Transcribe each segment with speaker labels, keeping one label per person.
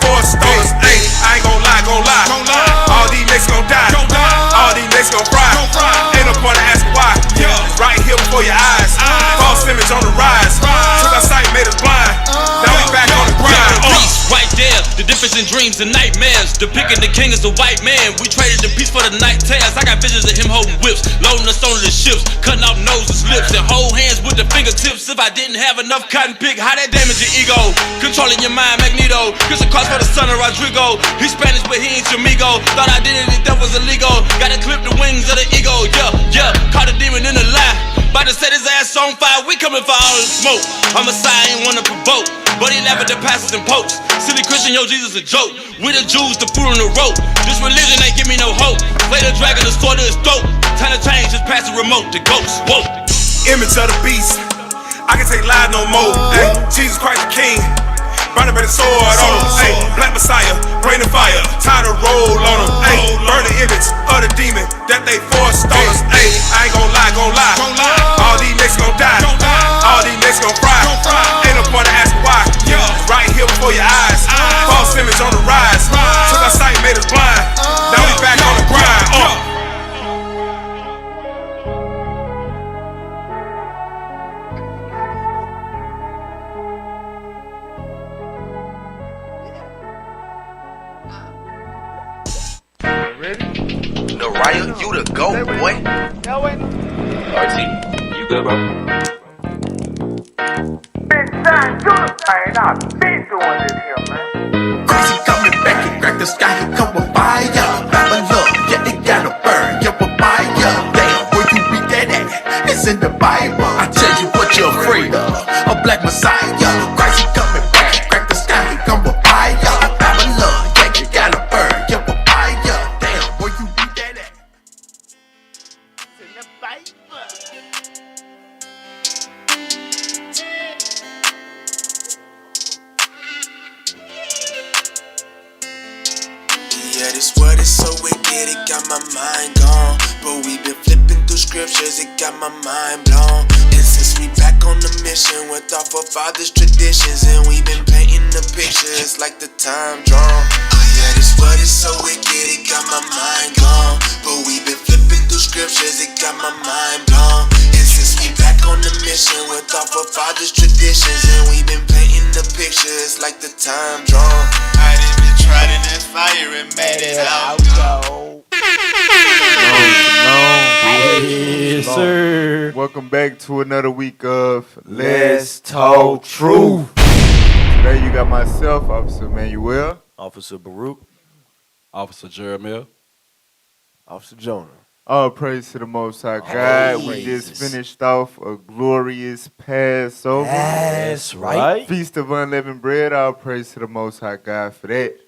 Speaker 1: four stars. Hey, I ain't gon' lie. All these niggas gon' die. All these niggas gon' fry. Ain't no point in asking why. Right here before your eyes. False image on the rise. Took our sight, made us blind. Now we back on the grind.
Speaker 2: Right there, the difference in dreams and nightmares. Depicting the king as a white man. We traded the peace for the night tears. I got visions of him holding whips, loading us on the ships, cutting off noses, lips, and hold hands with the fingertips. If I didn't have enough cotton pick, how that damage your ego? Controlling your mind, Magneto. Chris across for the son of Rodrigo. He's Spanish, but he ain't your amigo. Thought identity that was illegal. Gotta clip the wings of the ego. Yeah. Caught a demon in the lie. About to set his ass on fire. We coming for all the smoke. I'm a side, ain't wanna provoke. But he laugh at the pastors and popes. Silly Christian, yo, Jesus a joke. We the Jews, the food on the rope. This religion ain't give me no hope. Play the dragon, the sword to his throat. Time to change, just pass the remote, the ghost. Whoa.
Speaker 1: Image of the beast. I can take lies no more. Ay, Jesus Christ the King. Burn the sword on him. Ay, Black Messiah, bring the fire. Tie the roll on him. Ay, burn the image of the demon that they forced on us. Ay, I ain't gon' lie. All these niggas gon' die. All these niggas gon' fry. Ain't no point in asking why. Right here before your eyes. False image on the rise. Took our sight, made us blind. Now we back on the grind.
Speaker 3: No, Ryan, you the GOAT, boy.
Speaker 4: RT, you good, bro?
Speaker 5: Crazy coming back and crack the sky, he come with fire. Babylon, yeah, they gotta burn your papaya. Damn, where you read that at? It's in the Bible. I tell you what you're afraid of, a black messiah. Crazy coming back and crack the sky, he come with fire. Babylon, yeah, you gotta burn your papaya. Damn, where you read that at? It's in the Bible.
Speaker 6: Yeah, this word is so wicked, it got my mind gone. But we been flipping through scriptures, it got my mind blown. And since we back on the mission with our forefathers' traditions, and we been painting the pictures like the time drawn. Yeah, this word is so wicked, it got my mind gone. But we been flipping through scriptures, it got my mind blown. And since we back on the mission with our forefathers' traditions, and we been painting the pictures like the time drawn. I done been tried in this fire and made it out.
Speaker 7: Yes, sir.
Speaker 8: Welcome back to another week of
Speaker 7: Let's Talk Truth.
Speaker 8: Today you got myself, Officer Manuel,
Speaker 7: Officer Baruch,
Speaker 4: Officer Jeremiah.
Speaker 7: Officer Jonah.
Speaker 8: All praise to the Most High God. We just finished off a glorious Passover.
Speaker 7: That's right.
Speaker 8: Feast of Unleavened Bread. All praise to the Most High God for that.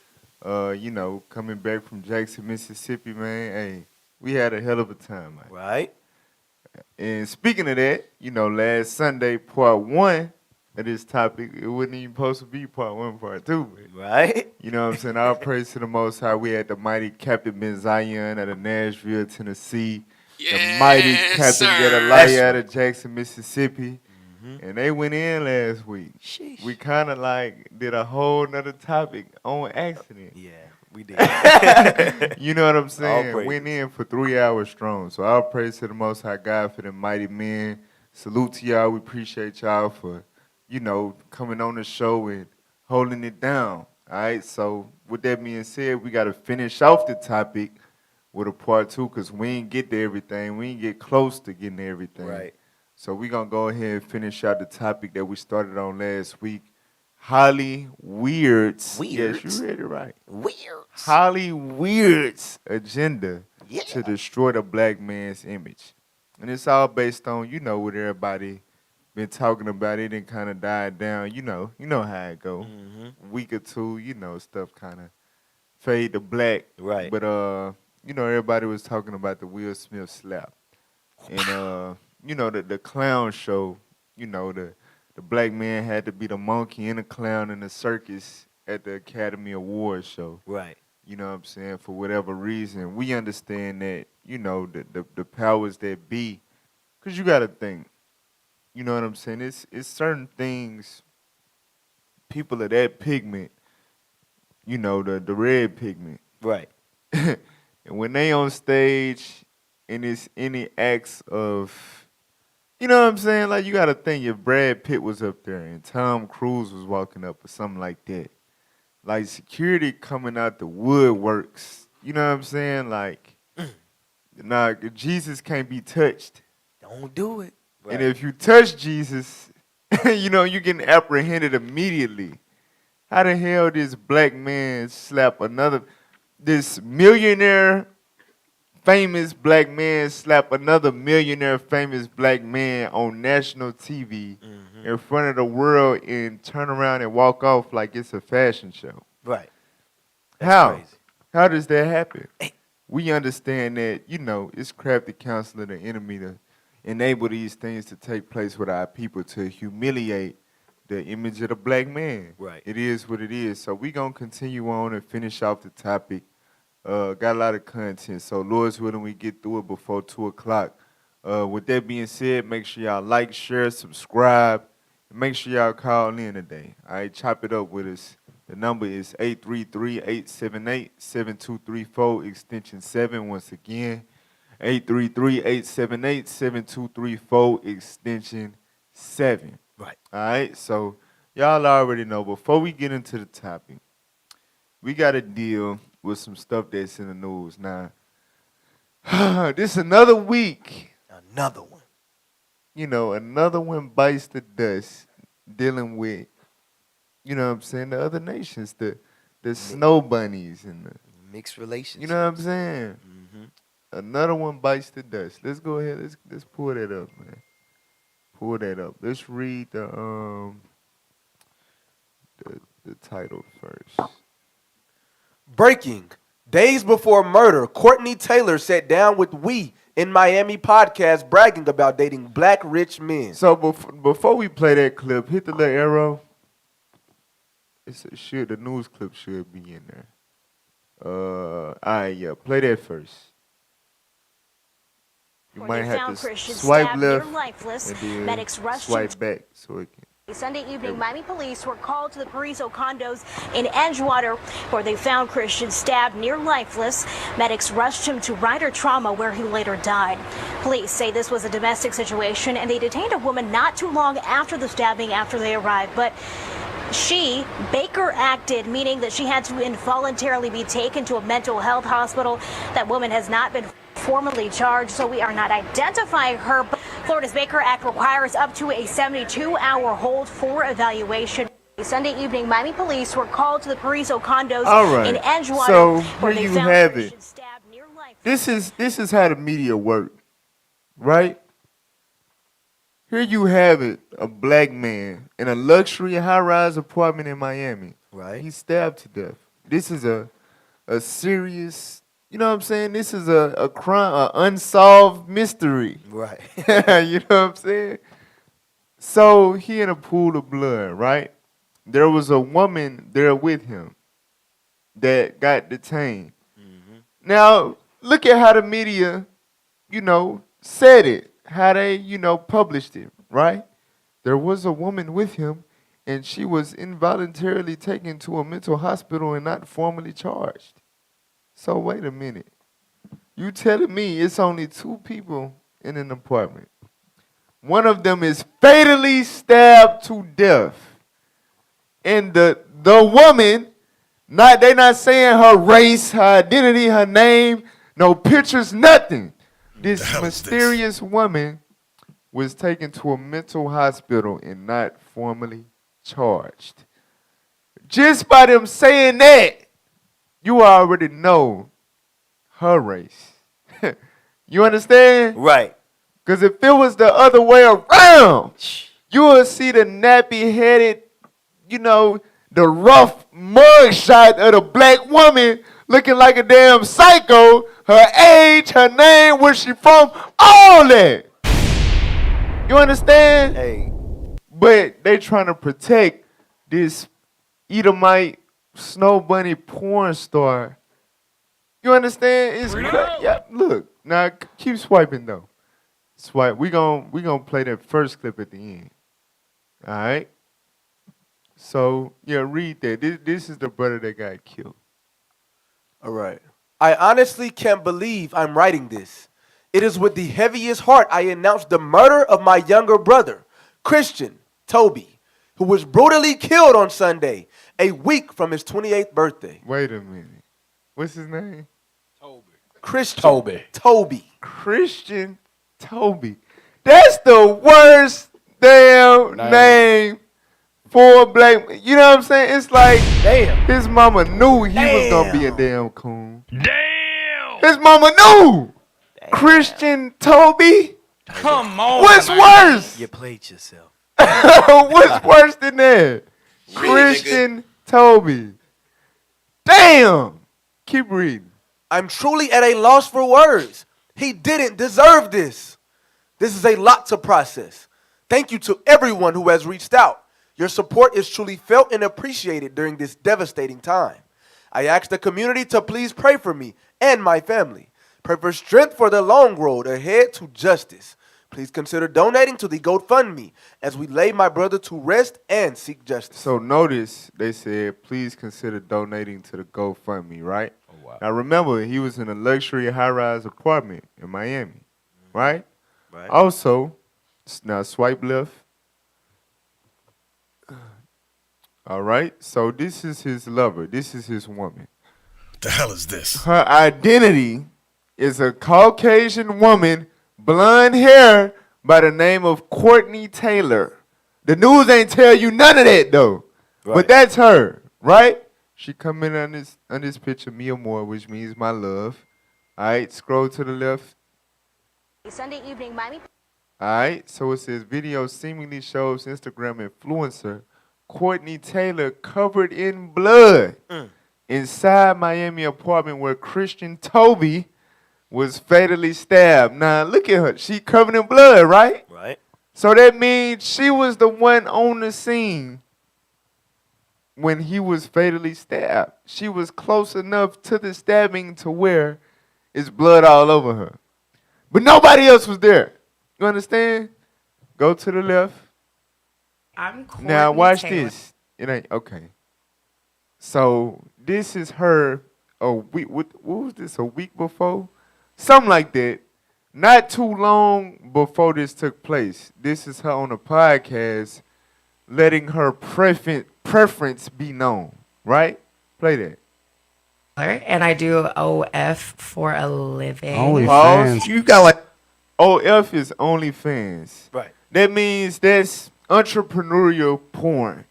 Speaker 8: Coming back from Jackson, Mississippi, man, hey, we had a hell of a time, man.
Speaker 7: Right.
Speaker 8: And speaking of that, last Sunday, part one of this topic, it wasn't even supposed to be part one, part two. Man.
Speaker 7: Right.
Speaker 8: You know what I'm saying? All praise to the Most High. We had the mighty Captain Ben Zion out of Nashville, Tennessee. The mighty Captain Gedaliah out of Jackson, Mississippi. And they went in last week.
Speaker 7: Sheesh.
Speaker 8: We kind of did a whole nother topic on accident.
Speaker 7: Yeah, we did.
Speaker 8: You know what I'm saying?
Speaker 7: All
Speaker 8: Went in for 3 hours strong. So all praise to the Most High God for the mighty men. Salute to y'all. We appreciate y'all for, coming on the show and holding it down. All right. So with that being said, we got to finish off the topic with a part two because we ain't get to everything. We ain't get close to getting to everything.
Speaker 7: Right.
Speaker 8: So we're going to go ahead and finish out the topic that we started on last week. Hollyweird'S. Yes, you read it right.
Speaker 7: Weirds.
Speaker 8: Hollyweird'S agenda to destroy the black man's image. And it's all based on, what everybody been talking about. It and kind of died down. You know how it go. A week or two, stuff kind of fade to black.
Speaker 7: Right.
Speaker 8: But, everybody was talking about the Will Smith slap. And, the clown show, the black man had to be the monkey and the clown in the circus at the Academy Awards show.
Speaker 7: Right.
Speaker 8: You know what I'm saying? For whatever reason. We understand that, the powers that be. Because you got to think. You know what I'm saying? It's certain things, people of that pigment, you know, the red pigment.
Speaker 7: Right.
Speaker 8: And when they on stage and it's any acts of, you know what I'm saying? Like, you got to think if Brad Pitt was up there and Tom Cruise was walking up or something like that. Like, security coming out the woodworks. You know what I'm saying? Like, nah, Jesus can't be touched.
Speaker 7: Don't do it. Right.
Speaker 8: And if you touch Jesus, you know, you getting apprehended immediately. How the hell this black man slap this millionaire famous black man slap another millionaire famous black man on national TV in front of the world and turn around and walk off like it's a fashion show?
Speaker 7: Right.
Speaker 8: How?
Speaker 7: Crazy.
Speaker 8: How does that happen? We understand that, you know, it's crafty counsel of the enemy to enable these things to take place with our people to humiliate the image of the black man.
Speaker 7: Right.
Speaker 8: It is what it is. So we're going to continue on and finish off the topic. Got a lot of content. So Lord's willing, we get through it before 2 o'clock. With that being said, make sure y'all like, share, subscribe, and make sure y'all call in today. All right, chop it up with us. The number is 833-878-7234, extension 7. Once again, 833-878-7234, extension 7.
Speaker 7: Right.
Speaker 8: All right, so y'all already know. Before we get into the topic, we got to deal with some stuff that's in the news. Now, this is another week.
Speaker 7: Another one.
Speaker 8: You know, another one bites the dust dealing with, you know what I'm saying, the other nations, the snow bunnies and the
Speaker 7: mixed relations.
Speaker 8: You know what I'm saying? Another one bites the dust. Let's go ahead. Let's pull that up, man. Pull that up. Let's read the title first.
Speaker 7: Breaking. Days before murder, Courtney Taylor sat down with We in Miami podcast bragging about dating black rich men.
Speaker 8: So before we play that clip, hit the little arrow. The news clip should be in there. All right, yeah, play that first. You might have to swipe left and then
Speaker 9: Medics rushed
Speaker 8: swipe back so it can.
Speaker 9: Sunday evening, Miami police were called to the Paraiso condos in Edgewater, where they found Christian stabbed near lifeless. Medics rushed him to Ryder Trauma, where he later died. Police say this was a domestic situation, and they detained a woman not too long after the stabbing after they arrived. But she, Baker, acted, meaning that she had to involuntarily be taken to a mental health hospital. That woman has not been formally charged, so we are not identifying her. But Florida's Baker Act requires up to a 72-hour hold for evaluation. Sunday evening, Miami police were called to the Paraiso condos in Edgewater,
Speaker 8: so
Speaker 9: where
Speaker 8: here
Speaker 9: they
Speaker 8: you
Speaker 9: found
Speaker 8: have
Speaker 9: Christian
Speaker 8: it.
Speaker 9: stabbed near life.
Speaker 8: This is how the media work, right? Here you have it, a black man in a luxury high-rise apartment in Miami.
Speaker 7: Right.
Speaker 8: He's stabbed to death. This is a serious, you know what I'm saying? This is a crime, an unsolved mystery.
Speaker 7: Right.
Speaker 8: You know what I'm saying? So he in a pool of blood, right? There was a woman there with him that got detained. Now, look at how the media, you know, said it. How they, you know, published it, right? There was a woman with him, and she was involuntarily taken to a mental hospital and not formally charged. So wait a minute. You telling me it's only 2 people in an apartment. One of them is fatally stabbed to death. And the woman, they not saying her race, her identity, her name, no pictures, nothing. This mysterious woman was taken to a mental hospital and not formally charged. Just by them saying that, you already know her race. You understand?
Speaker 7: Right.
Speaker 8: Because if it was the other way around, you would see the nappy-headed, you know, the rough mugshot of the black woman looking like a damn psycho, her age, her name, where she from, all that. You understand?
Speaker 7: Hey.
Speaker 8: But they trying to protect this Edomite snow bunny porn star. You understand? It's yeah, look. Now keep swiping though. Swipe. We gonna play that first clip at the end. All right. So, yeah, read that. This is the brother that got killed.
Speaker 7: All right. I honestly can't believe I'm writing this. It is with the heaviest heart I announce the murder of my younger brother, Christian Toby, who was brutally killed on Sunday, a week from his 28th birthday.
Speaker 8: Wait a minute. What's his name?
Speaker 7: Christian
Speaker 4: Toby.
Speaker 8: Christian Toby. That's the worst damn name for a black. You know what I'm saying? It's like,
Speaker 7: damn,
Speaker 8: his mama knew he was gonna be a damn coon. Damn. His mama knew. Damn. Christian Toby.
Speaker 2: Come on.
Speaker 8: What's worse?
Speaker 10: You played yourself.
Speaker 8: What's worse than that? Christian Toby. Damn. Keep reading.
Speaker 7: I'm truly at a loss for words. He didn't deserve this. This is a lot to process. Thank you to everyone who has reached out. Your support is truly felt and appreciated during this devastating time. I ask the community to please pray for me and my family. Pray for strength for the long road ahead to justice. Please consider donating to the GoFundMe as we lay my brother to rest and seek justice.
Speaker 8: So notice they said, please consider donating to the GoFundMe, right? Oh, wow. Now remember, he was in a luxury high-rise apartment in Miami, right? Right. Also, now swipe left. All right, so this is his lover. This is his woman.
Speaker 1: The hell is this?
Speaker 8: Her identity is a Caucasian woman, blonde hair, by the name of Courtney Taylor. The news ain't tell you none of that, though. Right. But that's her, right? She come in on this picture, me Moore, which means my love. All right, scroll to the left.
Speaker 9: Sunday evening, Miami.
Speaker 8: All right, so it says, video seemingly shows Instagram influencer Courtney Taylor covered in blood inside Miami apartment where Christian Toby was fatally stabbed. Now, look at her. She covered in blood, right?
Speaker 10: Right.
Speaker 8: So that means she was the one on the scene when he was fatally stabbed. She was close enough to the stabbing to where it's blood all over her. But nobody else was there. You understand? Go to the left.
Speaker 11: I'm Courtney
Speaker 8: Now watch
Speaker 11: Taylor.
Speaker 8: this. It ain't okay. So this is her a week. What was this? A week before? Something like that. Not too long before this took place. This is her on a podcast, letting her preference be known. Right? Play that.
Speaker 11: And I do OF for a living.
Speaker 8: OnlyFans. You got like OF is OnlyFans.
Speaker 7: Right.
Speaker 8: That means that's entrepreneurial porn.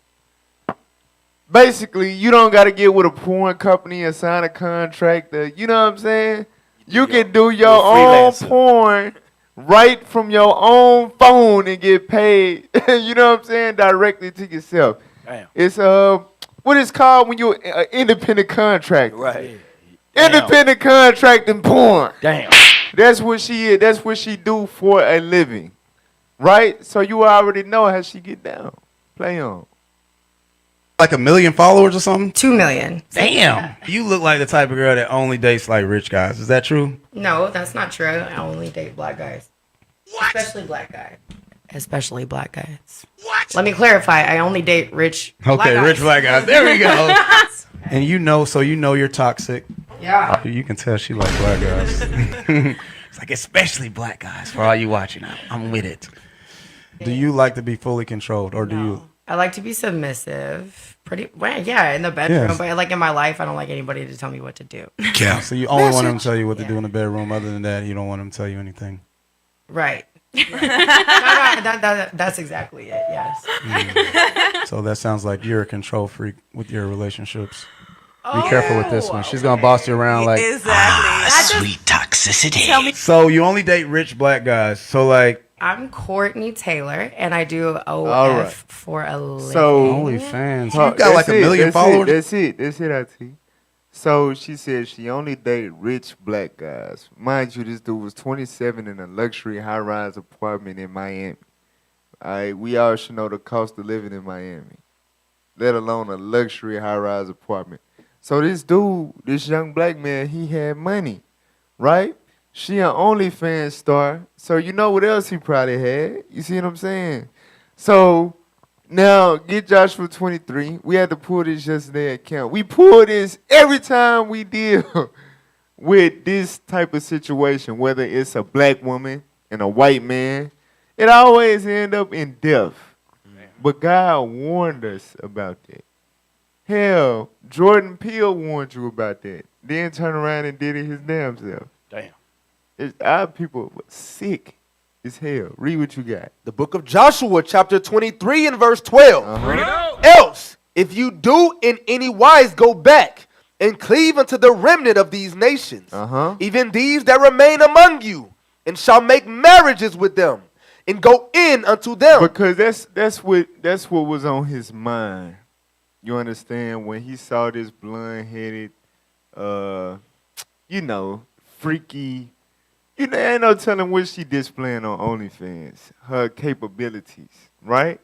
Speaker 8: Basically, you don't got to get with a porn company and sign a contract. You know what I'm saying? You can do your own porn right from your own phone and get paid. You know what I'm saying? Directly to yourself. Damn. It's what it's called when you're an independent contractor.
Speaker 7: Right.
Speaker 8: Independent contracting porn.
Speaker 10: Damn.
Speaker 8: That's what she is. That's what she do for a living. Right? So you already know how she get down. Play on.
Speaker 12: Like 1 million followers or something?
Speaker 11: 2 million.
Speaker 12: Damn. You look like the type of girl that only dates like rich guys. Is that true?
Speaker 11: No, that's not true. I only date black guys. What? Especially black guys. Especially black guys. What? Let me clarify. I only date rich black guys.
Speaker 12: Okay, rich black guys. There we go. And you know you're toxic.
Speaker 11: Yeah.
Speaker 12: You can tell she like black guys. It's like especially black guys. For all you watching, I'm with it. Do you like to be fully controlled, or do you?
Speaker 11: I like to be submissive. Pretty well, yeah, in the bedroom,
Speaker 12: Yes.
Speaker 11: but like in my life, I don't like anybody to tell me what to do.
Speaker 12: Yeah. So you only want them to tell you what to do in the bedroom. Other than that, you don't want them to tell you anything.
Speaker 11: Right. That's exactly it. Yes.
Speaker 12: So that sounds like you're a control freak with your relationships. Be careful with this one. She's gonna boss you around like
Speaker 3: Sweet toxicity.
Speaker 11: Tell me.
Speaker 12: So you only date rich black guys. So like
Speaker 11: I'm Courtney Taylor, and I do OF
Speaker 8: right.
Speaker 11: for a living.
Speaker 8: So
Speaker 12: OnlyFans.
Speaker 8: Huh,
Speaker 12: You got like 1 million followers.
Speaker 8: That's it, IT. So she said she only dated rich black guys. Mind you, this dude was 27 in a luxury high-rise apartment in Miami. All right, we all should know the cost of living in Miami, let alone a luxury high-rise apartment. So this dude, this young black man, he had money, right? She an OnlyFans star, so you know what else he probably had. You see what I'm saying? So Now, get Joshua 23. We had to pull this yesterday at camp. We pull this every time we deal with this type of situation, whether it's a black woman and a white man. It always end up in death. But God warned us about that. Hell, Jordan Peele warned you about that. Then turned around and did it his damn self.
Speaker 4: Damn.
Speaker 8: Our people were sick as hell. Read what you got.
Speaker 7: The book of Joshua, chapter 23 and verse 12.
Speaker 4: Bring it out.
Speaker 7: Else, if you do in any wise go back and cleave unto the remnant of these nations, even these that remain among you, and shall make marriages with them, and go in unto them.
Speaker 8: Because that's what was on his mind. You understand? When he saw this blonde-headed, freaky, ain't no telling what she displaying on OnlyFans. Her capabilities, right?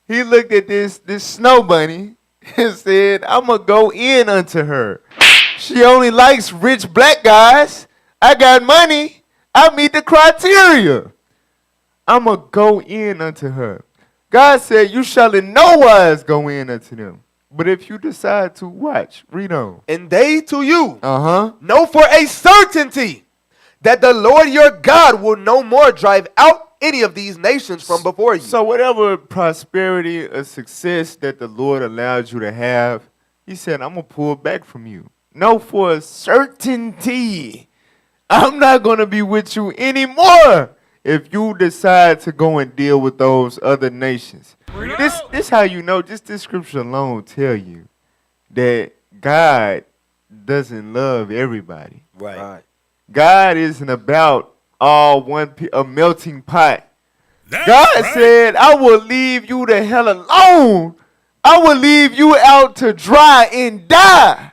Speaker 8: He looked at this snow bunny and said, I'm going to go in unto her. She only likes rich black guys. I got money. I meet the criteria. I'm going to go in unto her. God said, you shall in no wise go in unto them. But if you decide to watch, read on.
Speaker 7: And they to you
Speaker 8: know
Speaker 7: for a certainty that the Lord your God will no more drive out any of these nations from before you.
Speaker 8: So whatever prosperity or success that the Lord allowed you to have, he said, I'm going to pull back from you. Know for a certainty, I'm not going to be with you anymore if you decide to go and deal with those other nations. This how you know, just this scripture alone tell you that God doesn't love everybody.
Speaker 7: Right.
Speaker 8: God isn't about a melting pot. God said, I will leave you the hell alone. I will leave you out to dry and die.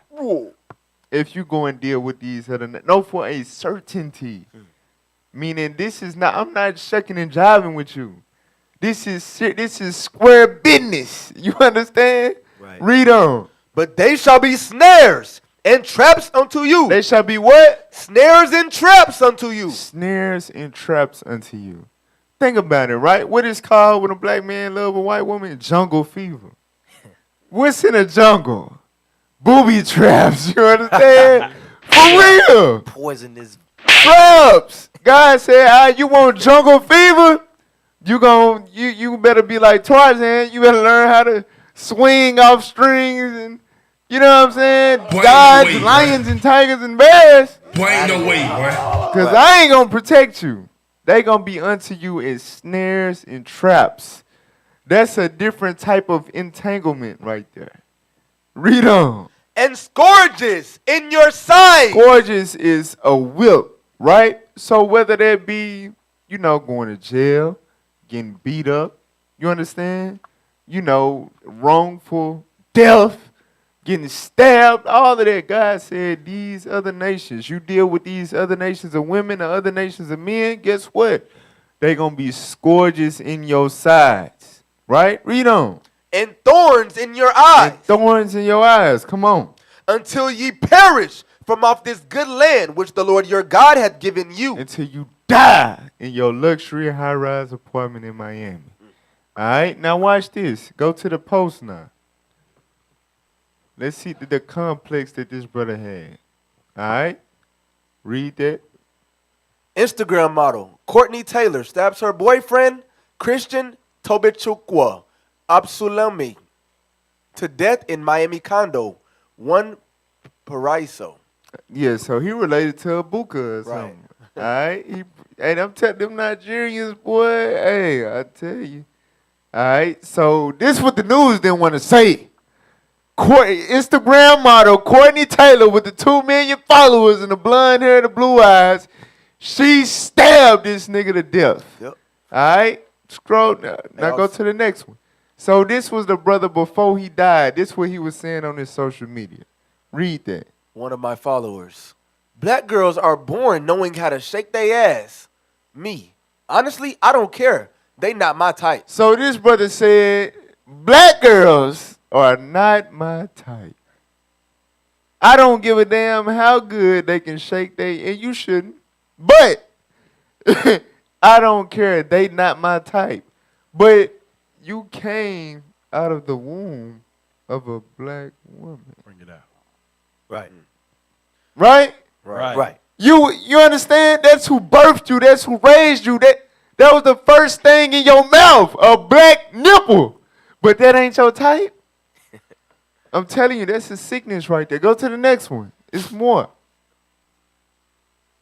Speaker 8: If you go and deal with these other, no, for a certainty. Meaning this is not, I'm not shucking and jiving with you. This is square business. You understand?
Speaker 7: Right.
Speaker 8: Read on.
Speaker 7: But they shall be snares and traps unto you.
Speaker 8: They shall be what?
Speaker 7: Snares and traps unto you.
Speaker 8: Snares and traps unto you. Think about it, right? What is called when a black man love a white woman? Jungle fever. What's in a jungle? Booby traps. You understand? For real.
Speaker 3: Poisonous
Speaker 8: Traps. God said, you want jungle fever? You better be like Tarzan. You better learn how to swing off strings and, you know what I'm saying? Dodge lions and tigers and bears.
Speaker 1: Boy, ain't no way, boy.
Speaker 8: Because I ain't going to protect you. They going to be unto you as snares and traps. That's a different type of entanglement right there. Read on.
Speaker 7: And scourges in your side.
Speaker 8: Scourges is a whip, right? So whether that be, going to jail, getting beat up, you understand? Wrongful death, getting stabbed, all of that. God said these other nations, you deal with these other nations of women or other nations of men, guess what? They're going to be scourges in your sides, right? Read on.
Speaker 7: And thorns in your eyes.
Speaker 8: And thorns in your eyes. Come on.
Speaker 7: Until ye perish from off this good land which the Lord your God hath given you.
Speaker 8: Until you die in your luxury high-rise apartment in Miami. All right? Now watch this. Go to the post now. Let's see the complex that this brother had. All right? Read that.
Speaker 7: Instagram model Courtney Taylor stabs her boyfriend, Christian Tobechukwa Absulami, to death in Miami condo, one Paraiso.
Speaker 8: Yeah, so he related to Abuka or something. All right? And I'm telling them Nigerians, boy, hey, I tell you. All right? So this what the news didn't want to say. Instagram model Courtney Taylor with the 2 million followers and the blonde hair and the blue eyes, she stabbed this nigga to death.
Speaker 7: Yep.
Speaker 8: All right? Scroll down. Now go to the next one. So this was the brother before he died. This is what he was saying on his social media. Read that.
Speaker 7: One of my followers. Black girls are born knowing how to shake their ass. Me. Honestly, I don't care. They not my type.
Speaker 8: So this brother said, black girls are not my type. I don't give a damn how good they can shake and you shouldn't. But I don't care. They not my type. But you came out of the womb of a black woman.
Speaker 4: Bring it out.
Speaker 7: Right.
Speaker 8: Right?
Speaker 7: Right.
Speaker 8: You understand? That's who birthed you. That's who raised you. That was the first thing in your mouth, a black nipple. But that ain't your type. I'm telling you, that's a sickness right there. Go to the next one. It's more.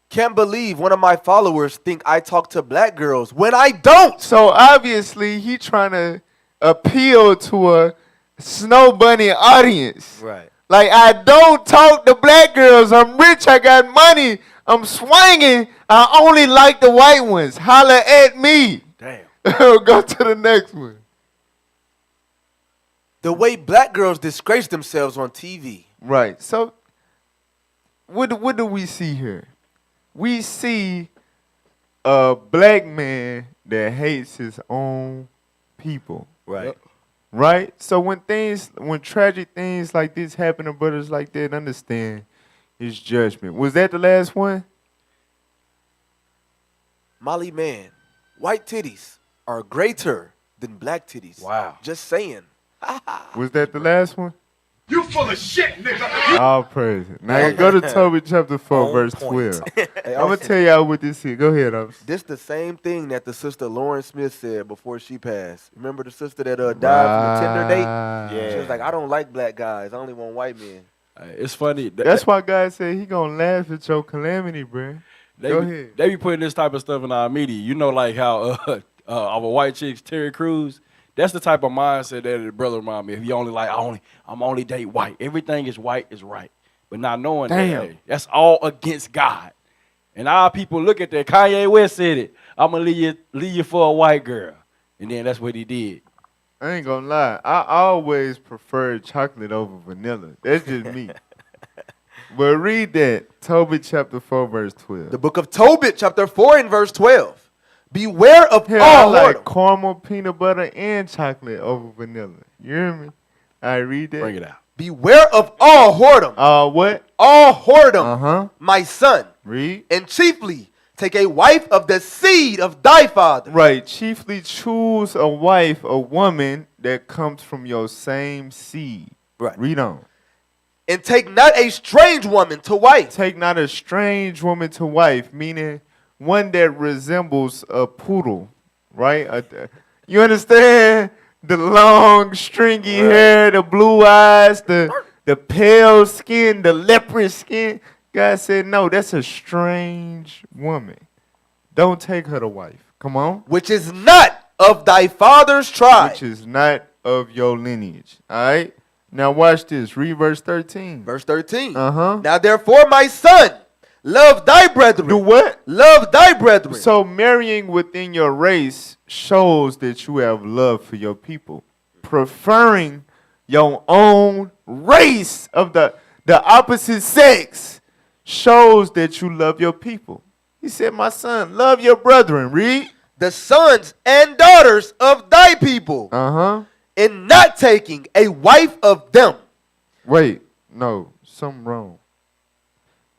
Speaker 7: Can't believe one of my followers think I talk to black girls when I don't.
Speaker 8: So obviously he trying to appeal to a Snow Bunny audience.
Speaker 7: Right.
Speaker 8: Like, I don't talk to black girls. I'm rich. I got money. I'm swinging. I only like the white ones. Holla at me.
Speaker 7: Damn.
Speaker 8: Go to the next one.
Speaker 7: The way black girls disgrace themselves on TV.
Speaker 8: Right. So what do we see here? We see a black man that hates his own people.
Speaker 7: Right.
Speaker 8: Right? So when tragic things like this happen to brothers like that, understand his judgment. Was that the last one?
Speaker 7: Molly man, white titties are greater than black titties.
Speaker 4: Wow.
Speaker 7: Just saying.
Speaker 8: Was that the last one?
Speaker 1: You full of shit, nigga.
Speaker 8: All praise it. Now go to Tobit chapter 4, verse 12. I'm going to tell y'all what this is. Go ahead, Ops.
Speaker 7: This the same thing that the sister Lauren Smith said before she passed. Remember the sister that died from the Tinder date?
Speaker 8: Yeah.
Speaker 7: She was like, I don't like black guys. I only want white men.
Speaker 4: It's funny.
Speaker 8: That's why God said he going to laugh at your calamity, bro. Go ahead.
Speaker 4: They be putting this type of stuff in our media. You know, like how our white chicks, Terry Crews, that's the type of mindset that the brother remind me. If you only like, I'm only date white. Everything is white is right. But not knowing that, hey, that's all against God. And our people look at that. Kanye West said it. I'm going to leave you for a white girl. And then that's what he did.
Speaker 8: I ain't going to lie. I always preferred chocolate over vanilla. That's just me. But read that. Tobit chapter 4, verse 12.
Speaker 7: The book of Tobit, chapter 4 and verse 12. Beware of
Speaker 8: Hell,
Speaker 7: all
Speaker 8: I like
Speaker 7: whoredom.
Speaker 8: caramel, peanut butter, and chocolate over vanilla. You hear me? I read that.
Speaker 4: Bring it out.
Speaker 7: Beware of all whoredom.
Speaker 8: What?
Speaker 7: All whoredom,
Speaker 8: Uh-huh.
Speaker 7: my son.
Speaker 8: Read.
Speaker 7: And chiefly take a wife of the seed of thy father.
Speaker 8: Right. Chiefly choose a wife, a woman that comes from your same seed.
Speaker 7: Right.
Speaker 8: Read on.
Speaker 7: And take not a strange woman to wife.
Speaker 8: Take not a strange woman to wife, meaning one that resembles a poodle, right? You understand? The long, stringy hair, the blue eyes, the pale skin, the leprous skin. God said, no, that's a strange woman. Don't take her to wife. Come on.
Speaker 7: Which is not of thy father's tribe.
Speaker 8: Which is not of your lineage. All right? Now watch this. Read verse 13.
Speaker 7: Verse 13.
Speaker 8: Uh-huh.
Speaker 7: Now therefore, my son, love thy brethren.
Speaker 8: Do what?
Speaker 7: Love thy brethren.
Speaker 8: So marrying within your race shows that you have love for your people. Preferring your own race of the opposite sex shows that you love your people. He said, my son, love your brethren. Read.
Speaker 7: The sons and daughters of thy people.
Speaker 8: Uh-huh.
Speaker 7: In not taking a wife of them.
Speaker 8: Wait. No. Something wrong.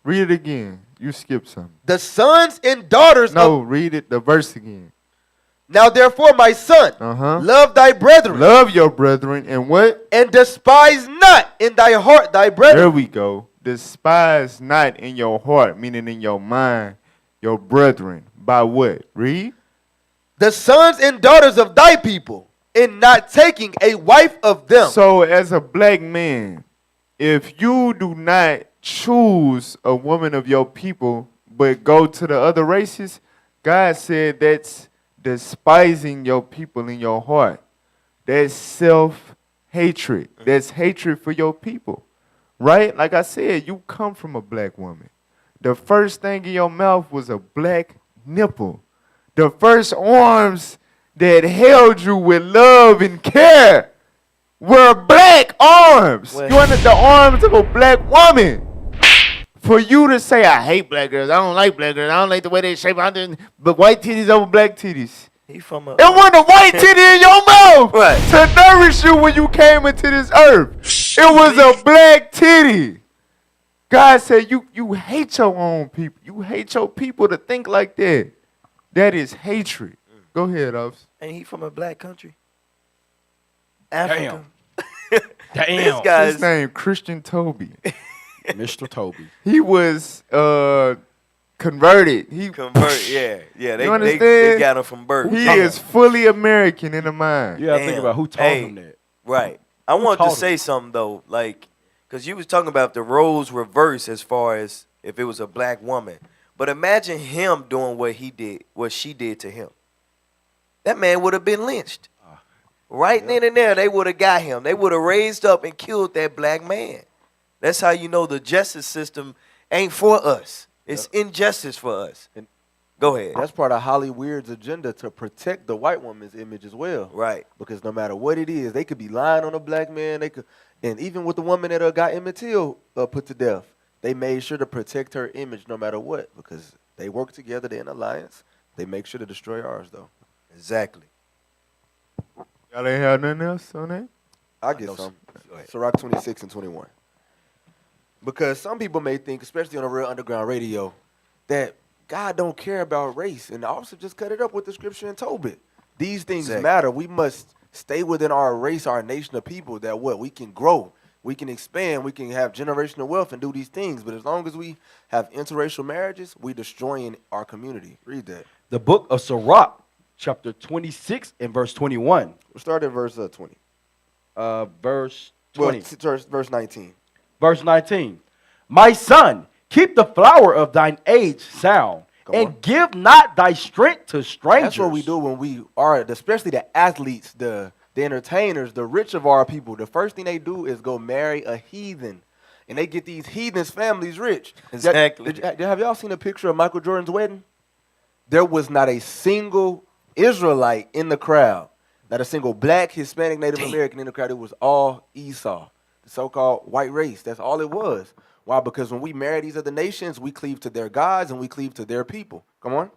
Speaker 8: Read it again. You skipped something.
Speaker 7: The sons and daughters
Speaker 8: No,
Speaker 7: of...
Speaker 8: read it, the verse again.
Speaker 7: Now therefore, my son, love thy brethren.
Speaker 8: Love your brethren and what?
Speaker 7: And despise not in thy heart thy brethren.
Speaker 8: There we go. Despise not in your heart, meaning in your mind, your brethren. By what? Read.
Speaker 7: The sons and daughters of thy people, in not taking a wife of them.
Speaker 8: So as a black man, if you do not choose a woman of your people, but go to the other races, God said that's despising your people in your heart. That's self-hatred. That's hatred for your people. Right? Like I said, you come from a black woman. The first thing in your mouth was a black nipple. The first arms that held you with love and care were black arms. You understand? The arms of a black woman. For you to say, I hate black girls, I don't like black girls, I don't like the way they shape, but white titties over black titties.
Speaker 10: He from a,
Speaker 8: it wasn't a white titty in your mouth to nourish you when you came into this earth. It was a black titty. God said, you hate your own people. You hate your people to think like that. That is hatred. Go ahead, Ups.
Speaker 10: Ain't he from a black country?
Speaker 7: Africa.
Speaker 4: Damn.
Speaker 7: This guy's
Speaker 8: His name Christian Toby.
Speaker 4: Mr. Toby.
Speaker 8: He was converted. He
Speaker 10: Convert, yeah.
Speaker 8: You
Speaker 10: They
Speaker 8: understand?
Speaker 10: got him from birth.
Speaker 8: He is fully American in the mind.
Speaker 4: You gotta think
Speaker 10: Damn.
Speaker 4: about who taught
Speaker 10: Hey,
Speaker 4: him that.
Speaker 10: Right. I wanted to
Speaker 4: taught
Speaker 10: say something though, like, because you was talking about the roles reverse as far as if it was a black woman. But imagine him doing what he did, what she did to him. That man would have been lynched. Right then and there, they would have got him. They would have raised up and killed that black man. That's how you know the justice system ain't for us. It's injustice for us. Go ahead.
Speaker 7: That's part of Hollyweird'S agenda to protect the white woman's image as well.
Speaker 10: Right.
Speaker 7: Because no matter what it is, they could be lying on a black man. They could, and even with the woman that got Emmett Till put to death, they made sure to protect her image no matter what. Because they work together, they're in alliance. They make sure to destroy ours, though.
Speaker 10: Exactly.
Speaker 8: Y'all ain't have nothing else on that?
Speaker 7: I get some. Ciroc 26 and 21. Because some people may think, especially on a real underground radio, that God don't care about race. And the officer just cut it up with the scripture and Tobit. These things matter. We must stay within our race, our nation of people, that what? We can grow. We can expand. We can have generational wealth and do these things. But as long as we have interracial marriages, we destroying our community. Read that.
Speaker 4: The book of Sirach, chapter 26 and verse 21.
Speaker 7: We'll start at verse 20.
Speaker 4: Verse 20.
Speaker 7: Well, verse 19.
Speaker 4: Verse 19. My son, keep the flower of thine age sound, and give not thy strength to strangers.
Speaker 7: That's what we do when we are, especially the athletes, the entertainers, the rich of our people. The first thing they do is go marry a heathen. And they get these heathens' families rich.
Speaker 10: Exactly.
Speaker 7: Have y'all seen a picture of Michael Jordan's wedding? There was not a single Israelite in the crowd. Not a single black, Hispanic, Native American in the crowd. It was all Esau, the so-called white race. That's all it was. Why? Because when we marry these other nations, we cleave to their gods and we cleave to their people. Come on.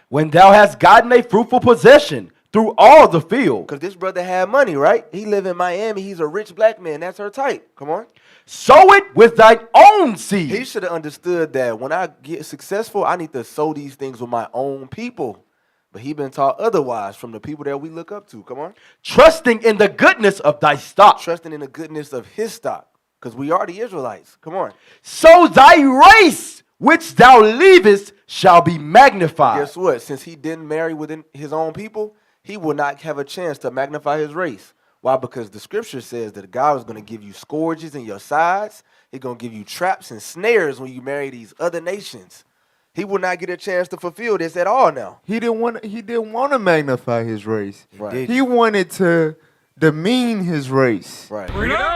Speaker 4: When thou hast gotten a fruitful possession through all the field.
Speaker 7: Because this brother had money, right? He live in Miami. He's a rich black man. That's her type. Come on.
Speaker 4: Sow it with thine own seed.
Speaker 7: He should have understood that when I get successful, I need to sow these things with my own people. But he been taught otherwise from the people that we look up to. Come on.
Speaker 4: Trusting in the goodness of thy stock.
Speaker 7: Trusting in the goodness of his stock. Because we are the Israelites. Come on.
Speaker 4: So thy race which thou leavest shall be magnified.
Speaker 7: Guess what? Since he didn't marry within his own people, he will not have a chance to magnify his race. Why? Because the scripture says that God is going to give you scourges in your sides. He's going to give you traps and snares when you marry these other nations. He will not get a chance to fulfill this at all now.
Speaker 8: He didn't want to magnify his race.
Speaker 7: Right.
Speaker 8: He wanted to demean his race.
Speaker 7: Right.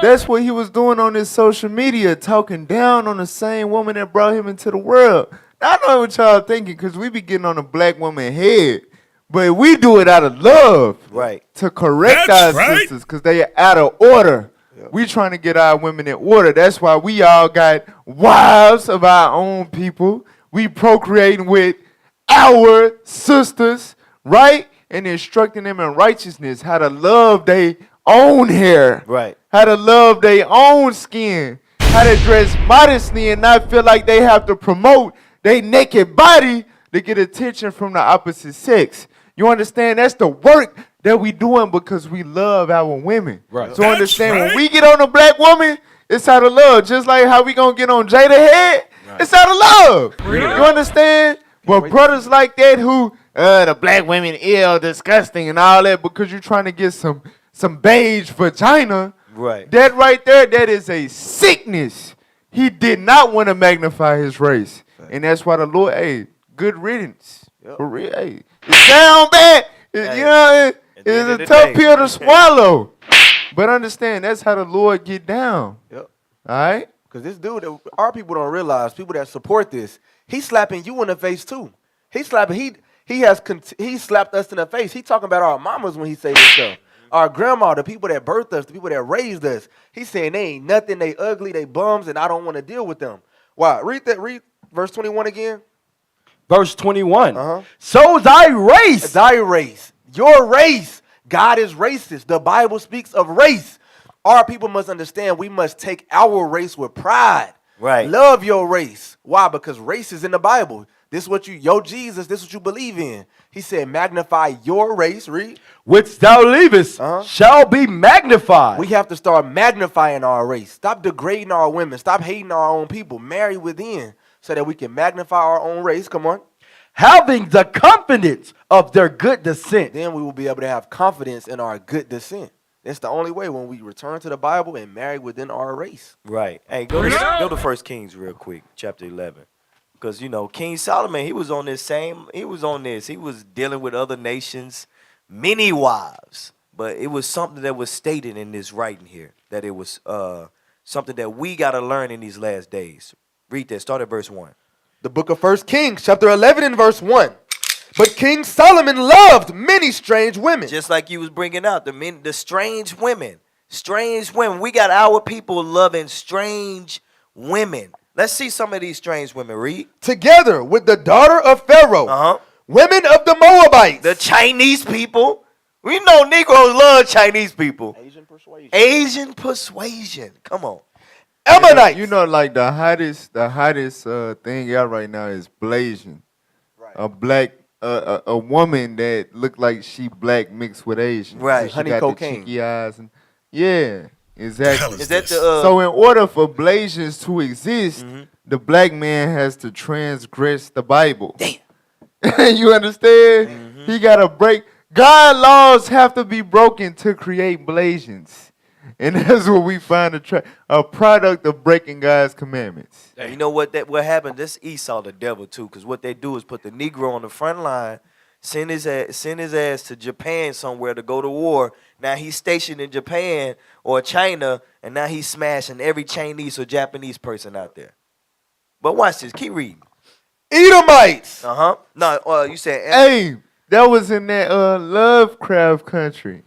Speaker 8: That's what he was doing on his social media, talking down on the same woman that brought him into the world. I know what y'all thinking, because we be getting on a black woman head. But we do it out of love.
Speaker 10: Right.
Speaker 8: To correct our sisters, because they are out of order. Yep. We trying to get our women in order. That's why we all got wives of our own people. We procreating with our sisters, right? And instructing them in righteousness, how to love their own hair.
Speaker 10: Right.
Speaker 8: How to love their own skin. How to dress modestly and not feel like they have to promote their naked body to get attention from the opposite sex. You understand? That's the work that we doing because we love our women.
Speaker 4: Right.
Speaker 8: So understand, when we get on a black woman, it's out of love. Just like how we gonna get on Jada head, it's out of love. You understand? But brothers like that who, the black women ill, disgusting, and all that because you're trying to get some beige vagina.
Speaker 10: Right.
Speaker 8: That right there, that is a sickness. He did not want to magnify his race. Right. And that's why the Lord, hey, good riddance. Yep. For real, hey. It sound bad. You know, it's a tough pill to swallow. But understand, that's how the Lord get down.
Speaker 7: Yep.
Speaker 8: All right?
Speaker 7: Because this dude, our people don't realize, people that support this, he's slapping you in the face too. He's slapping, he slapped us in the face. He talking about our mamas when he say this stuff. Our grandma, the people that birthed us, the people that raised us. He's saying they ain't nothing, they ugly, they bums, and I don't want to deal with them. Why? Read verse 21 again.
Speaker 4: Verse 21. So thy race. Your race.
Speaker 7: God is racist. The Bible speaks of race. Our people must understand we must take our race with pride.
Speaker 10: Right.
Speaker 7: Love your race. Why? Because race is in the Bible. This is what your Jesus, this is what you believe in. He said, magnify your race, read.
Speaker 4: Which thou leavest shall be magnified.
Speaker 7: We have to start magnifying our race. Stop degrading our women. Stop hating our own people. Marry within so that we can magnify our own race. Come on.
Speaker 4: Having the confidence of their good descent.
Speaker 7: Then we will be able to have confidence in our good descent. That's the only way, when we return to the Bible and marry within our race.
Speaker 10: Right. Hey, go to 1 Kings real quick, chapter 11. Because, you know, King Solomon, he was on this. He was dealing with other nations, many wives. But it was something that was stated in this writing here, that it was something that we got to learn in these last days. Read that. Start at verse 1.
Speaker 7: The book of 1 Kings, chapter 11 and verse 1. But King Solomon loved many strange women.
Speaker 10: Just like you was bringing out, the strange women. Strange women. We got our people loving strange women. Let's see some of these strange women. Read.
Speaker 7: Together with the daughter of Pharaoh, women of the Moabites,
Speaker 10: the Chinese people. We know Negroes love Chinese people. Asian persuasion. Come on.
Speaker 7: Ammonites.
Speaker 8: You know, like the hottest thing out right now is blazing. Right. A woman that looked like she black mixed with Asian.
Speaker 10: Right.
Speaker 8: So
Speaker 7: Honey
Speaker 8: got
Speaker 7: cocaine.
Speaker 8: the cheeky eyes and exactly.
Speaker 10: Is that the
Speaker 8: so in order for Blasians to exist, the black man has to transgress the Bible.
Speaker 10: Damn.
Speaker 8: You understand? He got to break. God laws have to be broken to create Blasians. And that's what we find a product of breaking God's commandments.
Speaker 10: You know what happened? This Esau the devil too, because what they do is put the Negro on the front line, send his ass to Japan somewhere to go to war. Now he's stationed in Japan or China, and now he's smashing every Chinese or Japanese person out there. But watch this. Keep reading.
Speaker 7: Edomites.
Speaker 10: No, you said.
Speaker 8: Hey, that was in that Lovecraft country.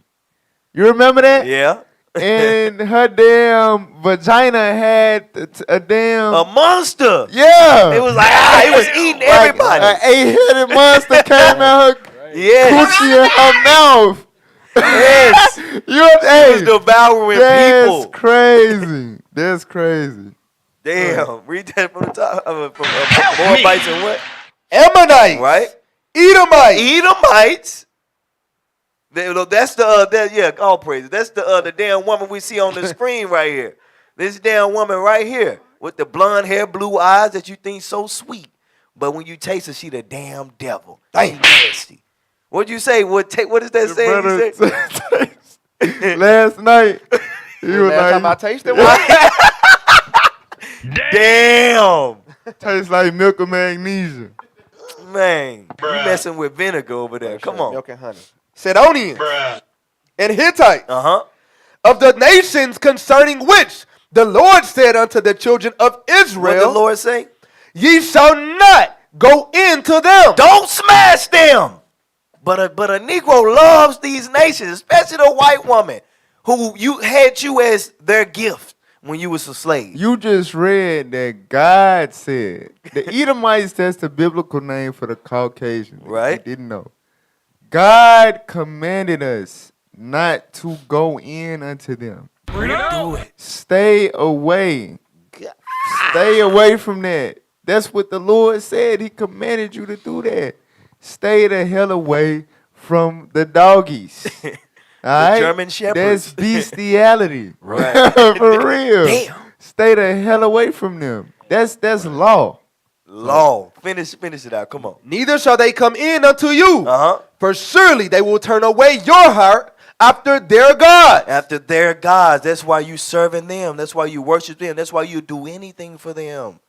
Speaker 8: You remember that?
Speaker 10: Yeah.
Speaker 8: And her damn vagina had a
Speaker 10: monster.
Speaker 8: Yeah.
Speaker 10: It was like, it was eating everybody.
Speaker 8: An 8-headed monster came out her coochie in her mouth.
Speaker 10: Yes.
Speaker 8: It
Speaker 10: was devouring people.
Speaker 8: That's crazy. That's crazy.
Speaker 10: Damn. Read that from the top. From Moabites and what?
Speaker 7: Ammonites.
Speaker 10: Right?
Speaker 7: Edomites.
Speaker 10: That's all praises. That's the damn woman we see on the screen right here. This damn woman right here with the blonde hair, blue eyes that you think so sweet. But when you taste her, she the damn devil. She nasty. What'd you say? What is that saying?
Speaker 8: Last night, he was
Speaker 7: Last time I tasted one.
Speaker 10: Damn.
Speaker 8: Tastes like milk of magnesia.
Speaker 10: Man, you messing with vinegar over there. Come on.
Speaker 7: Milk and honey. Sidonians and Hittites of the nations concerning which the Lord said unto the children of Israel,
Speaker 10: What the Lord say?
Speaker 7: Ye shall not go into them.
Speaker 10: Don't smash them. But a Negro loves these nations, especially the white woman who had you as their gift when you was a slave.
Speaker 8: You just read that God said. The Edomites, that's the biblical name for the Caucasians.
Speaker 10: Right.
Speaker 8: You didn't know. God commanded us not to go in unto them.
Speaker 10: Do it.
Speaker 8: Stay away. Stay away from that. That's what the Lord said. He commanded you to do that. Stay the hell away from the doggies. All right?
Speaker 10: German shepherds.
Speaker 8: That's bestiality.
Speaker 10: Right.
Speaker 8: For real.
Speaker 10: Damn.
Speaker 8: Stay the hell away from them. That's law.
Speaker 10: Law. Finish it out. Come on.
Speaker 7: Neither shall they come in unto you. For surely they will turn away your heart after their gods.
Speaker 10: After their gods. That's why you serving them. That's why you worship them. That's why you do anything for them.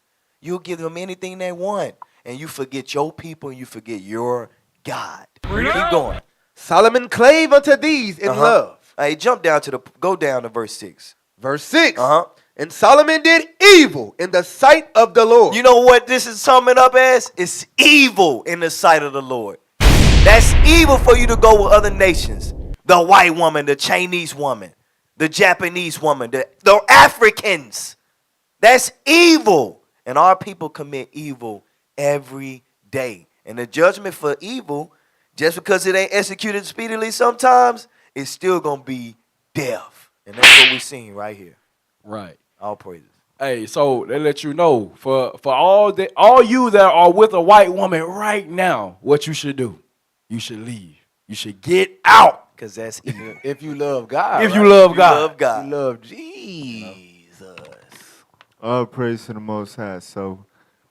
Speaker 10: You'll give them anything they want. And you forget your people and you forget your God. Keep going.
Speaker 7: Solomon clave unto these in love.
Speaker 10: Hey, go down to verse 6.
Speaker 7: Verse 6. And Solomon did evil in the sight of the Lord.
Speaker 10: You know what this is summing up as? It's evil in the sight of the Lord. That's evil for you to go with other nations. The white woman, the Chinese woman, the Japanese woman, the Africans. That's evil. And our people commit evil every day. And the judgment for evil, just because it ain't executed speedily sometimes, it's still going to be death. And that's what we're seeing right here.
Speaker 4: Right.
Speaker 10: All praises.
Speaker 4: Hey, so they let you know for all you that are with a white woman right now, what you should do. You should leave. You should get out.
Speaker 10: Cause that's
Speaker 7: If you love God.
Speaker 4: If
Speaker 7: right?
Speaker 4: you love
Speaker 10: you
Speaker 4: God.
Speaker 10: love God.
Speaker 7: You love Jesus.
Speaker 8: All praise to the Most High. So,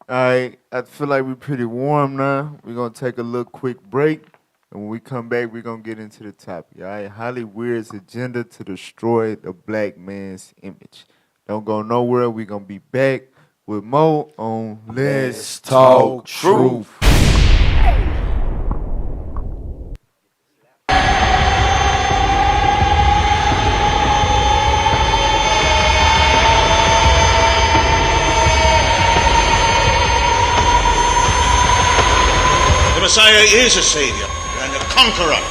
Speaker 8: I feel like we're pretty warm now. We're gonna take a little quick break, and when we come back, we're gonna get into the topic. All right, Hollyweird'S agenda to destroy the black man's image. Don't go nowhere. We're gonna be back with more on Let's Talk Truth.
Speaker 13: The Messiah is a savior and a conqueror.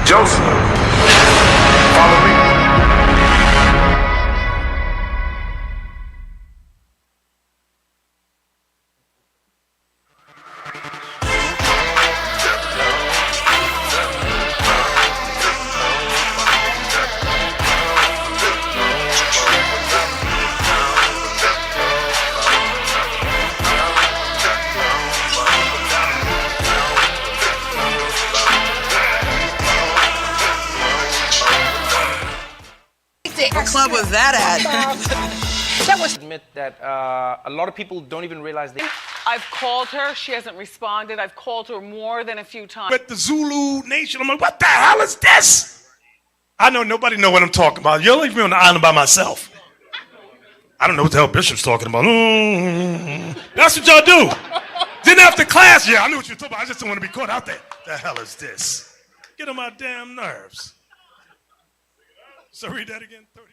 Speaker 1: Joseph, follow me.
Speaker 14: What club was that at?
Speaker 15: That was admit that a lot of people don't even realize they.
Speaker 14: I've called her. She hasn't responded. I've called her more than a few times.
Speaker 1: But the Zulu Nation, I'm like, what the hell is this? I know nobody know what I'm talking about. You'll leave me on the island by myself. I don't know what the hell Bishop's talking about. That's what y'all do. Then after class, yeah, I knew what you were talking about. I just don't want to be caught out there. The hell is this? Get on my damn nerves. So read that again, 31.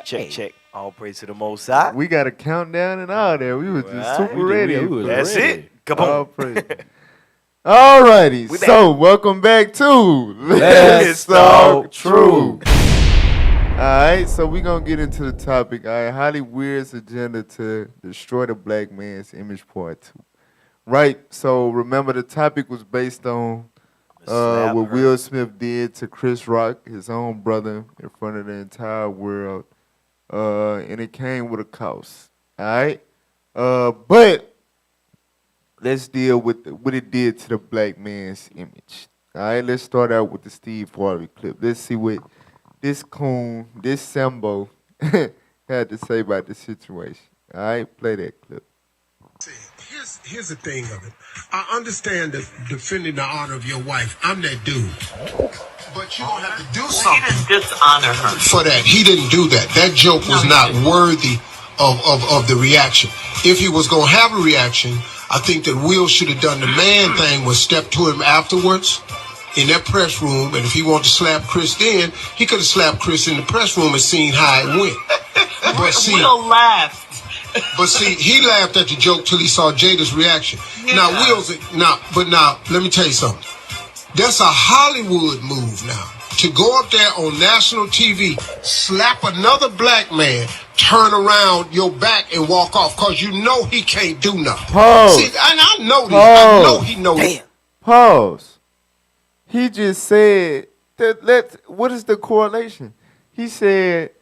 Speaker 10: Check. All praise to the Most High.
Speaker 8: We got a countdown and all there. We was just super ready.
Speaker 10: That's it. Come on.
Speaker 8: All praise. All righty. So, welcome back to Let's Talk Truth. All right, so we're going to get into the topic. All right, Hollyweird'S agenda to destroy the black man's image part 2. Right, so remember the topic was based on what Will Smith did to Chris Rock, his own brother, in front of the entire world. And it came with a cost. All right? But let's deal with what it did to the black man's image. All right, let's start out with the Steve Harvey clip. Let's see what this coon, this Sambo, had to say about the situation. All right, play that clip.
Speaker 16: Here's the thing of it. I understand that defending the honor of your wife. I'm that dude. But you're going to have to do something. He didn't dishonor her. For that. He didn't do that. That joke was not worthy of the reaction. If he was going to have a reaction, I think that Will should have done the man thing, was step to him afterwards in that press room, and if he wanted to slap Chris then, he could have slapped Chris in the press room and seen how it went. But see, Will laughed. But see, he laughed at the joke till he saw Jada's reaction. Yeah. Now, let me tell you something. That's a Hollywood move now. To go up there on national TV, slap another black man, turn around your back and walk off, because you know he can't do nothing.
Speaker 8: Pause.
Speaker 16: See, and I know this.
Speaker 8: Pause.
Speaker 16: I know he knows.
Speaker 10: Damn.
Speaker 8: Pause. He just said that. What is the correlation? He said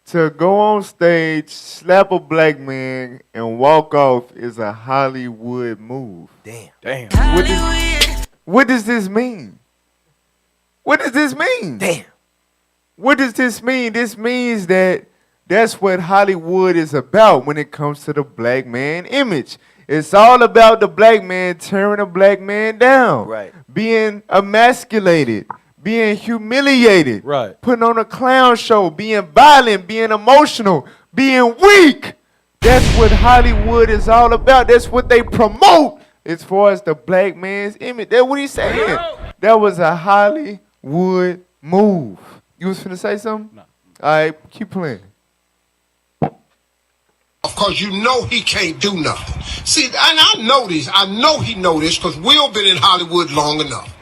Speaker 8: to go on stage, slap a black man, and walk off is a Hollywood move.
Speaker 10: Damn.
Speaker 8: What does this mean? What does this mean?
Speaker 10: Damn.
Speaker 8: What does this mean? This means that that's what Hollywood is about when it comes to the black man image. It's all about the black man tearing a black man down.
Speaker 10: Right.
Speaker 8: Being emasculated. being humiliated,
Speaker 4: right,
Speaker 8: putting on a clown show, being violent, being emotional, being weak. That's what Hollywood is all about. That's what they promote as far as the black man's image. That's what he's saying. That was a Hollywood move. You was finna say something? No. All right, keep playing.
Speaker 16: Because you know he can't do nothing. See, and I know this. I know he know this because Will been in Hollywood long enough.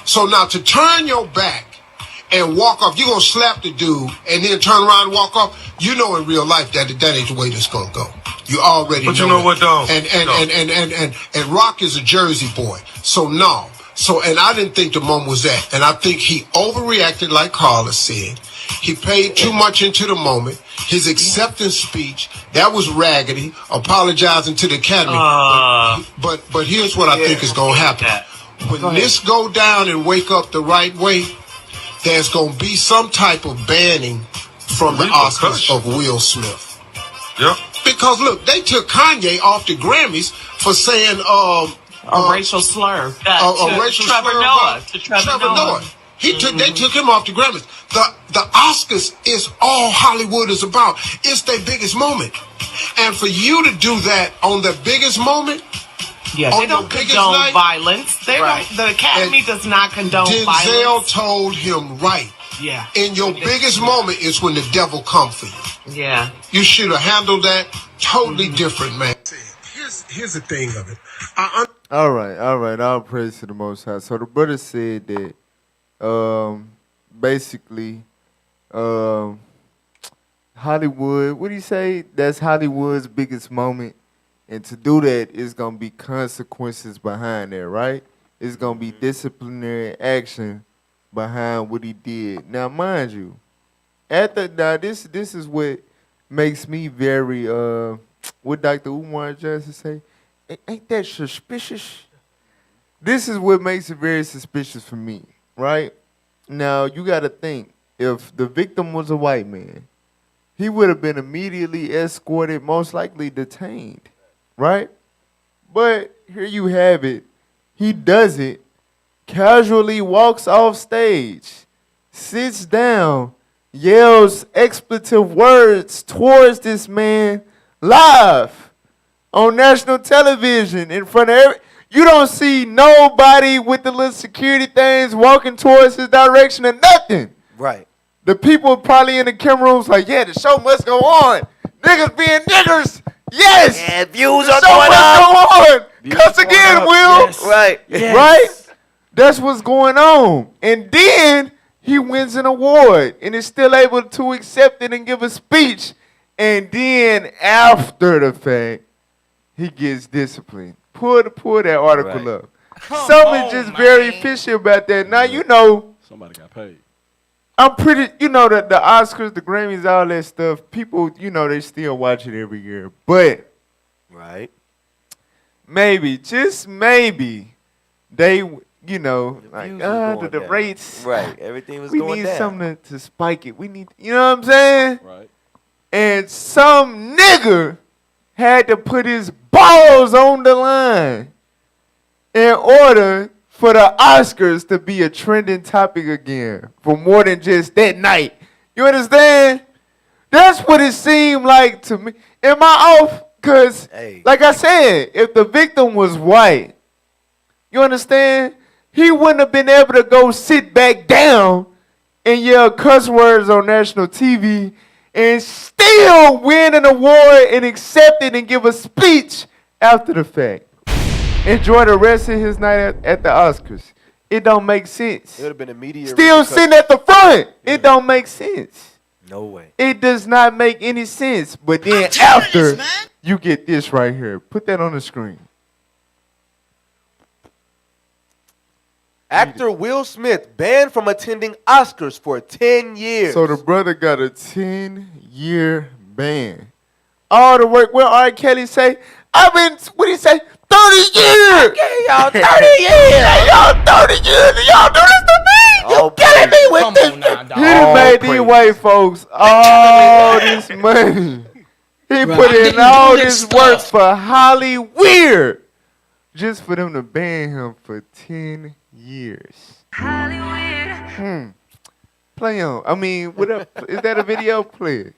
Speaker 16: So now to turn your back and walk off, you're going to slap the dude and then turn around and walk off. You know in real life that ain't the way this going to go. You already know.
Speaker 1: But you know what, though?
Speaker 16: And Rock is a Jersey boy. So no. So, and I didn't think the moment was that. And I think he overreacted like Carla said. He paid too much into the moment. His acceptance speech, that was raggedy, apologizing to the Academy. But here's what I think is going to happen. When this go down and wake up the right way, there's going to be some type of banning from the Oscars of Will Smith.
Speaker 1: Yep.
Speaker 16: Because look, they took Kanye off the Grammys for saying
Speaker 17: a racial slur.
Speaker 16: A racial
Speaker 17: Trevor
Speaker 16: slur
Speaker 17: Noah. To Trevor Noah.
Speaker 16: They took him off the Grammys. The Oscars is all Hollywood is about. It's their biggest moment. And for you to do that on the biggest moment,
Speaker 17: yeah, they don't condone violence. They don't. The Academy does not condone violence.
Speaker 16: Denzel told him right.
Speaker 17: Yeah.
Speaker 16: In your biggest moment is when the devil come for you.
Speaker 17: Yeah.
Speaker 16: You should have handled that totally different, man. Here's the thing of it.
Speaker 8: All right. All praise to the Most High. So the brother said that basically Hollywood, what do you say? That's Hollywood's biggest moment. And to do that, it's going to be consequences behind that, right? It's going to be disciplinary action behind what he did. Now, mind you, this is what makes me very, what Dr. Umar Johnson say? Ain't that suspicious? This is what makes it very suspicious for me, right? Now, you got to think, if the victim was a white man, he would have been immediately escorted, most likely detained, right? But here you have it. He does it, casually walks off stage, sits down, yells expletive words towards this man live on national television in front of everyone. You don't see nobody with the little security things walking towards his direction or nothing.
Speaker 10: Right.
Speaker 8: The people probably in the camera rooms like, yeah, the show must go on. Niggas being niggers. Yes.
Speaker 10: Yeah, views
Speaker 8: the
Speaker 10: are
Speaker 8: show
Speaker 10: going
Speaker 8: must
Speaker 10: up.
Speaker 8: go on. Cuss again, Will.
Speaker 10: Yes. Right. Yes.
Speaker 8: Right? That's what's going on. And then he wins an award and is still able to accept it and give a speech. And then after the fact, he gets disciplined. Pull that article up. Something just very fishy about that. Now, you know.
Speaker 4: Somebody got paid.
Speaker 8: I'm pretty, you know, the Oscars, the Grammys, all that stuff, people, you know, they still watch it every year. But.
Speaker 10: Right.
Speaker 8: Maybe, just maybe, they, you know, like, the rates.
Speaker 10: Right. Everything was
Speaker 8: we
Speaker 10: going down.
Speaker 8: need something to spike it. We need, you know what I'm saying?
Speaker 4: Right.
Speaker 8: And some nigga had to put his balls on the line in order for the Oscars to be a trending topic again for more than just that night. You understand? That's what it seemed like to me. Am I off? Because, like I said, if the victim was white, you understand? He wouldn't have been able to go sit back down and yell cuss words on national TV and still win an award and accept it and give a speech after the fact. Enjoy the rest of his night at the Oscars. It don't make sense.
Speaker 7: It would have been immediate.
Speaker 8: Still sitting at the front. It don't make sense.
Speaker 10: No way.
Speaker 8: It does not make any sense. But then after, you get this right here. Put that on the screen.
Speaker 7: Actor Will Smith banned from attending Oscars for 10 years.
Speaker 8: So the brother got a 10-year ban. All the work. What R. Kelly say? I've been, what did he say? 30 years!
Speaker 10: Okay, y'all 30
Speaker 8: years! Y'all 30 years! And y'all do this to me! You killing me with this! He done made these white folks all this money. He put in all this work for Hollyweird just for them to ban him for 10 years. Play on. I mean, what up? Is that a video? Play it.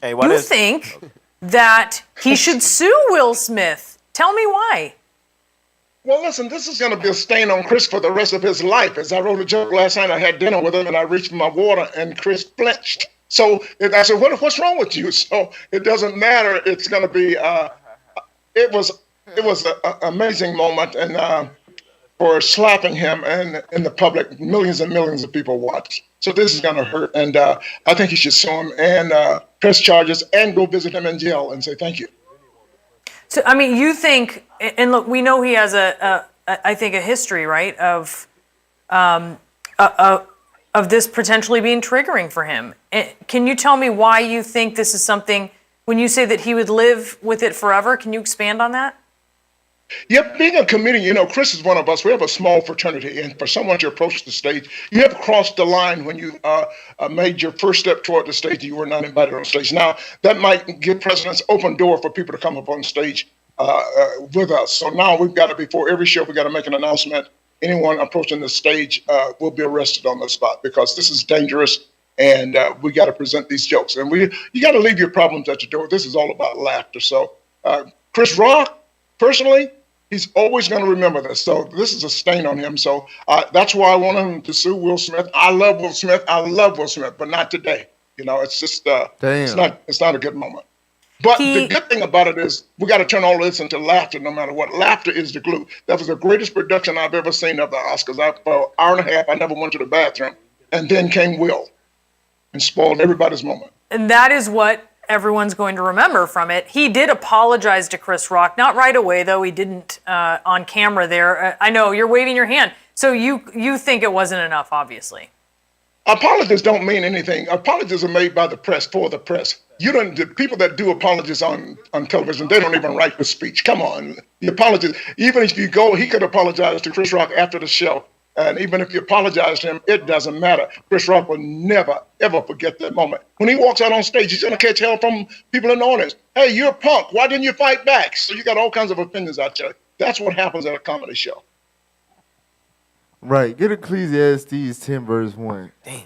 Speaker 10: Hey, why
Speaker 18: You
Speaker 10: does
Speaker 18: think that he should sue Will Smith? Tell me why.
Speaker 16: Well, listen, this is going to be a stain on Chris for the rest of his life. As I wrote a joke last night, I had dinner with him and I reached for my water and Chris flinched. So I said, what's wrong with you? So it doesn't matter. It's going to be, it was an amazing moment. And for slapping him and in the public, millions and millions of people watch. So this is going to hurt. And I think you should sue him and press charges and go visit him in jail and say thank you.
Speaker 18: So, I mean, you think, and look, we know he has I think a history, right, of this potentially being triggering for him. Can you tell me why you think this is something, when you say that he would live with it forever, can you expand on that?
Speaker 16: Yeah, being a comedian, Chris is one of us. We have a small fraternity, and for someone to approach the stage, you have crossed the line when you made your first step toward the stage. You were not invited on stage. Now, that might give precedence, open door for people to come up on stage with us. So now we've got to, before every show, we've got to make an announcement. Anyone approaching the stage will be arrested on the spot because this is dangerous, and we got to present these jokes. And you got to leave your problems at the door. This is all about laughter. So Chris Rock, personally, he's always going to remember this. So this is a stain on him. So that's why I want him to sue Will Smith. I love Will Smith. I love Will Smith, but not today. It's just it's not a good moment. But the good thing about it is we got to turn all this into laughter no matter what. Laughter is the glue. That was the greatest production I've ever seen of the Oscars. For an hour and a half, I never went to the bathroom. And then came Will and spoiled everybody's moment.
Speaker 18: And that is what everyone's going to remember from it. He did apologize to Chris Rock, not right away, though he didn't on camera there. I know, you're waving your hand. So you think it wasn't enough, obviously.
Speaker 16: Apologies don't mean anything. Apologies are made by the press, for the press. The people that do apologies on television, they don't even write the speech. Come on. The apologies, even if you go, he could apologize to Chris Rock after the show. And even if you apologize to him, it doesn't matter. Chris Rock will never, ever forget that moment. When he walks out on stage, he's going to catch hell from people in the audience. Hey, you're a punk. Why didn't you fight back? So you got all kinds of opinions out there. That's what happens at a comedy show.
Speaker 8: Right. Get Ecclesiastes 10 verse 1. Damn.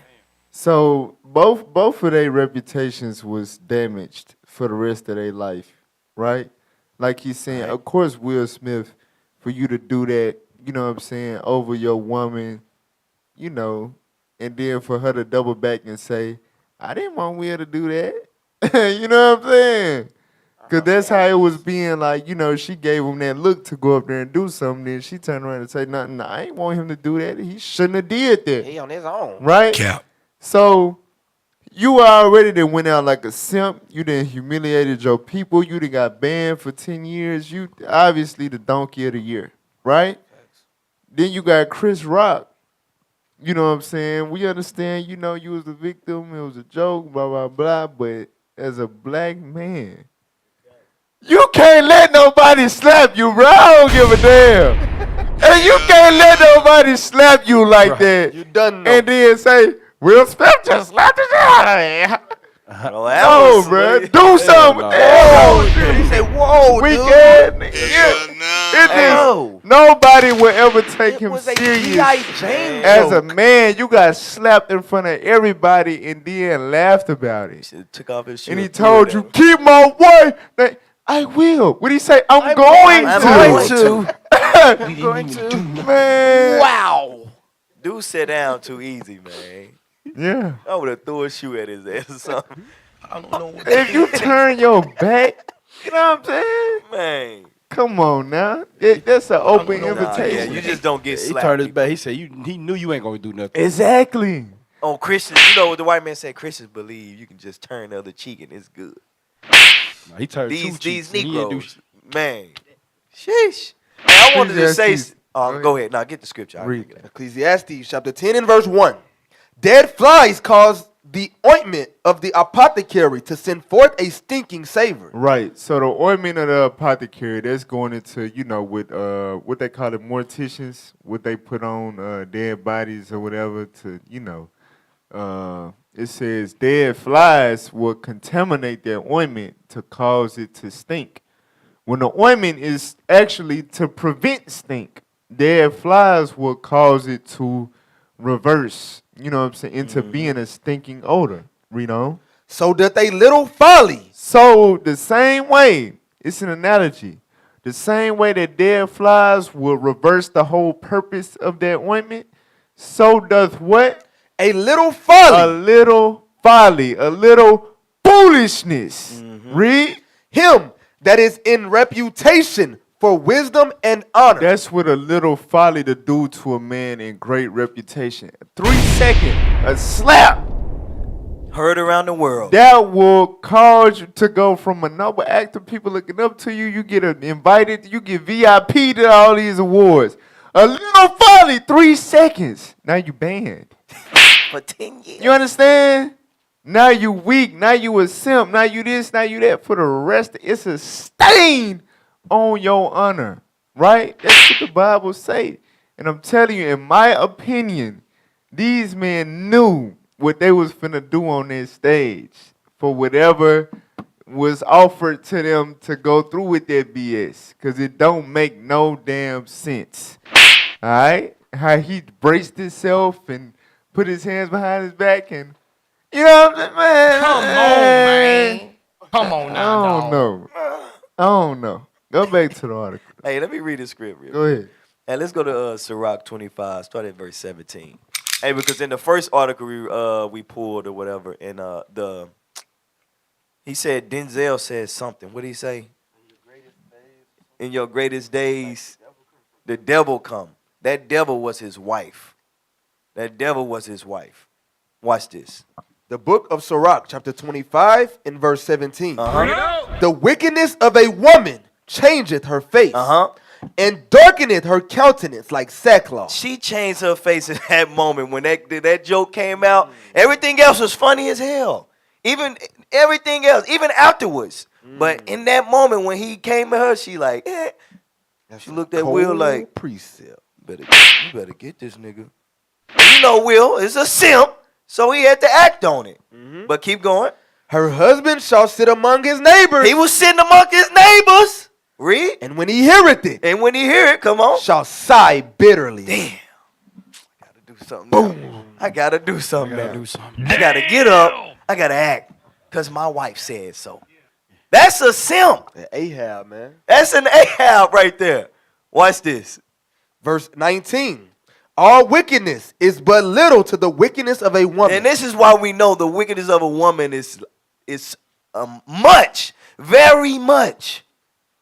Speaker 8: So both of their reputations was damaged for the rest of their life, right? Like he's saying, of course, Will Smith, for you to do that, you know what I'm saying, over your woman, and then for her to double back and say, I didn't want Will to do that. You know what I'm saying? Because that's how it was being like, she gave him that look to go up there and do something. Then she turned around and say, nothing, I ain't want him to do that. He shouldn't have did that.
Speaker 7: He on his own.
Speaker 8: Right?
Speaker 7: Cap.
Speaker 8: So you already done went out like a simp. You done humiliated your people. You done got banned for 10 years. You obviously the donkey of the year, right? Then you got Chris Rock. You know what I'm saying? We understand, you was the victim. It was a joke, blah, blah, blah. But as a black man, you can't let nobody slap you, bro. I don't give a damn. And you can't let nobody slap you like that.
Speaker 7: You done know.
Speaker 8: And then say, Will Smith just slapped his out of here. No, bro. Do something.
Speaker 7: He said, whoa,
Speaker 8: we
Speaker 7: dude.
Speaker 8: Nobody will ever take him serious. As a
Speaker 10: joke.
Speaker 8: man, you got slapped in front of everybody and then laughed about it.
Speaker 10: Took off his shoe.
Speaker 8: And he told you, keep my way. I will. What did he say? I'm going to. Man.
Speaker 10: Wow. Dude sat down too easy, man.
Speaker 8: Yeah.
Speaker 10: I would have threw a shoe at his ass or something. I don't know what
Speaker 8: If you turn your back, you know what I'm saying?
Speaker 10: Man.
Speaker 8: Come on now. That's an open invitation.
Speaker 10: Yeah, you just don't get slapped.
Speaker 4: He turned his back. He said, he knew you ain't going to do nothing.
Speaker 8: Exactly.
Speaker 10: On Christians, what the white man said, Christians believe you can just turn the other cheek and it's good.
Speaker 4: No, he turned two cheeks.
Speaker 10: These Negroes, man. Sheesh. Hey, I wanted to say, go ahead. Now get the scripture.
Speaker 7: Read Ecclesiastes chapter 10 and verse 1. Dead flies cause the ointment of the apothecary to send forth a stinking savor.
Speaker 8: Right. So the ointment of the apothecary, that's going into, with what they call it, morticians, what they put on dead bodies or whatever to, It says dead flies will contaminate their ointment to cause it to stink. When the ointment is actually to prevent stink, dead flies will cause it to reverse, you know what I'm saying, into being a stinking odor. Read on.
Speaker 7: So that they little folly.
Speaker 8: So the same way, it's an analogy. The same way that dead flies will reverse the whole purpose of that ointment, so doth what?
Speaker 7: A little folly.
Speaker 8: A little folly, a little foolishness. Read.
Speaker 7: Him that is in reputation for wisdom and honor.
Speaker 8: That's what a little folly to do to a man in great reputation. 3 seconds, a slap.
Speaker 10: Heard around the world.
Speaker 8: That will cause you to go from a noble act of people looking up to you. You get invited, you get VIP to all these awards. A little folly, 3 seconds. Now you banned.
Speaker 10: For 10 years.
Speaker 8: You understand? Now you weak. Now you a simp. Now you this. Now you that. For the rest, it's a stain on your honor. Right? That's what the Bible say. And I'm telling you, in my opinion, these men knew what they was finna do on this stage for whatever was offered to them to go through with that BS. Because it don't make no damn sense. All right? How he braced himself and put his hands behind his back and, you know what I'm saying, man?
Speaker 15: Come on, man. Come on now,
Speaker 8: I don't know. I don't know. Go back to the article.
Speaker 10: Hey, let me read the script real
Speaker 8: Go ahead.
Speaker 10: And let's go to Sirach 25, start at verse 17. Hey, because in the first article we pulled or whatever, and he said Denzel said something. What did he say? In your greatest days, the devil come. That devil was his wife. That devil was his wife. Watch this.
Speaker 7: The book of Sirach, chapter 25, in verse 17. The wickedness of a woman changeth her face, and darkeneth her countenance like sackcloth.
Speaker 10: She changed her face in that moment when that joke came out. Everything else was funny as hell. Even everything else, even afterwards. But in that moment when he came at her, she like, she looked at Will like,
Speaker 7: precept.
Speaker 10: You better get this nigga. You know Will is a simp, so he had to act on it. But keep going.
Speaker 7: Her husband shall sit among his neighbors.
Speaker 10: He was sitting among his neighbors. Read.
Speaker 7: And when he heareth it.
Speaker 10: And when he hear it, come on.
Speaker 7: Shall sigh bitterly.
Speaker 10: Damn. I gotta do something. Boom. I gotta do something now. I gotta get up. I gotta act. Because my wife said so. That's a simp.
Speaker 7: An Ahab, man.
Speaker 10: That's an Ahab right there. Watch this.
Speaker 7: Verse 19. All wickedness is but little to the wickedness of a woman.
Speaker 10: And this is why we know the wickedness of a woman is much, very much.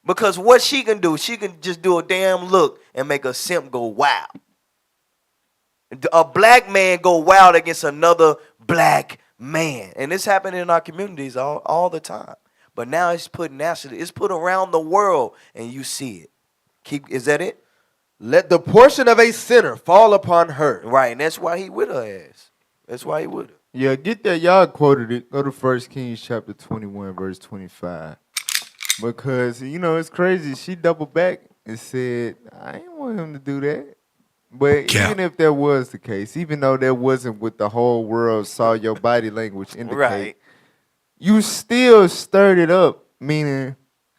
Speaker 10: Because what she can do, she can just do a damn look and make a simp go wild. A black man go wild against another black man. And this happened in our communities all the time. But now it's put nationally, it's put around the world, and you see it. Is that it?
Speaker 7: Let the portion of a sinner fall upon her.
Speaker 10: Right, and that's why he with her ass. That's why he with her.
Speaker 8: Yeah, get that. Y'all quoted it. Go to 1 Kings chapter 21, verse 25. Because, you know, it's crazy. She doubled back and said, I didn't want him to do that. But even if that was the case, even though that wasn't what the whole world saw your body language indicate,
Speaker 10: right,
Speaker 8: you still stirred it up. Meaning,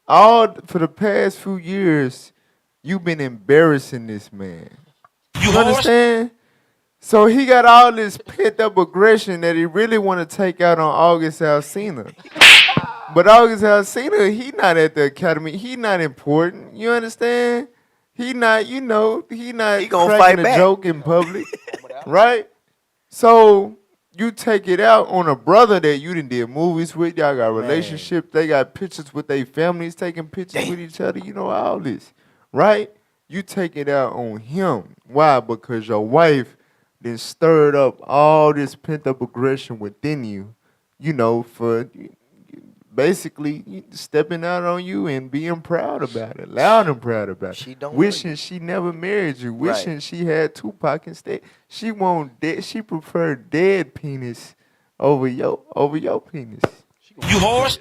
Speaker 8: for the past few years, you've been embarrassing this man. You understand? So he got all this pent-up aggression that he really want to take out on August Alsina. But August Alsina, he not at the academy. He not important. You understand? He not, he not cracking a joke in public. Right? So you take it out on a brother that you done did movies with. Y'all got relationships. They got pictures with their families, taking pictures with each other. You know, all this. Right? You take it out on him. Why? Because your wife then stirred up all this pent-up aggression within you, you know, for basically stepping out on you and being proud about it, loud and proud about it. Wishing she never married you, wishing she had Tupac instead. She she preferred dead penis over your penis.
Speaker 10: You horse?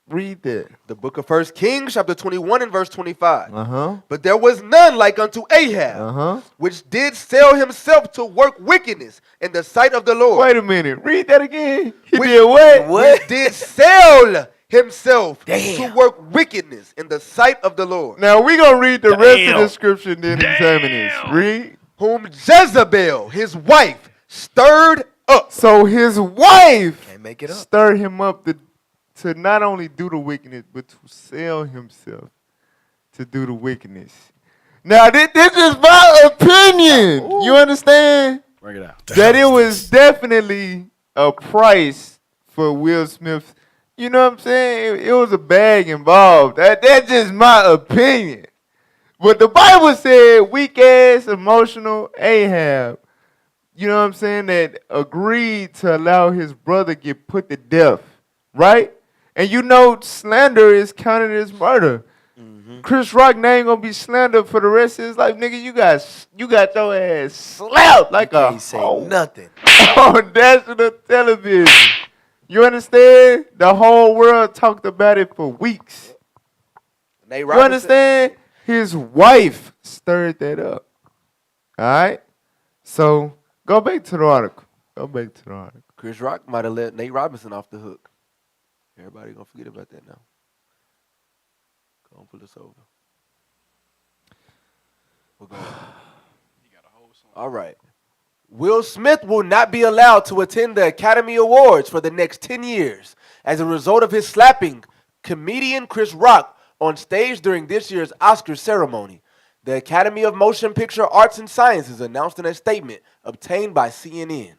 Speaker 8: Read that.
Speaker 7: The book of 1 Kings, chapter 21 and verse 25.
Speaker 8: Uh-huh.
Speaker 7: But there was none like unto Ahab, which did sell himself to work wickedness in the sight of the Lord.
Speaker 8: Wait a minute. Read that again. He did what?
Speaker 7: Which did sell himself to work wickedness in the sight of the Lord.
Speaker 8: Now we're going to read the rest of the scripture and then examine this. Read.
Speaker 7: Whom Jezebel, his wife, stirred up.
Speaker 8: So his wife
Speaker 10: Can't make it up.
Speaker 8: stirred him up to not only do the wickedness, but to sell himself to do the wickedness. Now, this is my opinion. You understand?
Speaker 4: Bring it out.
Speaker 8: That it was definitely a price for Will Smith. You know what I'm saying? It was a bag involved. That's just my opinion. But the Bible said weak ass, emotional Ahab, you know what I'm saying, that agreed to allow his brother get put to death, right? And you know slander is counted as murder. Chris Rock name gonna be slandered for the rest of his life. Nigga, you got your ass slapped like a
Speaker 10: Can't say nothing.
Speaker 8: on national television. You understand? The whole world talked about it for weeks. You understand? His wife stirred that up. All right? So go back to the article.
Speaker 7: Chris Rock might have let Nate Robinson off the hook. Everybody gonna forget about that now. Go and pull this over. We're going. All right. Will Smith will not be allowed to attend the Academy Awards for the next 10 years as a result of his slapping comedian Chris Rock on stage during this year's Oscar ceremony. The Academy of Motion Picture Arts and Sciences announced in a statement obtained by CNN.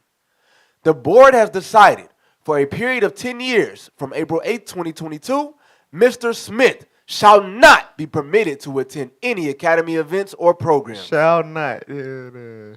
Speaker 7: The board has decided for a period of 10 years from April 8, 2022, Mr. Smith shall not be permitted to attend any Academy events or programs.
Speaker 8: Shall not. Go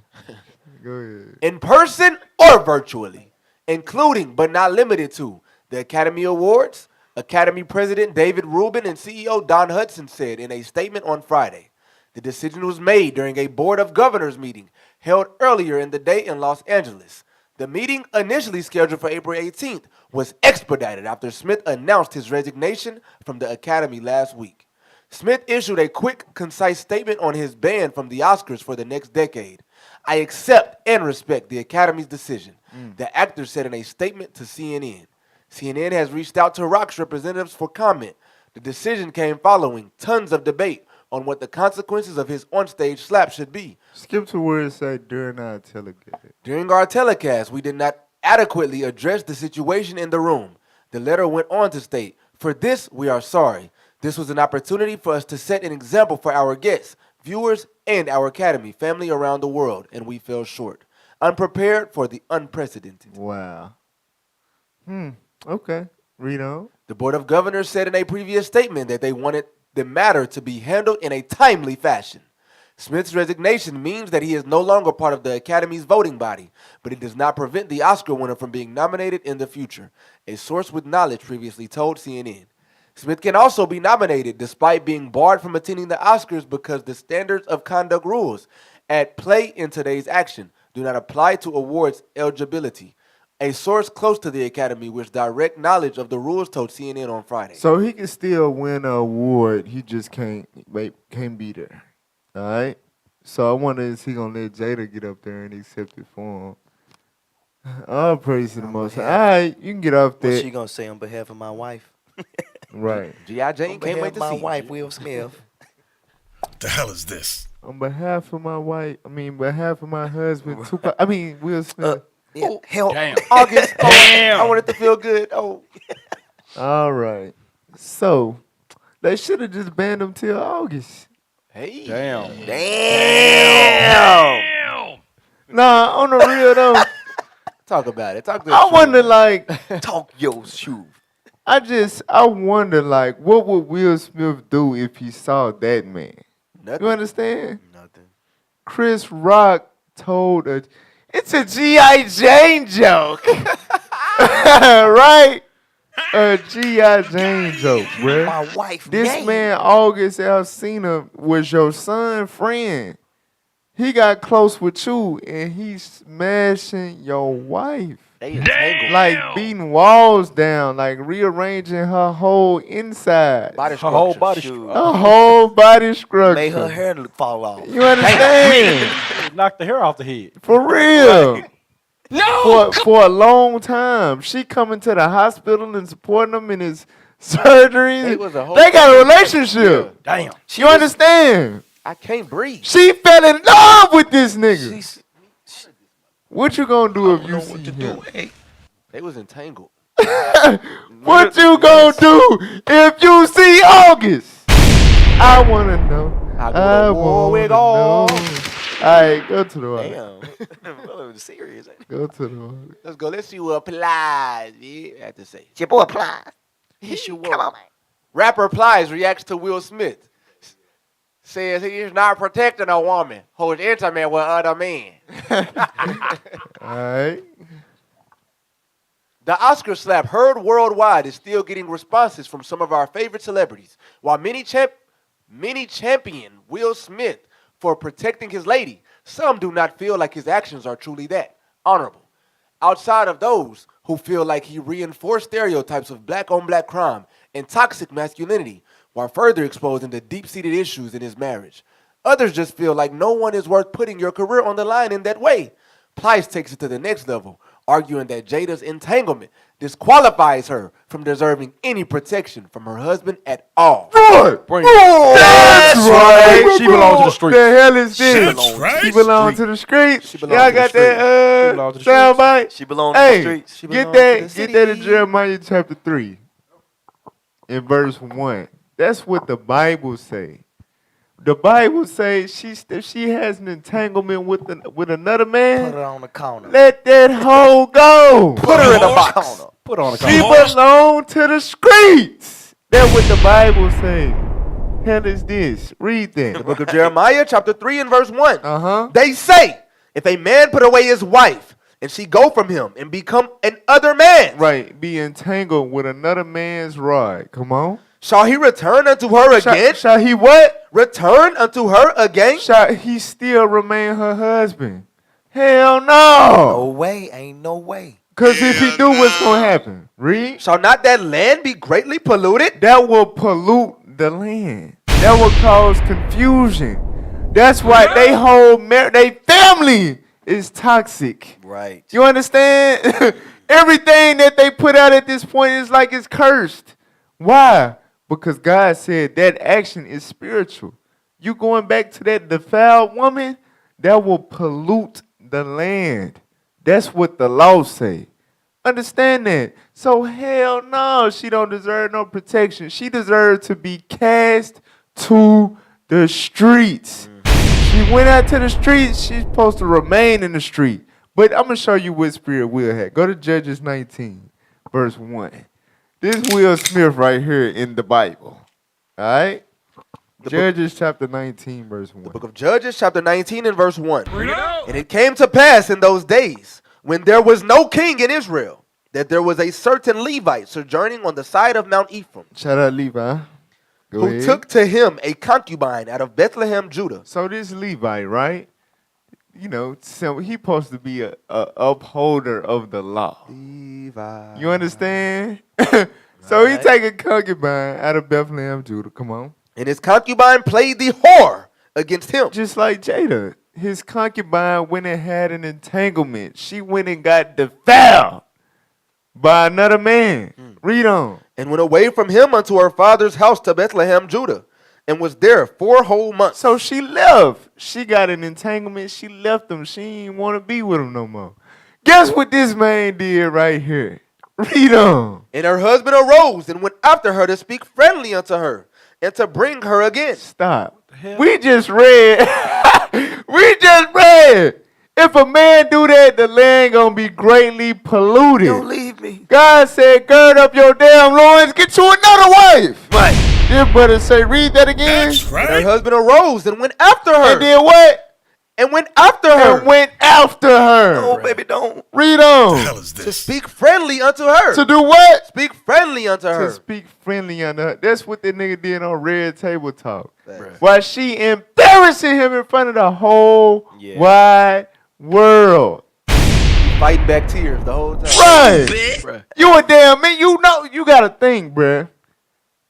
Speaker 8: ahead.
Speaker 7: In person or virtually, including but not limited to the Academy Awards. Academy President David Rubin and CEO Don Hudson said in a statement on Friday. The decision was made during a Board of Governors meeting held earlier in the day in Los Angeles. The meeting, initially scheduled for April 18th, was expedited after Smith announced his resignation from the Academy last week. Smith issued a quick, concise statement on his ban from the Oscars for the next decade. I accept and respect the Academy's decision, the actor said in a statement to CNN. CNN has reached out to Rock's representatives for comment. The decision came following tons of debate on what the consequences of his onstage slap should be.
Speaker 8: Skip to where it said during our telecast.
Speaker 7: During our telecast, we did not adequately address the situation in the room. The letter went on to state, for this, we are sorry. This was an opportunity for us to set an example for our guests, viewers, and our Academy family around the world, and we fell short. Unprepared for the unprecedented.
Speaker 8: Wow. Okay. Read on.
Speaker 7: The Board of Governors said in a previous statement that they wanted the matter to be handled in a timely fashion. Smith's resignation means that he is no longer part of the Academy's voting body, but it does not prevent the Oscar winner from being nominated in the future, a source with knowledge previously told CNN. Smith can also be nominated despite being barred from attending the Oscars because the standards of conduct rules at play in today's action do not apply to awards eligibility. A source close to the Academy with direct knowledge of the rules told CNN on Friday.
Speaker 8: So he can still win an award. He just can't be there. All right? So I wonder, is he going to let Jada get up there and accept it for him? All praise to the Most High. All right, you can get off there.
Speaker 10: What's she going to say on behalf of my wife?
Speaker 8: Right.
Speaker 7: G.I. Jane can't wait to see
Speaker 10: my wife, Will Smith.
Speaker 13: The hell is this?
Speaker 8: On behalf of my wife, behalf of my husband, Tupac, Will Smith.
Speaker 10: Yeah, hell,
Speaker 4: Damn.
Speaker 7: August.
Speaker 4: Damn.
Speaker 7: I wanted to feel good. Oh.
Speaker 8: All right. So, they should have just banned him till August.
Speaker 7: Hey.
Speaker 4: Damn.
Speaker 8: Nah, on the real though,
Speaker 7: Talk about it. Talk
Speaker 8: I wonder
Speaker 10: talk your shoe.
Speaker 8: I wonder what would Will Smith do if he saw that man?
Speaker 7: Nothing.
Speaker 8: You understand?
Speaker 10: Nothing.
Speaker 8: Chris Rock told us, it's a G.I. Jane joke. Right? A G.I. Jane joke, bro.
Speaker 10: My wife,
Speaker 8: This
Speaker 10: name.
Speaker 8: man, August Alsina, was your son friend. He got close with you, and he's smashing your wife.
Speaker 7: They entangled.
Speaker 8: Like beating walls down, like rearranging her whole inside.
Speaker 7: Body
Speaker 4: Her whole
Speaker 7: structure.
Speaker 4: body
Speaker 10: Shoot.
Speaker 8: Her whole body structure.
Speaker 10: Made her hair fall off.
Speaker 8: You understand?
Speaker 4: Knocked the hair off the head.
Speaker 8: For real.
Speaker 18: No.
Speaker 8: For a long time. She coming to the hospital and supporting him in his surgeries.
Speaker 7: It was a whole
Speaker 8: They got a relationship.
Speaker 4: Damn.
Speaker 8: You understand?
Speaker 7: I can't breathe.
Speaker 8: She fell in love with this nigga. What you gonna do if you see him?
Speaker 7: They was entangled.
Speaker 8: What you gonna do if you see August? I wanna know.
Speaker 7: I war with
Speaker 8: all. Alright, go to the water.
Speaker 10: Damn. Well, it was serious.
Speaker 8: Go to the water.
Speaker 7: Let's go. Let's see what applies. Yeah, I have to say.
Speaker 10: Your boy applies.
Speaker 7: Come on. Rapper Plies reacts to Will Smith. Says he is not protecting a woman who is intimate with other men.
Speaker 8: Alright.
Speaker 7: The Oscar slap heard worldwide is still getting responses from some of our favorite celebrities. While many champion Will Smith for protecting his lady, some do not feel like his actions are truly that honorable. Outside of those who feel like he reinforced stereotypes of black-on-black crime and toxic masculinity while further exposing the deep-seated issues in his marriage. Others just feel like no one is worth putting your career on the line in that way. Plies takes it to the next level, arguing that Jada's entanglement disqualifies her from deserving any protection from her husband at all.
Speaker 8: That's right.
Speaker 4: She belongs to the streets.
Speaker 8: The hell is this?
Speaker 13: That's right.
Speaker 8: She belongs to the streets.
Speaker 7: belongs
Speaker 8: Y'all
Speaker 7: to the
Speaker 8: got
Speaker 7: streets.
Speaker 8: that sound bite?
Speaker 10: She belongs to the
Speaker 8: Hey,
Speaker 10: streets.
Speaker 8: get that in Jeremiah chapter 3 in verse 1. That's what the Bible say. The Bible says if she has an entanglement with another man,
Speaker 10: Put her on the corner.
Speaker 8: let that hoe go.
Speaker 7: Put her in a box.
Speaker 4: Put her on the
Speaker 8: She belong to the streets. That's what the Bible say. Hell is this? Read
Speaker 7: The
Speaker 8: that.
Speaker 7: book of Jeremiah, chapter 3 and verse 1.
Speaker 8: Uh-huh.
Speaker 7: They say, if a man put away his wife, and she go from him and become an other man,
Speaker 8: Right. Be entangled with another man's rod. Come on.
Speaker 7: shall he return unto her again?
Speaker 8: Shall he what?
Speaker 7: Return unto her again?
Speaker 8: Shall he still remain her husband? Hell
Speaker 10: No
Speaker 8: no.
Speaker 10: way. Ain't no way.
Speaker 8: Because if he do, what's going to happen? Read.
Speaker 7: Shall not that land be greatly polluted?
Speaker 8: That will pollute the land. That will cause confusion. That's why they whole they family is toxic.
Speaker 10: Right.
Speaker 8: You understand? Everything that they put out at this point is like it's cursed. Why? Because God said that action is spiritual. You going back to that defiled woman, that will pollute the land. That's what the law say. Understand that? So hell no, she don't deserve no protection. She deserves to be cast to the streets. She went out to the streets, she's supposed to remain in the street. But I'm going to show you what spirit Will had. Go to Judges 19, verse 1. This Will Smith right here in the Bible. All right? Judges chapter 19, verse 1.
Speaker 7: The book of Judges, chapter 19 and verse 1. And it came to pass in those days, when there was no king in Israel, that there was a certain Levite sojourning on the side of Mount Ephraim,
Speaker 8: Shout out Levi. Go
Speaker 7: who
Speaker 8: ahead.
Speaker 7: took to him a concubine out of Bethlehem, Judah.
Speaker 8: So this Levi, right? You know, so he supposed to be a upholder of the law.
Speaker 7: Levi.
Speaker 8: You understand? So he take a concubine out of Bethlehem, Judah. Come on.
Speaker 7: And his concubine played the whore against him.
Speaker 8: Just like Jada. His concubine went and had an entanglement. She went and got defiled by another man. Read on.
Speaker 7: And went away from him unto her father's house to Bethlehem, Judah, and was there 4 whole months.
Speaker 8: So she left. She got an entanglement. She left him. She didn't want to be with him no more. Guess what this man did right here? Read on.
Speaker 7: And her husband arose and went after her to speak friendly unto her and to bring her again.
Speaker 8: Stop. We just read. We just read. If a man do that, the land gonna be greatly polluted.
Speaker 10: Don't leave me.
Speaker 8: God said, gird up your damn loins, get you another wife.
Speaker 10: Right.
Speaker 8: Dear brother say, read that again.
Speaker 13: That's
Speaker 7: And her
Speaker 13: right.
Speaker 7: husband arose and went after her.
Speaker 8: And did what?
Speaker 7: And went after her.
Speaker 8: And went after her.
Speaker 10: Oh, baby, don't.
Speaker 8: Read
Speaker 13: The
Speaker 8: on.
Speaker 13: hell is
Speaker 7: To
Speaker 13: this?
Speaker 7: speak friendly unto her.
Speaker 8: To do what?
Speaker 7: Speak friendly unto
Speaker 8: To
Speaker 7: her.
Speaker 8: speak friendly on her. That's what that nigga did on Red Table Talk.
Speaker 7: Right.
Speaker 8: While she embarrassing him in front of the whole wide world.
Speaker 7: Fighting back tears the whole time.
Speaker 8: Right. You a damn man. You know, you got to think, bruh.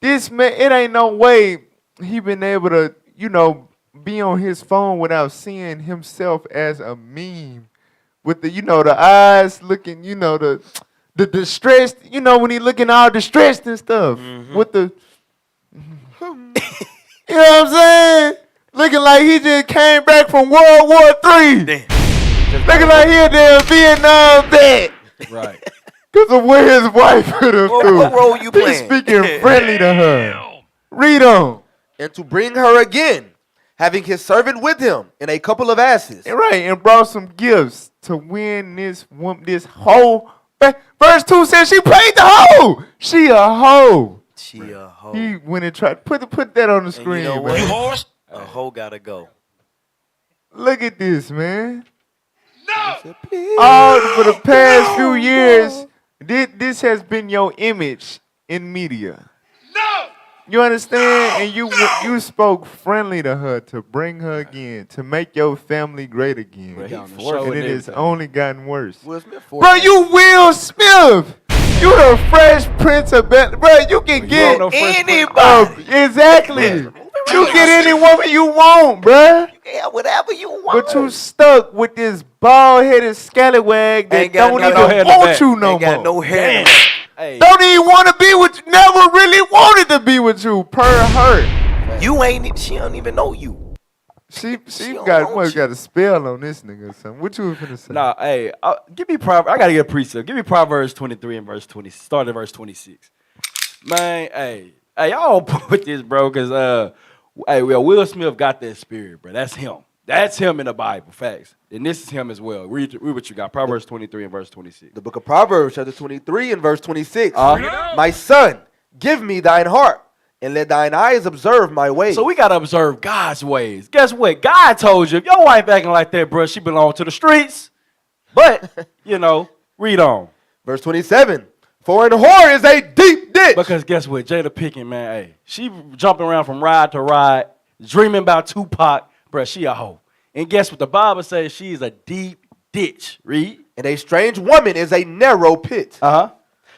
Speaker 8: This man, it ain't no way he been able to, be on his phone without seeing himself as a meme with the, the eyes looking, the distressed, when he looking all distressed and stuff with the, you know what I'm saying? Looking like he just came back from World War III. Looking like he a damn Vietnam vet.
Speaker 4: Right.
Speaker 8: Because of where his wife put him through.
Speaker 10: What role you
Speaker 8: He's
Speaker 10: playing?
Speaker 8: speaking friendly to her. Read on.
Speaker 7: And to bring her again, having his servant with him and a couple of asses.
Speaker 8: Right, and brought some gifts to win this hoe. Verse 2 says she played the hoe. She a hoe.
Speaker 10: She a hoe.
Speaker 8: He went and tried put that on the screen.
Speaker 10: You know
Speaker 8: man.
Speaker 10: what? A hoe gotta go.
Speaker 8: Look at this, man. No. All for the past few years, this has been your image in media. No. You understand? And you spoke friendly to her to bring her again, to make your family great again. And it has only gotten worse. Bro, you Will Smith. You the Fresh Prince of Bel-Air. Bro, you can get anybody. Exactly. You get any woman you want, bruh.
Speaker 10: Yeah, whatever you want.
Speaker 8: But you stuck with this bald-headed scallywag that don't even want you no more.
Speaker 10: Got no hair.
Speaker 8: Hey. Don't even want to be with you. Never really wanted to be with you. Per her.
Speaker 10: You ain't. She don't even know you.
Speaker 8: She got a spell on this nigga or something. What you finna say?
Speaker 4: Nah, hey, give me Proverbs. I gotta get a precept. Give me Proverbs 23 and verse 20. Start at verse 26. Man, hey, y'all don't put this, bro, because Will Smith got that spirit, bro. That's him. That's him in the Bible. Facts. And this is him as well. Read what you got. Proverbs 23 and verse 26.
Speaker 7: The book of Proverbs, chapter 23 and verse 26. My son, give me thine heart, and let thine eyes observe my ways.
Speaker 4: So we got to observe God's ways. Guess what? God told you, if your wife acting like that, bro, she belong to the streets. But, read on.
Speaker 7: Verse 27. For an whore is a deep ditch.
Speaker 4: Because guess what? Jada Pinkett, man, hey, she jumping around from ride to ride, dreaming about Tupac. Bro, she a hoe. And guess what? The Bible says she is a deep ditch. Read.
Speaker 7: And a strange woman is a narrow pit.
Speaker 4: So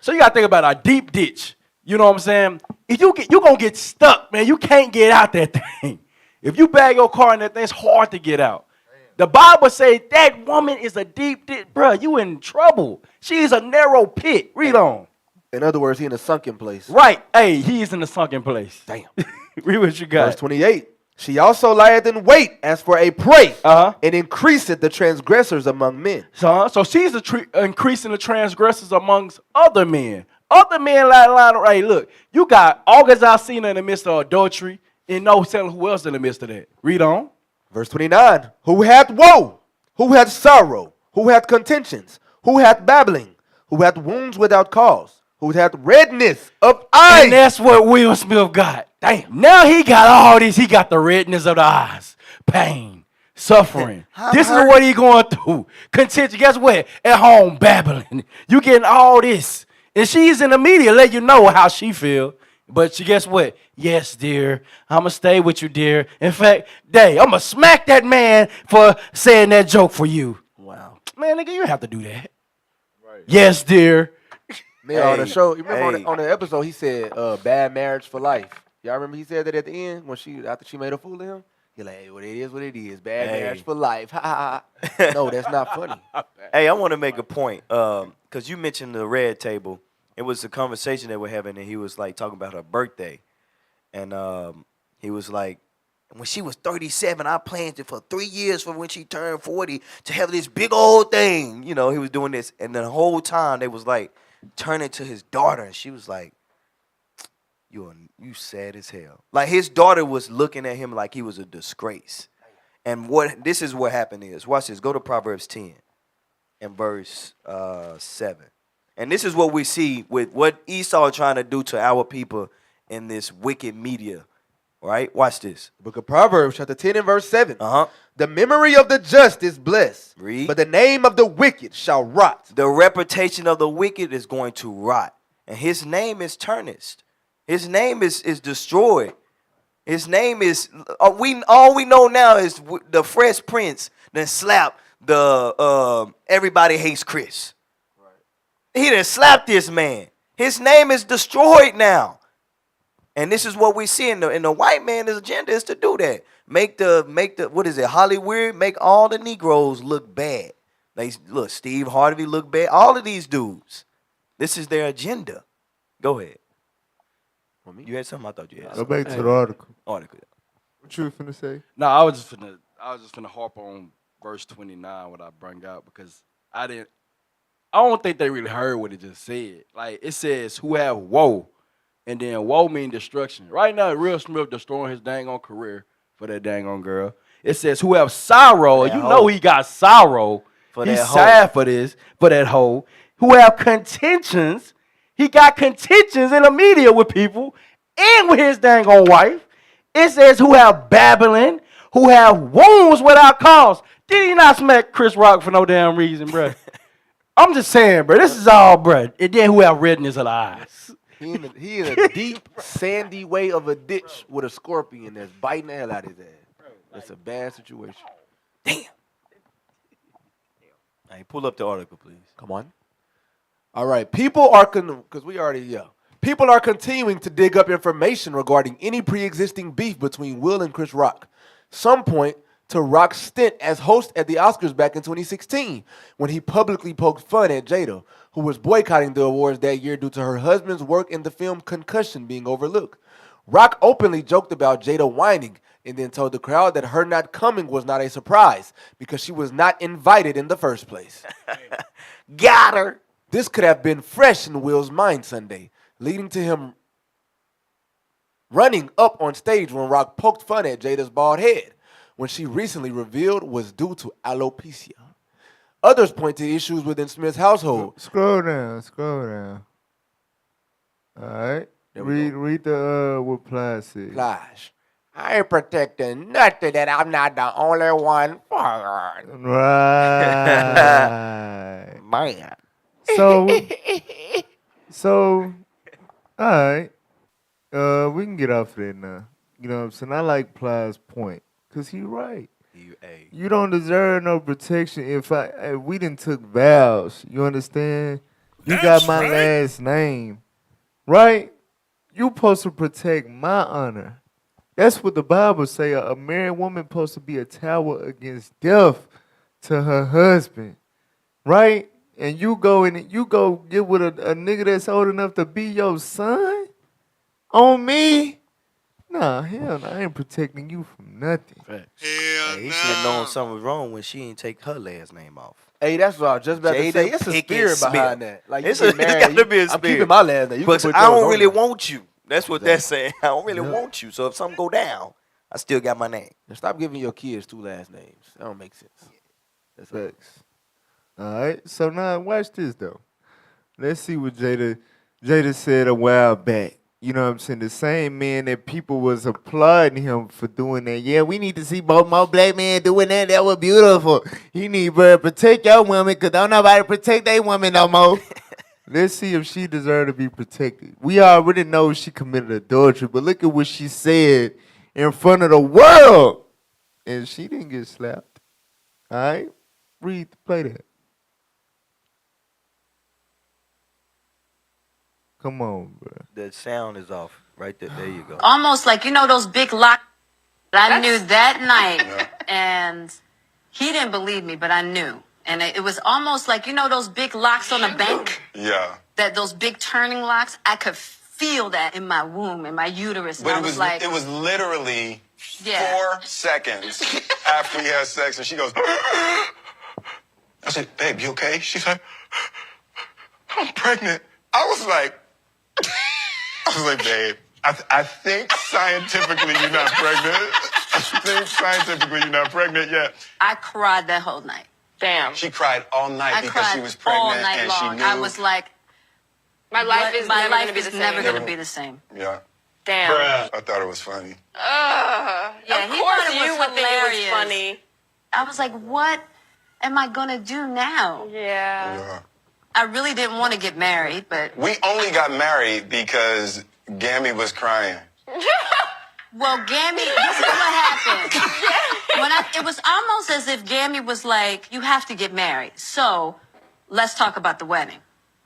Speaker 4: you got to think about a deep ditch. You know what I'm saying? If you're going to get stuck, man. You can't get out that thing. If you bag your car in that thing, it's hard to get out. The Bible says that woman is a deep ditch. Bro, you in trouble. She's a narrow pit. Read on.
Speaker 7: In other words, he in a sunken place.
Speaker 4: Right. Hey, he's in a sunken place.
Speaker 7: Damn.
Speaker 4: Read what you got.
Speaker 7: Verse 28. She also lieth in wait as for a prey, and increaseth the transgressors among men.
Speaker 4: So she's increasing the transgressors amongst other men. Other men line. Hey, look, you got August Alsina in the midst of adultery, and no telling who else in the midst of that. Read on.
Speaker 7: Verse 29. Who hath woe? Who hath sorrow? Who hath contentions? Who hath babbling? Who hath wounds without cause? Who hath redness of eyes?
Speaker 4: And that's what Will Smith got. Damn. Now he got all this. He got the redness of the eyes, pain, suffering. This is what he going through. Contention. Guess what? At home babbling. You getting all this. And she's in the media let you know how she feel. But guess what? Yes, dear. I'm going to stay with you, dear. In fact, I'm going to smack that man for saying that joke for you. Wow. Man, nigga, you have to do that. Right. Yes, dear.
Speaker 7: Man, on the show, you remember on the episode, he said, bad marriage for life. Y'all remember he said that at the end after she made a fool of him? He like, hey, well, it is what it is. Bad marriage for life. Ha ha ha. No, that's not funny.
Speaker 10: Hey, I want to make a point. Because you mentioned the red table. It was a conversation that we're having, and he was like talking about her birthday. And he was like, when she was 37, I planned it for 3 years from when she turned 40 to have this big old thing. He was doing this. And the whole time they was like turning to his daughter, and she was like, you sad as hell. Like his daughter was looking at him like he was a disgrace. And this is what happened is, watch this, go to Proverbs 10 and verse 7. And this is what we see with what Esau trying to do to our people in this wicked media. Right? Watch this.
Speaker 7: Book of Proverbs, chapter 10 and verse 7. The memory of the just is blessed, but the name of the wicked shall rot.
Speaker 10: The reputation of the wicked is going to rot. And his name is tarnished. His name is destroyed. His name is, all we know now is the Fresh Prince that slapped the Everybody Hates Chris. He done slapped this man. His name is destroyed now. And this is what we see in the white man's agenda is to do that. Make the what is it, Hollyweird, make all the Negroes look bad. Look, Steve Harvey look bad. All of these dudes. This is their agenda. Go ahead. You had something? I thought you had
Speaker 8: Go
Speaker 10: something.
Speaker 8: back to the article.
Speaker 10: Article.
Speaker 8: What you finna say?
Speaker 4: No, I was just finna harp on verse 29 what I bring out because I don't think they really heard what it just said. Like it says who have woe, and then woe mean destruction. Right now, Will Smith destroying his dang on career for that dang on girl. It says who have sorrow. You know he got sorrow. He's sad for this, for that hoe. Who have contentions. He got contentions in the media with people and with his dang on wife. It says who have babbling, who have wounds without cause. Did he not smack Chris Rock for no damn reason, bro? I'm just saying, bro. This is all, bro. And then who have redness of the eyes.
Speaker 7: He in a deep, sandy way of a ditch with a scorpion that's biting the hell out of his ass. It's a bad situation.
Speaker 10: Damn. Hey, pull up the article, please.
Speaker 7: Come on. All right. People are People are continuing to dig up information regarding any pre-existing beef between Will and Chris Rock. Some point to Rock's stint as host at the Oscars back in 2016 when he publicly poked fun at Jada, who was boycotting the awards that year due to her husband's work in the film Concussion being overlooked. Rock openly joked about Jada whining and then told the crowd that her not coming was not a surprise because she was not invited in the first place.
Speaker 10: Got her.
Speaker 7: This could have been fresh in Will's mind Sunday, leading to him running up on stage when Rock poked fun at Jada's bald head, when she recently revealed was due to alopecia. Others point to issues within Smith's household.
Speaker 8: Scroll down. All right. Read the what Plies said.
Speaker 7: Plies. I ain't protecting nothing that I'm not the only one for.
Speaker 8: Right.
Speaker 10: Man.
Speaker 8: So, all right. We can get off of that now. You know what I'm saying? I like Plies' point. Because he's right. You don't deserve no protection if we done took vows. You understand? You got my last name. Right? You supposed to protect my honor. That's what the Bible say. A married woman supposed to be a tower against death to her husband. Right? And you go get with a nigga that's old enough to be your son? On me? Nah, hell no. I ain't protecting you from nothing.
Speaker 10: Hey, he should have known something was wrong when she ain't take her last name off.
Speaker 7: Hey, that's what I was just about to say. It's a spirit behind that. Like,
Speaker 10: it's got to be a spirit.
Speaker 7: I'm keeping my last name.
Speaker 10: But I don't really want you. That's what they're saying. I don't really want you. So if something go down, I still got my name.
Speaker 7: And stop giving your kids two last names. That don't make sense.
Speaker 8: That's facts. All right. So now watch this though. Let's see what Jada said a while back. You know what I'm saying? The same man that people was applauding him for doing that. Yeah, we need to see more black men doing that. That was beautiful. You need to protect your woman because don't nobody protect their woman no more. Let's see if she deserves to be protected. We already know she committed adultery, but look at what she said in front of the world. And she didn't get slapped. All right? Play that. Come on, bro.
Speaker 10: The sound is off. Right there. There you go.
Speaker 19: Almost like, those big locks. I knew that night, and he didn't believe me, but I knew. And it was almost like, those big locks on a bank?
Speaker 20: Yeah.
Speaker 19: Those big turning locks? I could feel that in my womb, in my uterus.
Speaker 20: But it was literally 4 seconds after we had sex, and she goes, I said, babe, you okay? She's like, I'm pregnant. I was like, babe, I think scientifically you're not pregnant. yet.
Speaker 19: I cried that whole night.
Speaker 14: Damn.
Speaker 20: She cried all night because she was pregnant
Speaker 19: all night
Speaker 20: and
Speaker 19: long.
Speaker 20: she knew.
Speaker 19: I was like,
Speaker 14: my life is never
Speaker 19: going to be the same.
Speaker 20: Yeah.
Speaker 14: Damn.
Speaker 20: Bruh. I thought it was funny.
Speaker 19: Yeah,
Speaker 14: of course you would think it was funny.
Speaker 19: I was like, what am I going to do now?
Speaker 14: Yeah.
Speaker 19: I really didn't want to get married, but...
Speaker 20: We only got married because Gammy was crying.
Speaker 19: Well, Gammy, this is what happened. It was almost as if Gammy was like, you have to get married. So let's talk about the wedding.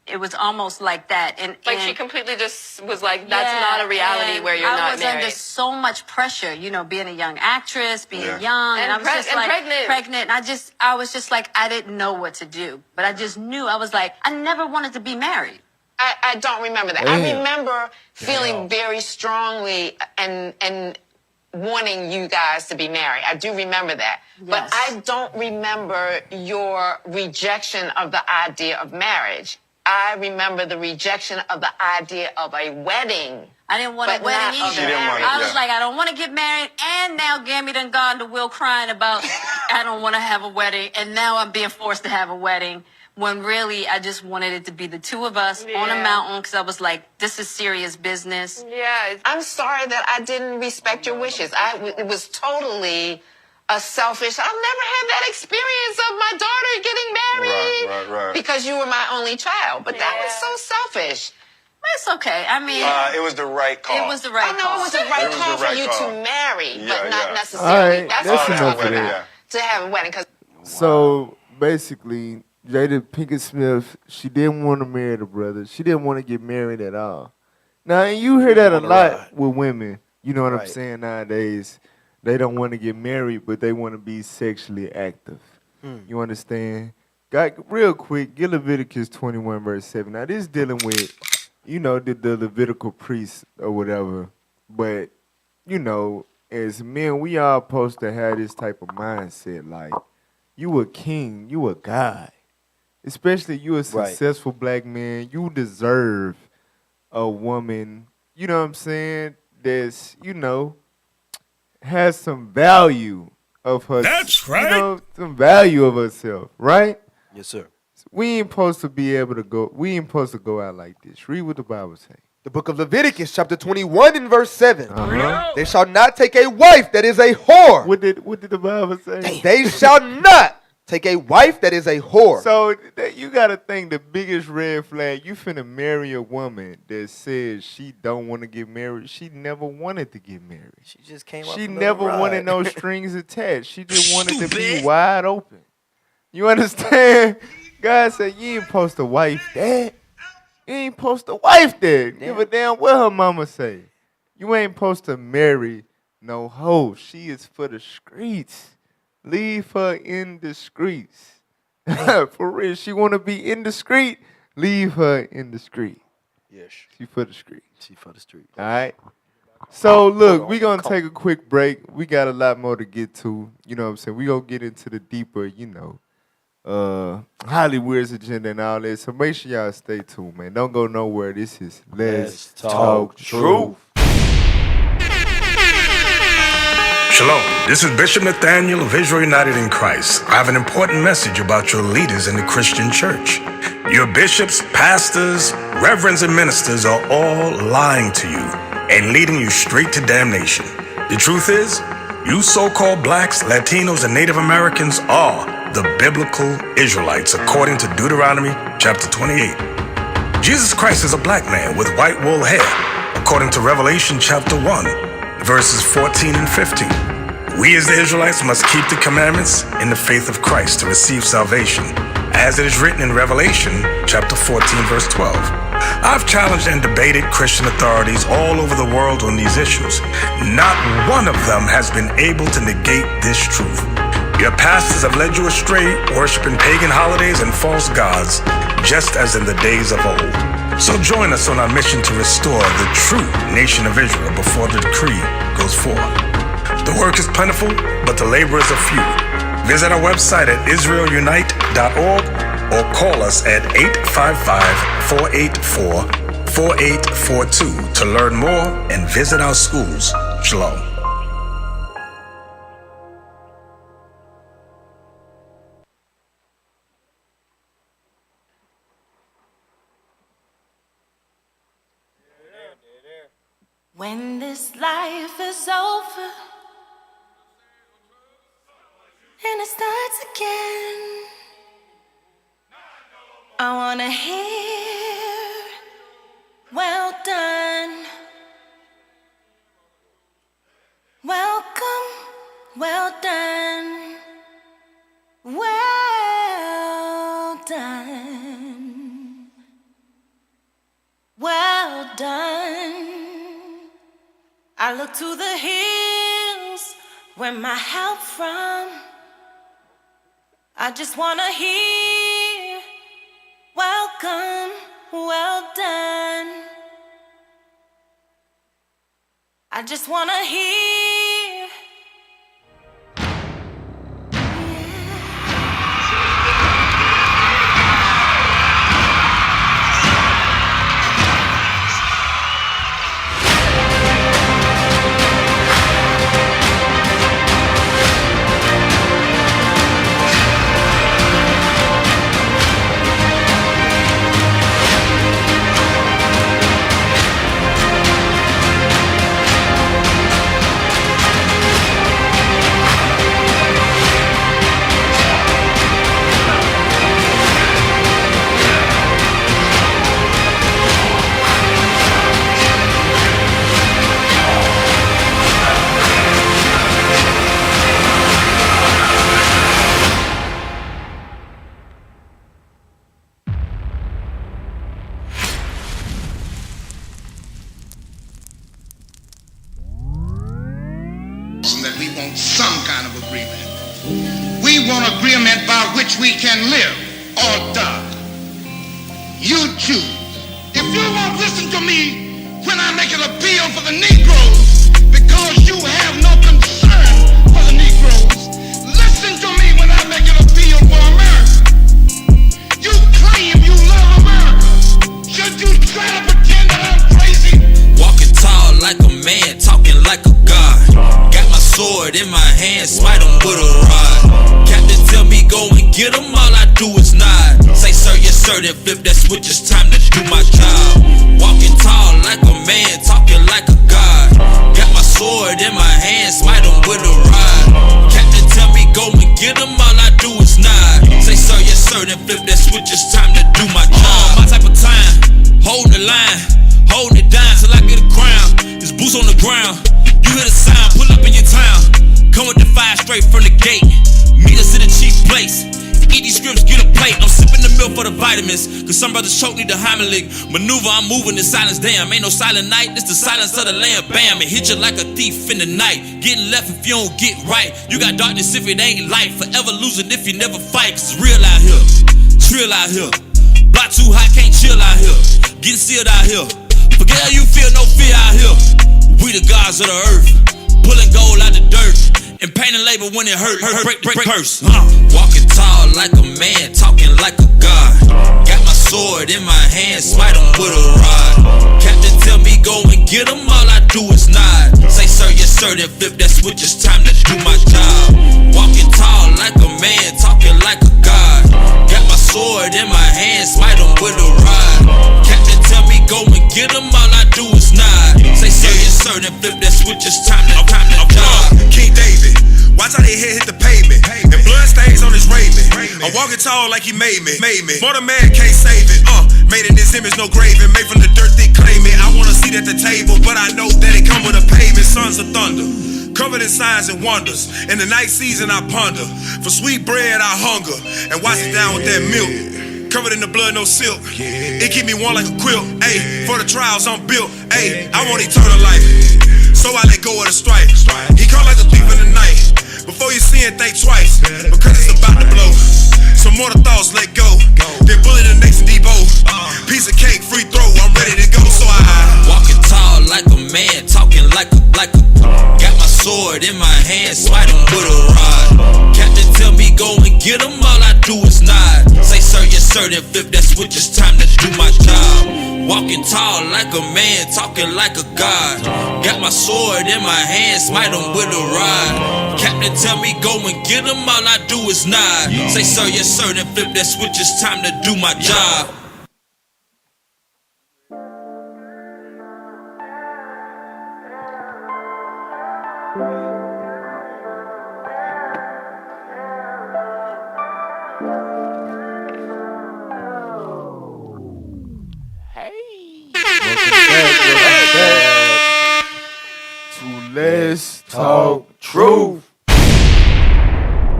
Speaker 19: It was almost like that. And
Speaker 21: she completely just was like, that's not a reality where you're not married.
Speaker 19: I was under so much pressure, being a young actress, being young. And I was just like pregnant. And I was just like, I didn't know what to do. But I just knew. I was like, I never wanted to be married.
Speaker 21: I don't remember that. I remember feeling very strongly and wanting you guys to be married. I do remember that. Yes. But I don't remember your rejection of the idea of marriage. I remember the rejection of the idea of a wedding.
Speaker 19: I didn't want a wedding either. I was like, I don't want to get married. And now Gammy done gone to Will crying about, I don't want to have a wedding. And now I'm being forced to have a wedding. When really, I just wanted it to be the two of us on a mountain because I was like, this is serious business.
Speaker 21: Yeah, I'm sorry that I didn't respect your wishes. It was totally a selfish. I've never had that experience of my daughter getting married
Speaker 20: right.
Speaker 21: because you were my only child. But that was so selfish.
Speaker 19: It's okay. I mean,
Speaker 20: it was the right call.
Speaker 19: It was the right call.
Speaker 21: It was the right call for you to marry, but not necessarily.
Speaker 8: All right, that's enough of that.
Speaker 21: To have a wedding.
Speaker 8: So basically, Jada Pinkett Smith, she didn't want to marry the brother. She didn't want to get married at all. Now, and you hear that a lot with women. You know what I'm saying nowadays? They don't want to get married, but they want to be sexually active. You understand? Real quick, get Leviticus 21, verse 7. Now, this is dealing with, the Levitical priests or whatever. But, as men, we all supposed to have this type of mindset. Like, you a king, you a god. Especially you a successful black man. You deserve a woman, you know what I'm saying, that's, has some value of her.
Speaker 13: That's right.
Speaker 8: Some value of herself, right?
Speaker 10: Yes, sir.
Speaker 8: We ain't supposed to be able to go. We ain't supposed to go out like this. Read what the Bible say.
Speaker 7: The book of Leviticus, chapter 21, and verse 7.
Speaker 8: Uh-huh.
Speaker 7: They shall not take a wife that is a whore.
Speaker 8: What did the Bible say?
Speaker 7: They shall not take a wife that is a whore.
Speaker 8: So you got to think the biggest red flag. You finna marry a woman that says she don't want to get married. She never wanted to get married.
Speaker 10: She just came up.
Speaker 8: She never wanted no strings attached. She just wanted to be wide open. You understand? God said you ain't supposed to wife that. You ain't supposed to wife that. Give a damn what her mama say. You ain't supposed to marry no hoe. She is for the streets. Leave her in the streets. For real. She want to be indiscreet. Leave her in the street.
Speaker 10: Yes.
Speaker 8: She for the street.
Speaker 10: She for the street.
Speaker 8: All right. So, look, we're going to take a quick break. We got a lot more to get to. You know what I'm saying? We're going to get into the deeper, Hollyweird'S agenda and all that. So make sure y'all stay tuned, man. Don't go nowhere. This is Let's Talk Truth.
Speaker 13: Shalom. This is Bishop Nathaniel of Israel United in Christ. I have an important message about your leaders in the Christian church. Your bishops, pastors, reverends, and ministers are all lying to you and leading you straight to damnation. The truth is, you so-called blacks, Latinos, and Native Americans are the biblical Israelites, according to Deuteronomy chapter 28. Jesus Christ is a black man with white wool hair, according to Revelation chapter 1, verses 14 and 15. We as the Israelites must keep the commandments in the faith of Christ to receive salvation, as it is written in Revelation chapter 14, verse 12. I've challenged and debated Christian authorities all over the world on these issues. Not one of them has been able to negate this truth. Your pastors have led you astray, worshiping pagan holidays and false gods, just as in the days of old. So join us on our mission to restore the true nation of Israel before the decree goes forth. The work is plentiful, but the laborers are few. Visit our website at israelunite.org or call us at 855-484-4842 to learn more and visit our schools. Shalom.
Speaker 22: When this life is over and it starts again, I wanna hear, well done. done. Well done. I look to the hills where my help from. I just wanna hear, welcome, well done. I just wanna hear.
Speaker 5: That we want some kind of agreement. We want agreement by which we can live or die. You choose. If you won't listen to me when I make an appeal for the Negroes because you have no concern for the Negroes, listen to me when I make an appeal for America. You claim you love America. Should you try to pretend that I'm crazy?
Speaker 2: Walking tall like a man, talking like a god. Got my sword in my hand, smite 'em with a rod. Captain tell me go and get 'em, all I do is nod. Say sir, yes sir, then flip that switch, it's time to do my job. Walking tall like a man, talking like a god. Got my sword in my hand, smite 'em with a rod. Captain tell me go and get 'em, all I do is nod. Say sir, yes sir, then flip that switch, it's time to do my job. My type of time, holding the line, holding it down till I get a crown. This boots on the ground, you hear the sound, pull up in your town. Come with the fire straight from the gate, meet us in the chief place. Eat these scripts, get a plate. I'm sipping the milk for the vitamins, cause some brothers choke, need the Heimlich maneuver. I'm moving in silence, damn. Ain't no silent night, it's the silence of the lamb. Bam, it hit you like a thief in the night. Getting left if you don't get right. You got darkness if it ain't light. Forever losing if you never fight, cause it's real out here. It's real out here. Block too high, can't chill out here. Getting sealed out here. Forget how you feel, no fear out here. We the gods of the earth, pulling gold out the dirt and painting labor when it hurt. Break, curse. Walking tall like a man, talking like a god. Got my sword in my hand, smite 'em with a rod. Captain tell me go and get 'em, all I do is nod. Say sir, yes sir, then flip that switch, it's time to do my job. Walking tall like a man, talking like a god. Got my sword in my hand, smite 'em with a rod. Captain tell me go and get 'em, all I do is nod. Say sir, yes sir, then flip that switch, it's time to job.
Speaker 1: King David, watch how they head hit the pavement, and blood stains on his raiment. I'm walking tall like he made me. More than man can't save it. Made in his image, no graving. Made from the dirt, they claim it. I want a seat at the table, but I know that it come with a payment. Sons of thunder, covered in signs and wonders. In the night season, I ponder. For sweet bread, I hunger, and wash it down with that milk. Covered in the blood, no silk. It keep me warm like a quilt. Ayy, for the trials I'm built. Ayy, I want eternal life, so I let go of the strife. He come like a thief in the night. Before you see it, think twice, because it's about to blow. Some more thoughts, let go. Then bullet the next Debo. Piece of cake, free throw, I'm ready to go. So I
Speaker 2: walking tall like a man, talking like a. Got my sword in my hand, smite 'em with a rod. Captain tell me go and get 'em, all I do is nod. Say sir, yes sir, then flip that switch, it's time to do my job. Walking tall like a man, talking like a god. Got my sword in my hand, smite 'em with a rod. Captain tell me go and get 'em, all I do is nod. Say sir, yes sir, then flip that switch, it's time to do my job.
Speaker 8: Let's talk truth.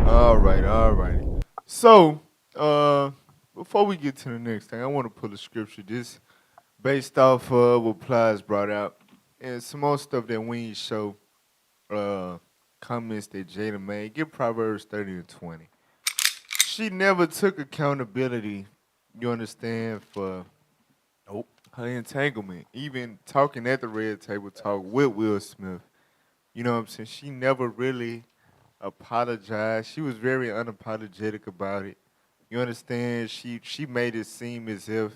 Speaker 8: All right. So, before we get to the next thing, I want to pull a scripture just based off of what Plies brought out. And some more stuff that we ain't show, comments that Jada made. Get Proverbs 30 and 20. She never took accountability, you understand, for her entanglement. Even talking at the red table talk with Will Smith. You know what I'm saying? She never really apologized. She was very unapologetic about it. You understand? She made it seem as if,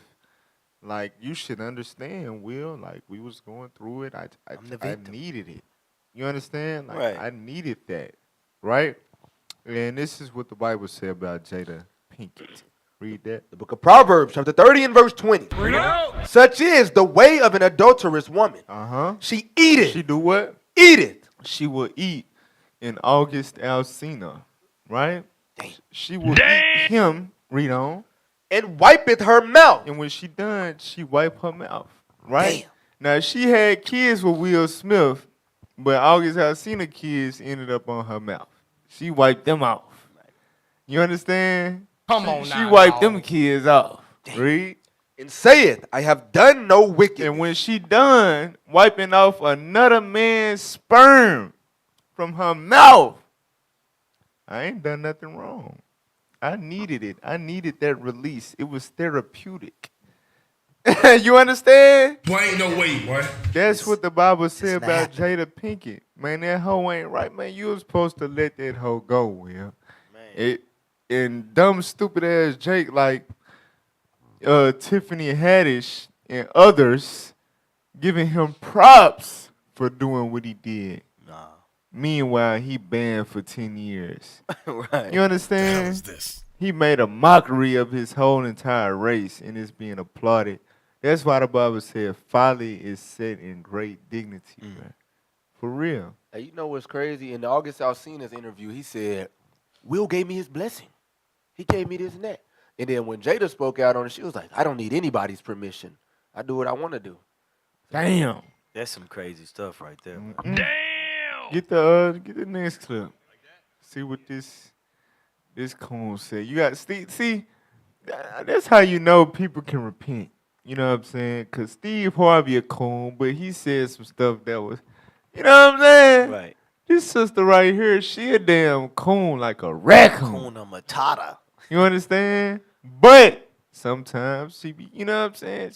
Speaker 8: like, you should understand, Will. Like, we was going through it. I needed it. You understand? Like,
Speaker 10: Right.
Speaker 8: I needed that. Right? And this is what the Bible said about Jada Pinkett. Read that.
Speaker 7: The book of Proverbs, chapter 30 and verse 20. Such is the way of an adulterous woman.
Speaker 8: Uh-huh.
Speaker 7: She eateth.
Speaker 8: She do what?
Speaker 7: Eateth.
Speaker 8: She will eat in August Alsina. Right? She will eat him. Read on.
Speaker 7: And wipeth her mouth.
Speaker 8: And when she done, she wipe her mouth. Right? Now, she had kids with Will Smith, but August Alsina kids ended up on her mouth. She wiped them off. You understand?
Speaker 15: Come on
Speaker 8: She
Speaker 15: now,
Speaker 8: wiped
Speaker 15: dog.
Speaker 8: them kids off. Read.
Speaker 7: And saith, I have done no wicked.
Speaker 8: And when she done wiping off another man's sperm from her mouth, I ain't done nothing wrong. I needed it. I needed that release. It was therapeutic. You understand?
Speaker 13: Boy, ain't no way, boy.
Speaker 8: That's what the Bible said about Jada Pinkett. Man, that hoe ain't right, man. You was supposed to let that hoe go, Will. And dumb, stupid ass Jake like Tiffany Haddish and others giving him props for doing what he did.
Speaker 10: Nah.
Speaker 8: Meanwhile, he banned for 10 years.
Speaker 10: Right.
Speaker 8: You understand?
Speaker 13: What the hell is this?
Speaker 8: He made a mockery of his whole entire race, and it's being applauded. That's why the Bible said folly is set in great dignity, man. For real.
Speaker 7: Hey, you know what's crazy? In the August Alsina's interview, he said, Will gave me his blessing. He gave me this and that. And then when Jada spoke out on it, she was like, I don't need anybody's permission. I do what I want to do.
Speaker 8: Damn.
Speaker 10: That's some crazy stuff right there.
Speaker 8: Get the next clip. See what this coon said. You got see, that's how you know people can repent. You know what I'm saying? Cause Steve Harvey a coon, but he said some stuff that was, you know what I'm saying?
Speaker 10: Right.
Speaker 8: This sister right here, she a damn coon like a raccoon.
Speaker 10: Hakuna Matata.
Speaker 8: You understand? But sometimes she be, you know what I'm saying?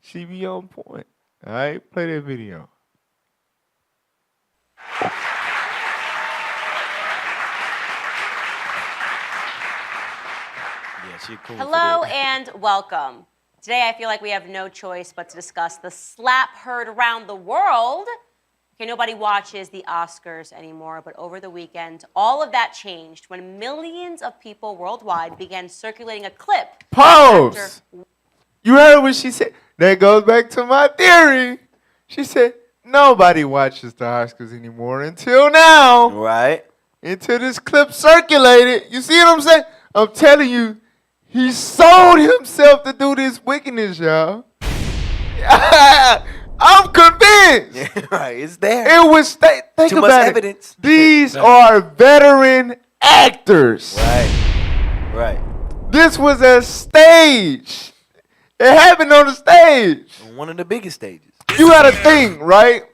Speaker 8: She be on point. All right, play that video.
Speaker 10: Yeah, she cool.
Speaker 6: Hello and welcome. Today I feel like we have no choice but to discuss the slap heard around the world. Okay, nobody watches the Oscars anymore, but over the weekend, all of that changed when millions of people worldwide began circulating a clip.
Speaker 8: Pause. You heard what she said? That goes back to my theory. She said, nobody watches the Oscars anymore until now.
Speaker 10: Right.
Speaker 8: Until this clip circulated. You see what I'm saying? I'm telling you, he sold himself to do this wickedness, y'all. I'm convinced.
Speaker 10: Right, it's there.
Speaker 8: It was, think
Speaker 10: Too
Speaker 8: about
Speaker 10: much
Speaker 8: it.
Speaker 10: evidence.
Speaker 8: These are veteran actors.
Speaker 10: Right. Right.
Speaker 8: This was a stage. It happened on the stage.
Speaker 10: One of the biggest stages.
Speaker 8: You got to think, right?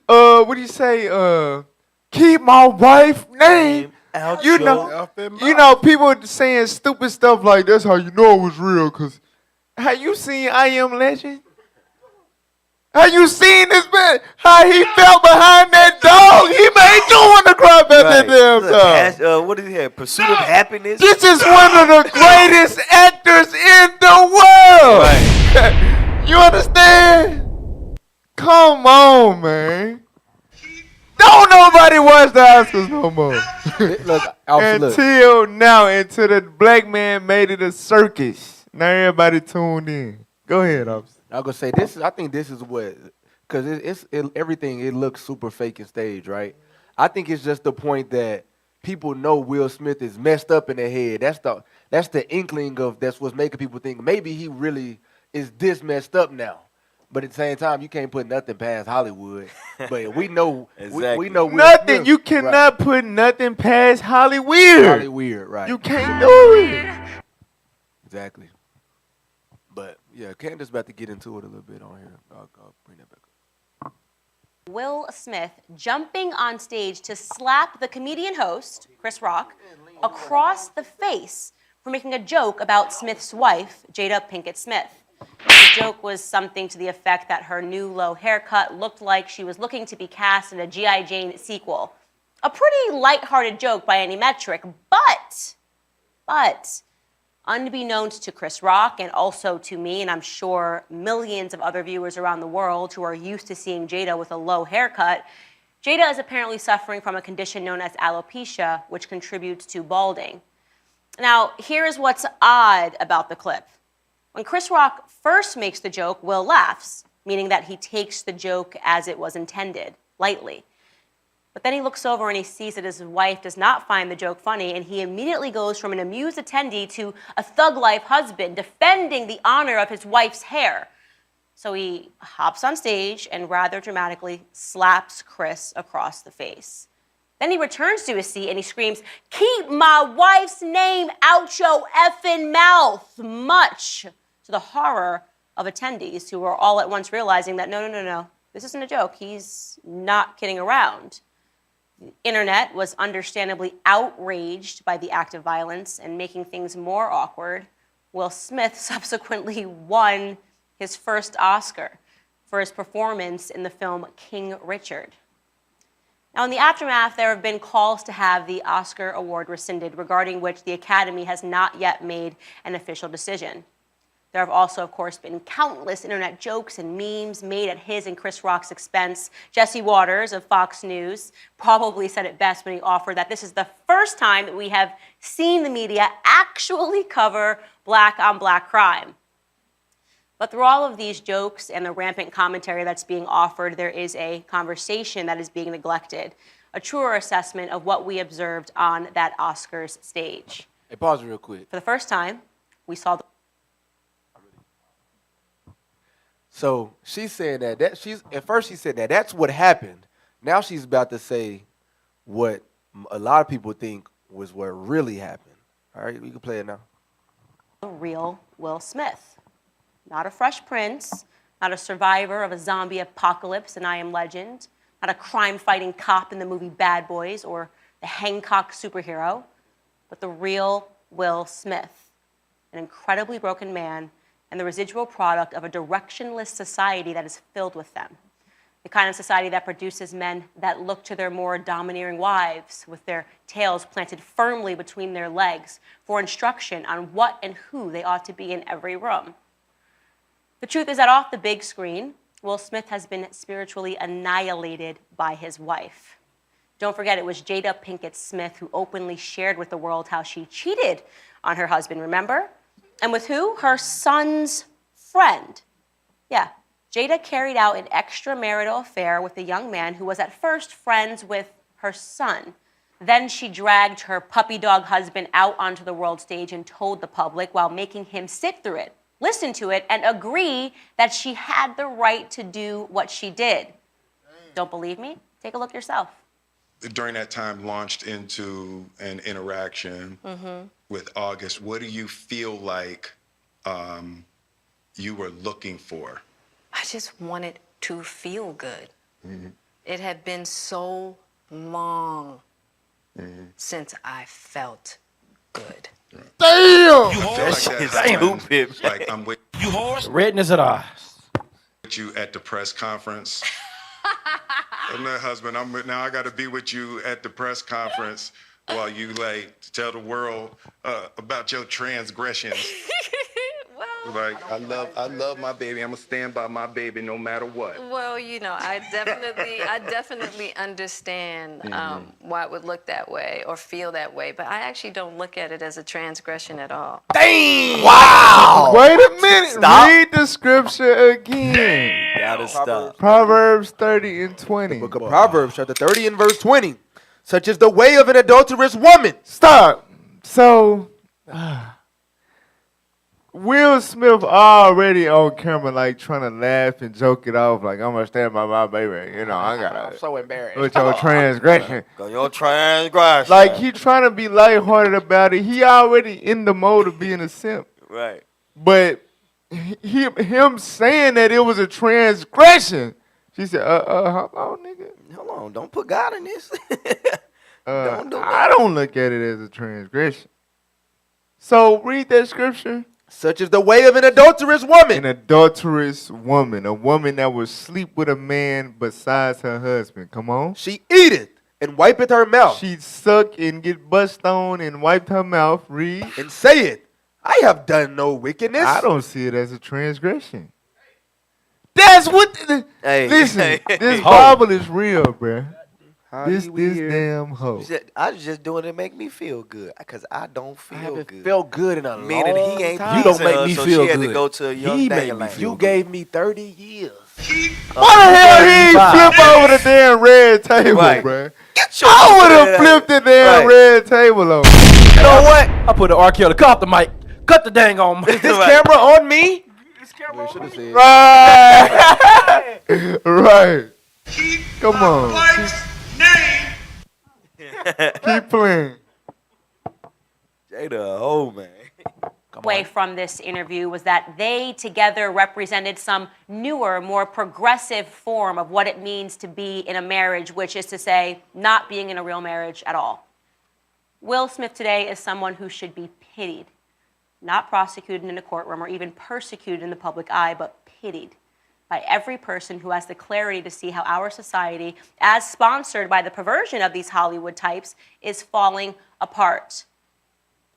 Speaker 8: What do you say? Keep my wife's name
Speaker 10: out
Speaker 8: you know, people saying stupid stuff like that's how you know it was real. Cause have you seen I Am Legend? Have you seen this man? How he felt behind that dog? He made you want to cry about that damn dog.
Speaker 10: What did he have? Pursuit of Happiness?
Speaker 8: This is one of the greatest actors in the world. Right. You understand? Come on, man. Don't nobody watch the Oscars no more. Until now, until the black man made it a circus. Now everybody tuned in. Go ahead, officer.
Speaker 7: I was gonna say this. I think this is what, because it's everything. It looks super fake and staged, right? I think it's just the point that people know Will Smith is messed up in their head. That's the inkling of that's what's making people think maybe he really is this messed up now. But at the same time, you can't put nothing past Hollywood. But we know,
Speaker 10: exactly.
Speaker 7: we know Will
Speaker 8: nothing.
Speaker 7: Smith,
Speaker 8: You cannot put nothing past Hollyweird'S.
Speaker 7: Hollyweird, right?
Speaker 8: You can't do it.
Speaker 7: Exactly. But yeah, Candace about to get into it a little bit on here. I'll bring that back up.
Speaker 6: Will Smith jumping on stage to slap the comedian host, Chris Rock, across the face for making a joke about Smith's wife, Jada Pinkett Smith. The joke was something to the effect that her new low haircut looked like she was looking to be cast in a G.I. Jane sequel. A pretty lighthearted joke by any metric, but, unbeknownst to Chris Rock and also to me, and I'm sure millions of other viewers around the world who are used to seeing Jada with a low haircut, Jada is apparently suffering from a condition known as alopecia, which contributes to balding. Now, here's what's odd about the clip. When Chris Rock first makes the joke, Will laughs, meaning that he takes the joke as it was intended, lightly. But then he looks over and he sees that his wife does not find the joke funny, and he immediately goes from an amused attendee to a thug-life husband, defending the honor of his wife's hair. So he hops on stage and rather dramatically slaps Chris across the face. Then he returns to his seat and he screams, "Keep my wife's name out your effing mouth," much to the horror of attendees who were all at once realizing that no, this isn't a joke. He's not kidding around. The internet was understandably outraged by the act of violence, and making things more awkward, Will Smith subsequently won his first Oscar for his performance in the film King Richard. Now, in the aftermath, there have been calls to have the Oscar award rescinded, regarding which the Academy has not yet made an official decision. There have also, of course, been countless internet jokes and memes made at his and Chris Rock's expense. Jesse Waters of Fox News probably said it best when he offered that this is the first time that we have seen the media actually cover black-on-black crime. But through all of these jokes and the rampant commentary that's being offered, there is a conversation that is being neglected, a truer assessment of what we observed on that Oscars stage.
Speaker 7: Hey, pause real quick.
Speaker 6: For the first time, we saw the...
Speaker 7: So she's saying at first she said that that's what happened. Now she's about to say what a lot of people think was what really happened. All right, we can play it now.
Speaker 6: Real Will Smith. Not a Fresh Prince, not a survivor of a zombie apocalypse in I Am Legend, not a crime-fighting cop in the movie Bad Boys or the Hancock superhero, but the real Will Smith, an incredibly broken man and the residual product of a directionless society that is filled with them. The kind of society that produces men that look to their more domineering wives with their tails planted firmly between their legs for instruction on what and who they ought to be in every room. The truth is that off the big screen, Will Smith has been spiritually annihilated by his wife. Don't forget, it was Jada Pinkett Smith who openly shared with the world how she cheated on her husband, remember? And with who? Her son's friend. Yeah, Jada carried out an extramarital affair with a young man who was at first friends with her son. Then she dragged her puppy dog husband out onto the world stage and told the public while making him sit through it, listen to it, and agree that she had the right to do what she did. Don't believe me? Take a look yourself.
Speaker 20: During that time, launched into an interaction with August. What do you feel like you were looking for?
Speaker 9: I just wanted to feel good. It had been so long since I felt good.
Speaker 7: Damn!
Speaker 20: Stupid. Like I'm with
Speaker 4: Redness at eyes.
Speaker 20: you at the press conference. I'm that husband. Now I got to be with you at the press conference while you tell the world about your transgressions.
Speaker 9: Well,
Speaker 20: I love my baby. I'm gonna stand by my baby no matter what.
Speaker 9: Well, I definitely understand why it would look that way or feel that way, but I actually don't look at it as a transgression at all.
Speaker 7: Damn!
Speaker 8: Wow! Wait a minute. Stop. Read the scripture again.
Speaker 10: Gotta stop.
Speaker 8: Proverbs 30 and 20.
Speaker 7: Book of Proverbs, chapter 30 and verse 20. Such is the way of an adulterous woman.
Speaker 8: Stop. So, Will Smith already on camera, trying to laugh and joke it off, I'm gonna stand by my baby. I gotta.
Speaker 7: I'm so embarrassed.
Speaker 8: With your transgression.
Speaker 10: Your transgression.
Speaker 8: He trying to be lighthearted about it. He already in the mode of being a simp.
Speaker 10: Right.
Speaker 8: But him saying that it was a transgression. She said, hold on, nigga.
Speaker 10: Hold on, don't put God in this. Don't do that.
Speaker 8: I don't look at it as a transgression. So read that scripture.
Speaker 7: Such is the way of an adulterous woman.
Speaker 8: An adulterous woman, a woman that would sleep with a man besides her husband. Come on.
Speaker 7: She eateth and wipeth her mouth.
Speaker 8: She suck and get bust on and wiped her mouth. Read.
Speaker 7: And saith, I have done no wickedness.
Speaker 8: I don't see it as a transgression. That's what. Listen, this Bible is real, bruh. This damn hoe.
Speaker 10: I was just doing it to make me feel good because I don't feel good.
Speaker 7: Felt good in a
Speaker 10: Meaning
Speaker 7: long
Speaker 10: he ain't
Speaker 7: time.
Speaker 10: You don't make me so feel she had good. To go to a young dangling.
Speaker 7: You gave me 30 years.
Speaker 8: Why the hell he ain't flip over the damn red table, bruh? I would have flipped the damn red table over.
Speaker 7: You know what?
Speaker 4: I put the R. Kelly. Cut off the mic. Cut the dang on mic.
Speaker 7: Is this camera on me?
Speaker 8: Right. Right. Come on. Keep playing.
Speaker 10: Jada, oh man.
Speaker 6: Away from this interview was that they together represented some newer, more progressive form of what it means to be in a marriage, which is to say, not being in a real marriage at all. Will Smith today is someone who should be pitied, not prosecuted in a courtroom or even persecuted in the public eye, but pitied by every person who has the clarity to see how our society, as sponsored by the perversion of these Hollywood types, is falling apart.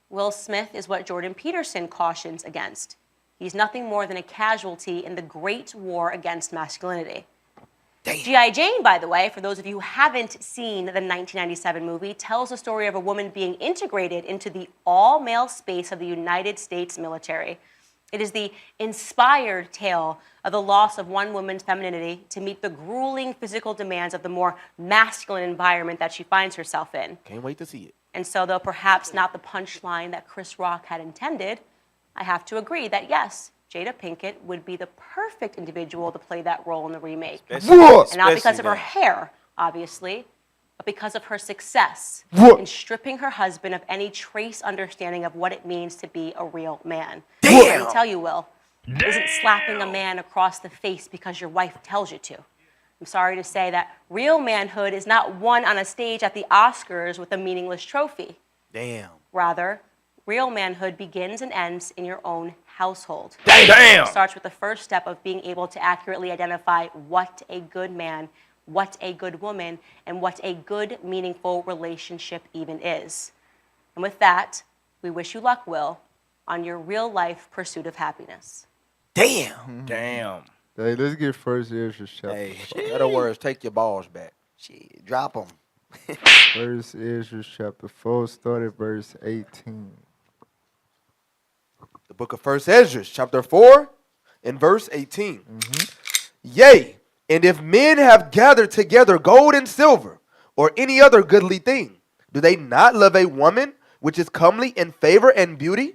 Speaker 6: Will Smith is what Jordan Peterson cautions against. He's nothing more than a casualty in the great war against masculinity. G.I. Jane, by the way, for those of you who haven't seen the 1997 movie, tells the story of a woman being integrated into the all-male space of the United States military. It is the inspired tale of the loss of one woman's femininity to meet the grueling physical demands of the more masculine environment that she finds herself in.
Speaker 7: Can't wait to see it.
Speaker 6: And so, though perhaps not the punchline that Chris Rock had intended, I have to agree that yes, Jada Pinkett would be the perfect individual to play that role in the remake. And not because of her hair, obviously, but because of her success in stripping her husband of any trace understanding of what it means to be a real man. Let me tell you, Will, isn't slapping a man across the face because your wife tells you to. I'm sorry to say that real manhood is not won on a stage at the Oscars with a meaningless trophy.
Speaker 7: Damn.
Speaker 6: Rather, real manhood begins and ends in your own household.
Speaker 4: Damn.
Speaker 6: It starts with the first step of being able to accurately identify what a good man, what a good woman, and what a good, meaningful relationship even is. And with that, we wish you luck, Will, on your real-life pursuit of happiness.
Speaker 7: Damn.
Speaker 4: Damn.
Speaker 8: Hey, let's get First Ezra chapter.
Speaker 7: Hey, in other words, take your balls back.
Speaker 10: Shit, drop them.
Speaker 8: First Ezra chapter 4, start at verse 18.
Speaker 7: The book of First Ezra, chapter 4, and verse 18. Yea, and if men have gathered together gold and silver, or any other goodly thing, do they not love a woman which is comely in favor and beauty?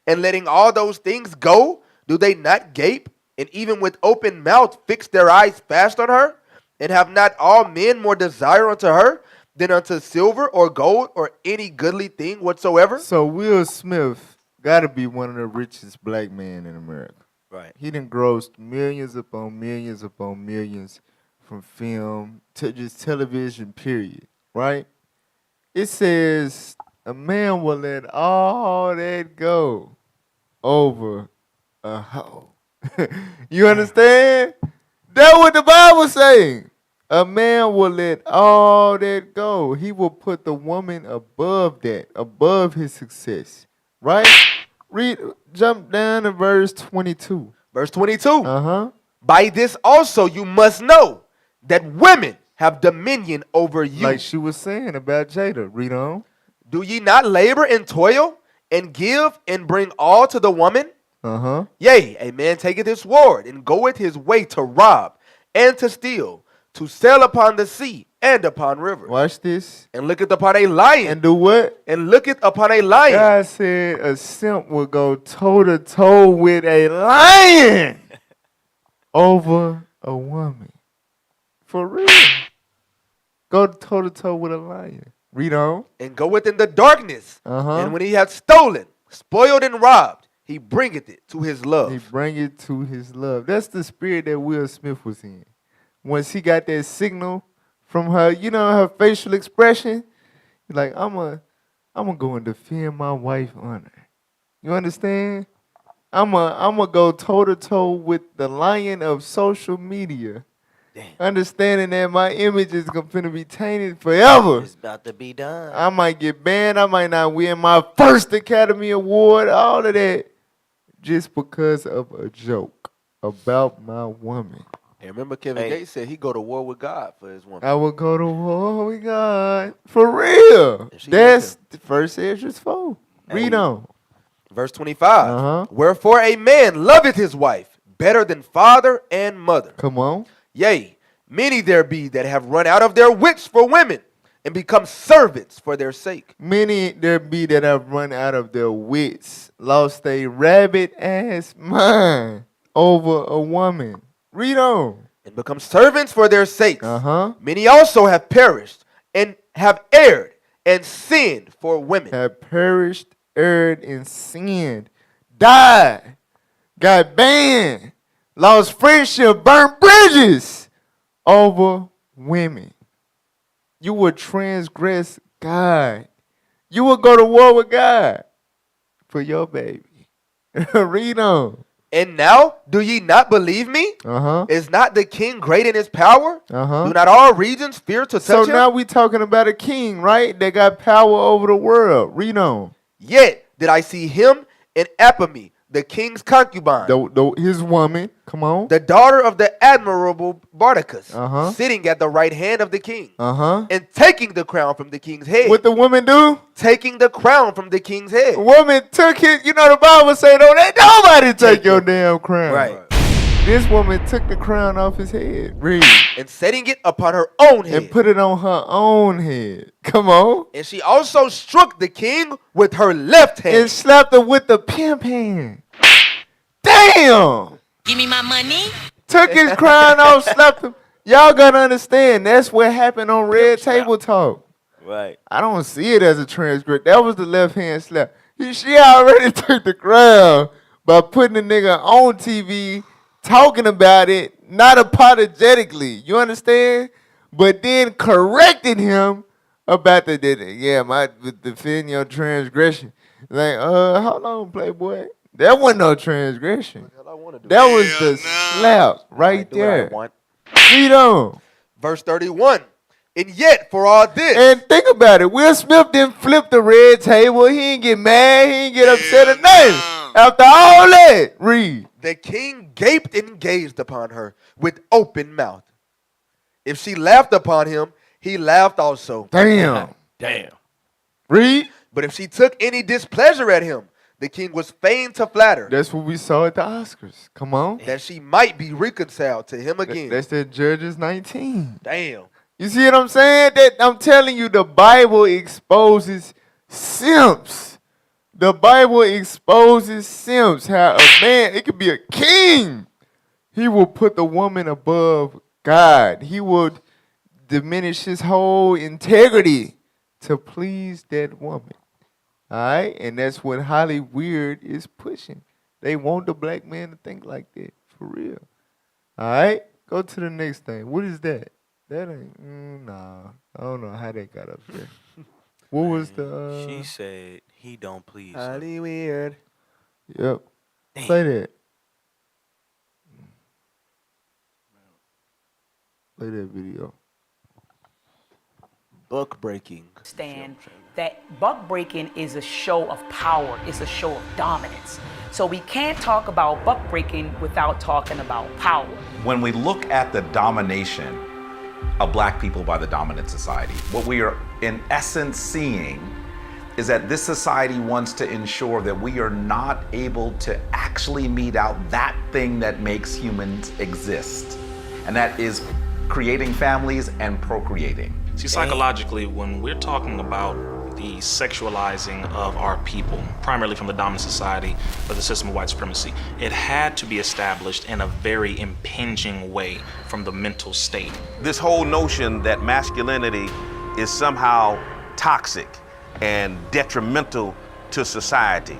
Speaker 7: And letting all those things go, do they not gape, and even with open mouth fix their eyes fast on her? And have not all men more desire unto her than unto silver or gold or any goodly thing whatsoever?
Speaker 8: So Will Smith got to be one of the richest black men in America.
Speaker 10: Right.
Speaker 8: He done grossed millions upon millions from film to just television, period. Right? It says a man will let all that go over a hoe. You understand? That's what the Bible saying. A man will let all that go. He will put the woman above that, above his success. Right? Jump down to verse 22.
Speaker 7: Verse 22. By this also you must know that women have dominion over you.
Speaker 8: Like she was saying about Jada. Read on.
Speaker 7: Do ye not labor and toil and give and bring all to the woman? Yea, a man taketh his sword and goeth his way to rob and to steal, to sail upon the sea and upon rivers.
Speaker 8: Watch this.
Speaker 7: And looketh upon a lion.
Speaker 8: And do what?
Speaker 7: And looketh upon a lion.
Speaker 8: God said a simp will go toe to toe with a lion over a woman. For real. Go toe to toe with a lion. Read on.
Speaker 7: And goeth in the darkness. And when he hath stolen, spoiled, and robbed, he bringeth it to his love.
Speaker 8: He bring it to his love. That's the spirit that Will Smith was in. Once he got that signal from her, you know, her facial expression, he's like, I'm gonna go and defend my wife's honor. You understand? I'm gonna go toe to toe with the lion of social media. Damn. Understanding that my image is gonna be tainted forever.
Speaker 10: It's about to be done.
Speaker 8: I might get banned. I might not win my first Academy Award. All of that just because of a joke about my woman.
Speaker 7: And remember, Kevin Gates said he go to war with God for his woman.
Speaker 8: I will go to war with God. For real. That's the first Ezra's 4. Read on.
Speaker 7: Verse 25. Wherefore a man loveth his wife better than father and mother.
Speaker 8: Come on.
Speaker 7: Yea, many there be that have run out of their wits for women and become servants for their sake.
Speaker 8: Many there be that have run out of their wits, lost a rabbit-ass mind over a woman. Read on.
Speaker 7: And become servants for their sakes. Many also have perished and have erred and sinned for women.
Speaker 8: Have perished, erred, and sinned. Died. Got banned. Lost friendship. Burnt bridges over women. You would transgress God. You would go to war with God for your baby. Read on.
Speaker 7: And now, do ye not believe me? Is not the king great in his power? Do not all regions fear to touch him?
Speaker 8: So now we talking about a king, right? That got power over the world. Read on.
Speaker 7: Yet did I see him in Apame, the king's concubine.
Speaker 8: His woman, come on.
Speaker 7: The daughter of the admirable Bardacus, sitting at the right hand of the king, and taking the crown from the king's head.
Speaker 8: What the woman do?
Speaker 7: Taking the crown from the king's head.
Speaker 8: Woman took his, you know the Bible say, don't let nobody take your damn crown.
Speaker 7: Right.
Speaker 8: This woman took the crown off his head. Read.
Speaker 7: And setting it upon her own head.
Speaker 8: And put it on her own head. Come on.
Speaker 7: And she also struck the king with her left hand.
Speaker 8: And slapped her with the pimp hand. Damn.
Speaker 22: Give me my money.
Speaker 8: Took his crown off, slapped him. Y'all gotta understand, that's what happened on Red Table Talk.
Speaker 10: Right.
Speaker 8: I don't see it as a transgression. That was the left hand slap. She already took the crown by putting the nigga on TV, talking about it, not apologetically. You understand? But then correcting him about defend your transgression. Like, hold on, Playboy. That wasn't no transgression. That was the slap right there. Read on.
Speaker 7: Verse 31. And yet, for all this.
Speaker 8: And think about it. Will Smith didn't flip the red table. He didn't get mad. He didn't get upset or nothing. After all that, read.
Speaker 7: The king gaped and gazed upon her with open mouth. If she laughed upon him, he laughed also.
Speaker 8: Damn.
Speaker 4: Damn.
Speaker 8: Read.
Speaker 7: But if she took any displeasure at him, the king was fain to flatter.
Speaker 8: That's what we saw at the Oscars. Come on.
Speaker 7: That she might be reconciled to him again.
Speaker 8: That's that Judges 19.
Speaker 7: Damn.
Speaker 8: You see what I'm saying? That I'm telling you, the Bible exposes simps. The Bible exposes simps. How a man, it could be a king. He will put the woman above God. He will diminish his whole integrity to please that woman. All right? And that's what Hollyweird'S is pushing. They want the black man to think like that. For real. All right? Go to the next thing. What is that? That ain't, nah. I don't know how that got up there. What was the...
Speaker 10: She said he don't please her.
Speaker 7: Hollyweird.
Speaker 8: Yep. Play that. Play that video.
Speaker 7: Buck breaking.
Speaker 11: Understand that buck breaking is a show of power. It's a show of dominance. So we can't talk about buck breaking without talking about power.
Speaker 12: When we look at the domination of black people by the dominant society, what we are in essence seeing is that this society wants to ensure that we are not able to actually mete out that thing that makes humans exist. And that is creating families and procreating.
Speaker 2: See, psychologically, when we're talking about the sexualizing of our people, primarily from the dominant society or the system of white supremacy, it had to be established in a very impinging way from the mental state.
Speaker 23: This whole notion that masculinity is somehow toxic and detrimental to society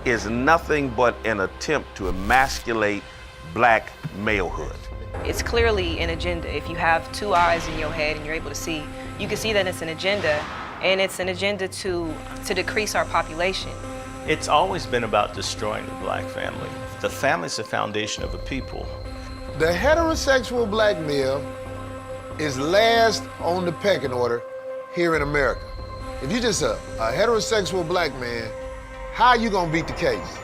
Speaker 23: is nothing but an attempt to emasculate black malehood.
Speaker 3: It's clearly an agenda. If you have two eyes in your head and you're able to see, you can see that it's an agenda, and it's an agenda to decrease our population.
Speaker 16: It's always been about destroying the black family. The family's the foundation of a people.
Speaker 17: The heterosexual black male is last on the pecking order here in America. If you're just a heterosexual black man, how are you gonna beat the case?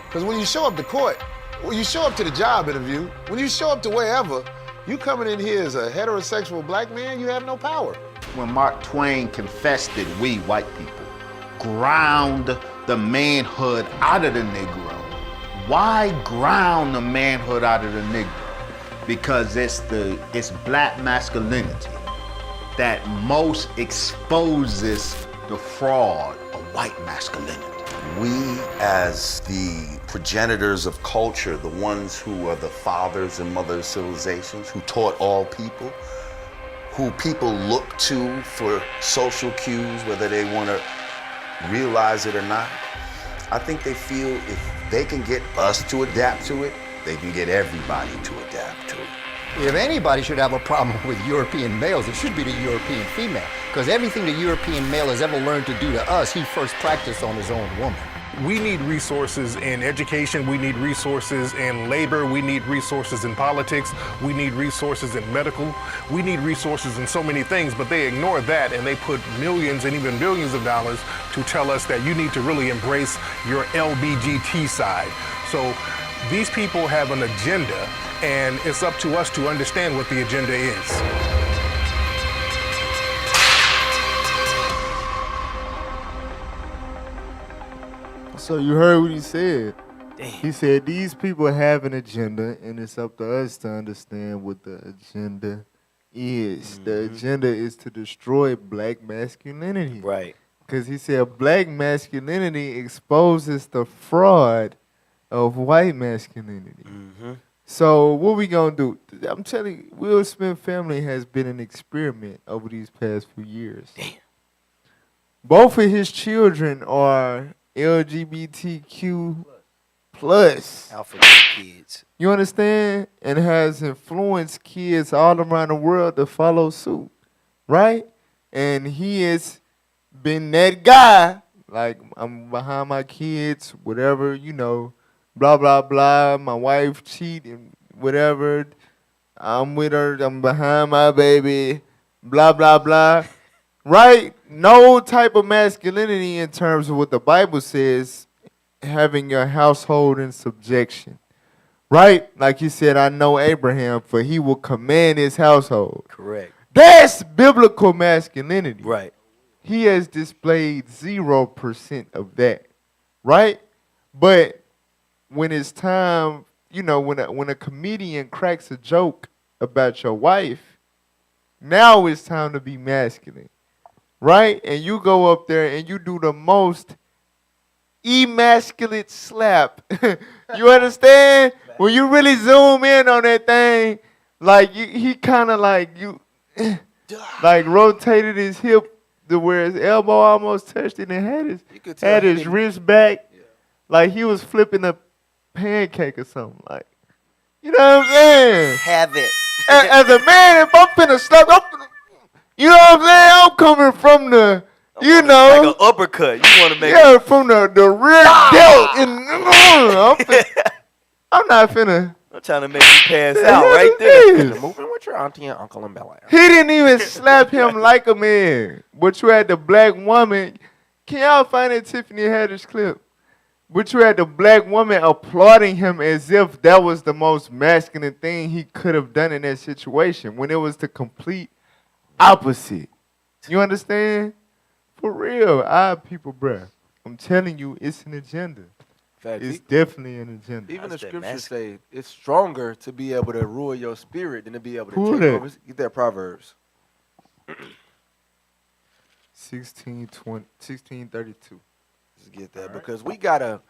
Speaker 17: Because when you show up to court, when you show up to the job interview, when you show up to wherever, you coming in here as a heterosexual black man, you have no power.
Speaker 24: When Mark Twain confessed that we white people ground the manhood out of the Negro. Why ground the manhood out of the Negro? Because it's black masculinity that most exposes the fraud of white masculinity.
Speaker 25: We, as the progenitors of culture, the ones who are the fathers and mothers of civilizations, who taught all people, who people look to for social cues, whether they want to realize it or not, I think they feel if they can get us to adapt to it, they can get everybody to adapt to it.
Speaker 26: If anybody should have a problem with European males, it should be the European female. Because everything the European male has ever learned to do to us, he first practiced on his own woman.
Speaker 27: We need resources in education, we need resources in labor, we need resources in politics, we need resources in medical, we need resources in so many things, but they ignore that and they put millions and even billions of dollars to tell us that you need to really embrace your LBGT side. So these people have an agenda, and it's up to us to understand what the agenda is.
Speaker 8: So you heard what he said.
Speaker 10: Damn.
Speaker 8: He said these people have an agenda, and it's up to us to understand what the agenda is. The agenda is to destroy black masculinity.
Speaker 10: Right.
Speaker 8: Because he said black masculinity exposes the fraud of white masculinity. So what we gonna do? I'm telling you, Will Smith family has been an experiment over these past few years.
Speaker 10: Damn.
Speaker 8: Both of his children are LGBTQ plus.
Speaker 10: Alpha kids.
Speaker 8: You understand? And has influenced kids all around the world to follow suit, right? And he has been that guy, like, I'm behind my kids, whatever, you know, blah, blah, blah, my wife cheating, whatever, I'm with her, I'm behind my baby, blah, blah, blah, right? No type of masculinity in terms of what the Bible says, having your household in subjection, right? Like he said, I know Abraham, for he will command his household.
Speaker 10: Correct.
Speaker 8: That's biblical masculinity.
Speaker 10: Right.
Speaker 8: He has displayed 0% of that, right? But when it's time, you know, when a comedian cracks a joke about your wife, now it's time to be masculine, right? And you go up there and you do the most emasculate slap. You understand? When you really zoom in on that thing, like he kind of like like rotated his hip to where his elbow almost touched it and had his wrist back, like he was flipping a pancake or something. Like, you know what I'm saying?
Speaker 10: Have it.
Speaker 8: As a man, if I'm finna slap, you know what I'm saying? I'm coming from the, you know,
Speaker 10: like an uppercut. You want to make
Speaker 8: from the rear delt, and I'm not finna.
Speaker 10: I'm trying to make you pass out right there.
Speaker 28: Moving with your auntie and uncle and Bella.
Speaker 8: He didn't even slap him like a man. But you had the black woman. Can y'all find that Tiffany Haddish clip? But you had the black woman applauding him as if that was the most masculine thing he could have done in that situation, when it was the complete opposite. You understand? For real, people, bruh. I'm telling you, it's an agenda.
Speaker 7: Fact,
Speaker 8: it's definitely an agenda.
Speaker 7: Even the scriptures say it's stronger to be able to rule your spirit than to be able to
Speaker 8: Who
Speaker 7: take
Speaker 8: that?
Speaker 7: over. Get that Proverbs.
Speaker 8: 1632.
Speaker 7: Just get that because we gotta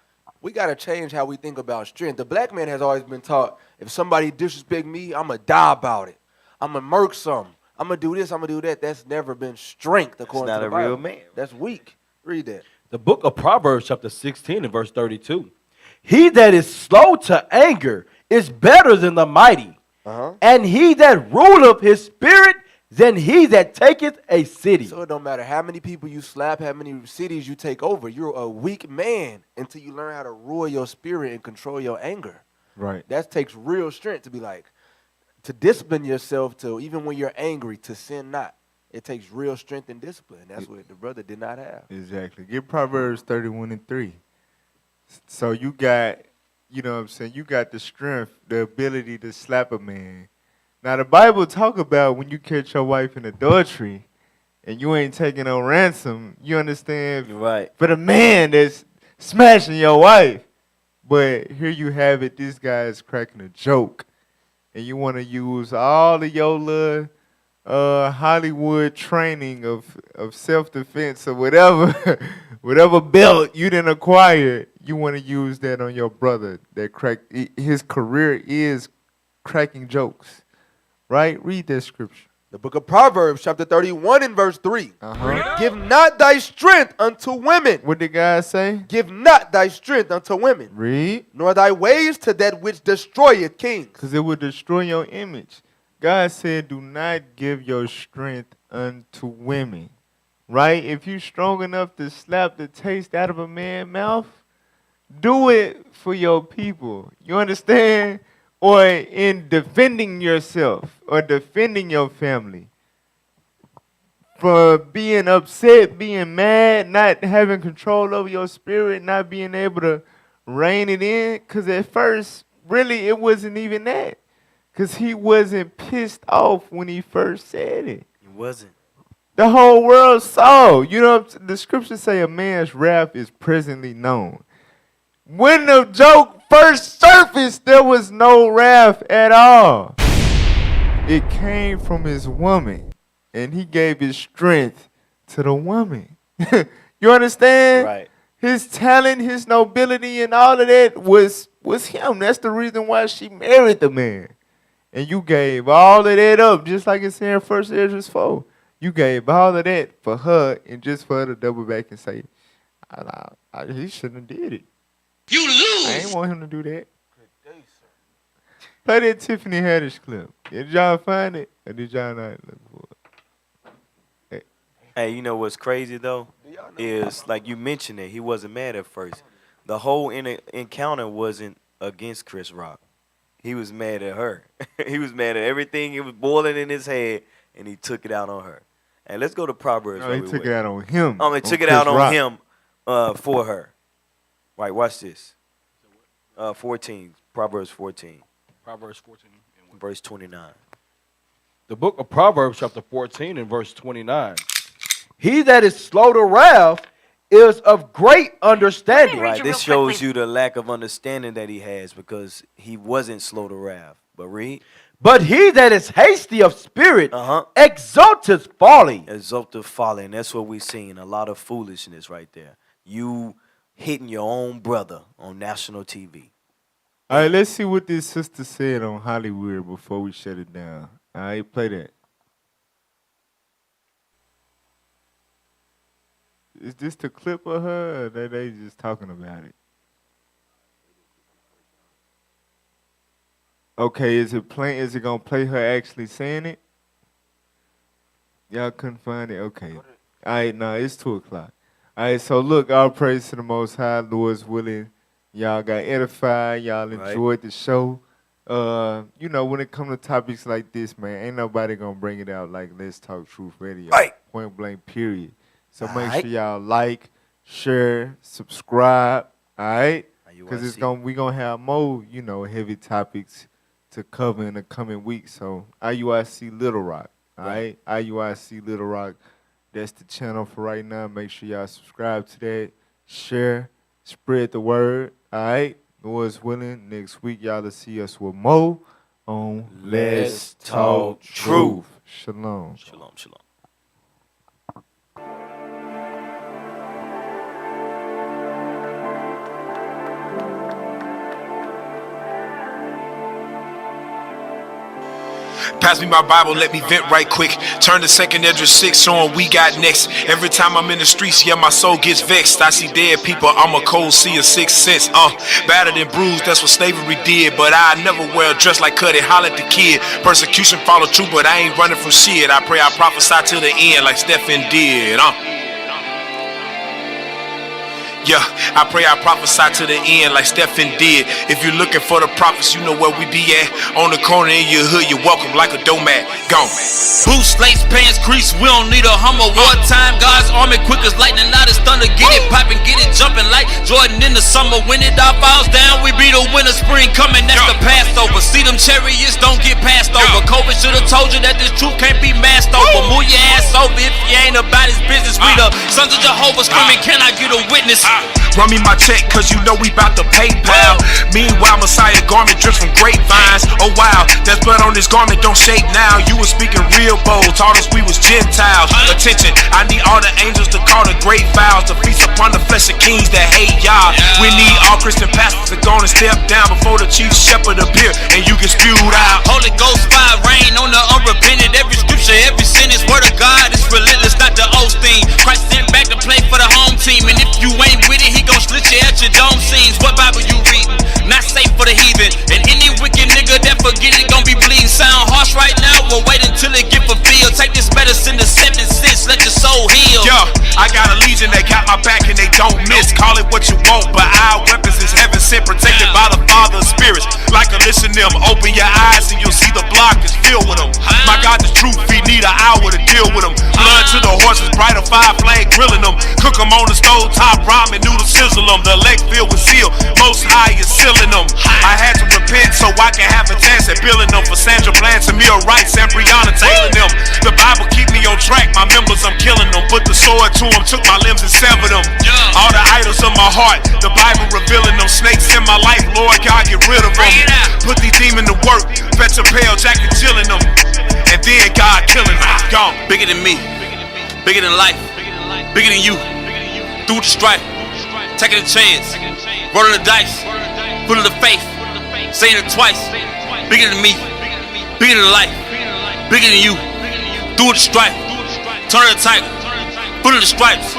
Speaker 7: change how we think about strength. The black man has always been taught, if somebody disrespect me, I'ma die about it. I'ma murk some. I'ma do this. I'ma do that. That's never been strength according
Speaker 10: not
Speaker 7: to the
Speaker 10: a
Speaker 7: Bible.
Speaker 10: real man.
Speaker 7: That's weak. Read that.
Speaker 4: The book of Proverbs, chapter 16 and verse 32. He that is slow to anger is better than the mighty, and he that ruleth his spirit than he that taketh a city.
Speaker 7: So it don't matter how many people you slap, how many cities you take over. You're a weak man until you learn how to rule your spirit and control your anger.
Speaker 8: Right.
Speaker 7: That takes real strength to be like, to discipline yourself to, even when you're angry, to sin not. It takes real strength and discipline. That's what the brother did not have.
Speaker 8: Exactly. Get Proverbs 31 and 3. So you got, you know what I'm saying, you got the strength, the ability to slap a man. Now the Bible talk about when you catch your wife in adultery and you ain't taking no ransom, you understand?
Speaker 10: Right.
Speaker 8: For the man that's smashing your wife. But here you have it, this guy is cracking a joke. And you want to use all of your little Hollywood training of self-defense or whatever, whatever belt you didn't acquire, you want to use that on your brother that his career is cracking jokes. Right? Read that scripture.
Speaker 7: The book of Proverbs, chapter 31 and verse 3. Give not thy strength unto women.
Speaker 8: What did God say?
Speaker 7: Give not thy strength unto women.
Speaker 8: Read.
Speaker 7: Nor thy ways to that which destroyeth kings.
Speaker 8: Because it will destroy your image. God said, do not give your strength unto women. Right? If you're strong enough to slap the taste out of a man's mouth, do it for your people. You understand? Or in defending yourself or defending your family. For being upset, being mad, not having control over your spirit, not being able to rein it in. Because at first, really, it wasn't even that. Because he wasn't pissed off when he first said it.
Speaker 10: He wasn't.
Speaker 8: The whole world saw. You know, the scriptures say a man's wrath is presently known. When the joke first surfaced, there was no wrath at all. It came from his woman, and he gave his strength to the woman. You understand?
Speaker 10: Right.
Speaker 8: His talent, his nobility, and all of that was him. That's the reason why she married the man. And you gave all of that up, just like it's in 1 Ezra 4. You gave all of that for her, and just for her to double back and say, he shouldn't have did it.
Speaker 2: You lose.
Speaker 8: I ain't want him to do that. Play that Tiffany Haddish clip. Did y'all find it, or did y'all not look for it?
Speaker 10: Hey, you know what's crazy though? Is like you mentioned it, he wasn't mad at first. The whole encounter wasn't against Chris Rock. He was mad at her. He was mad at everything. It was boiling in his head, and he took it out on her. And let's go to Proverbs.
Speaker 8: No, he took it out on him.
Speaker 10: He took it out on him for her. Right, watch this. 14, Proverbs 14.
Speaker 4: Proverbs 14.
Speaker 10: Verse 29.
Speaker 4: The book of Proverbs, chapter 14 and verse 29. He that is slow to wrath is of great understanding.
Speaker 10: Right, this shows you the lack of understanding that he has because he wasn't slow to wrath. But read.
Speaker 4: But he that is hasty of spirit exalteth folly.
Speaker 10: Exalteth folly, and that's what we're seeing. A lot of foolishness right there. You hitting your own brother on national TV.
Speaker 8: All right, let's see what this sister said on Hollywood before we shut it down. All right, play that. Is this the clip of her, or are they just talking about it? Okay, is it playing? Is it gonna play her actually saying it? Y'all couldn't find it. Okay. All right, no, it's 2:00. All right, so look, all praise to the Most High, Lord's willing. Y'all got edified. Y'all enjoyed the show. You know, when it comes to topics like this, man, ain't nobody gonna bring it out like Let's Talk Truth Radio.
Speaker 10: Right.
Speaker 8: Point blank, period. So make sure y'all like, share, subscribe. All right, because we gonna have more, you know, heavy topics to cover in the coming weeks. So IUIC Little Rock. All right, IUIC Little Rock. That's the channel for right now. Make sure y'all subscribe to that, share, spread the word. All right, Lord's willing. Next week, y'all will see us with Mo on
Speaker 10: Let's Talk Truth.
Speaker 8: Shalom.
Speaker 10: Shalom, shalom.
Speaker 1: Pass me my Bible, let me vent right quick. Turn to 2nd Esdras 6, showing we got next. Every time I'm in the streets, yeah, my soul gets vexed. I see dead people, I'm a cold sea of 6 cents. Battered and bruised, that's what slavery did. But I never wear a dress like Cuddy, holler at the kid. Persecution follow true, but I ain't running from shit. I pray I prophesy till the end like Stephen did. Yeah, I pray I prophesy to the end like Stephen did. If you're looking for the prophets, you know where we be at. On the corner in your hood, you're welcome like a doormat. Gone.
Speaker 2: Boots, lace, pants, grease, we don't need a Hummer. Wartime, God's army, quick as lightning, not as thunder. Get it poppin', get it jumpin' like Jordan in the summer. When it all falls down, we be the winter, spring coming, that's the Passover. See them chariots, don't get passed over. COVID should've told you that this truth can't be masked over. Move your ass over if you ain't about his business. We the sons of Jehovah screaming, can I get a witness?
Speaker 1: Run me my check, cause you know we bout to PayPal. Meanwhile, Messiah garment drips from grapevines. Oh wow, there's blood on this garment, don't shake now. You was speaking real bold, taught us we was Gentiles. Attention, I need all the angels to call the great vows, to feast upon the flesh of kings that hate y'all. We need all Christian pastors to go and step down before the chief shepherd appear, and you get spewed out.
Speaker 2: Holy Ghost fire rain on the unrepentant. Every scripture, every sentence, word of God is relentless, not the old thing. Christ sent back to play for the home team, and if you ain't with it, he gon' slit you at your dome scenes. What Bible you reading? Not safe for the heathen. And any wicked nigga that forget it gon' be bleeding. Sound harsh right now, we'll wait until it get fulfilled. Take this medicine to 7 cents, let your soul heal.
Speaker 1: Yo, I got a legion that got my back and they don't miss. Call it what you want, but our weapons is heaven sent, protected by the Father's spirits. Like a listen them, open your eyes and you'll see the block is filled with them. My God, the truth, we need an hour to deal with them. Blood to the horses, brighter fire flame grilling them. Cook them on the stove top, ramen noodles sizzle them. The leg filled with seal, most high is sealing them. I had to repent so I can have a chance at billing them. For Sandra Bland, Samir Rice, and Breonna Taylor them. The Bible keep me on track, my members I'm killing them. Put the sword to them, took my limbs and severed them. All the idols of my heart, the Bible revealing them. Snakes in my life, Lord God, get rid of them. Put these demons to work, fetch a pale jacket chilling them. And then God killing them. Gone.
Speaker 2: Bigger than me, bigger than life, bigger than you. Through the strife, taking a chance, rolling the dice, full of the faith, saying it twice. Bigger than me, bigger than life, bigger than you. Through the strife, turn the tiger, full of the stripes.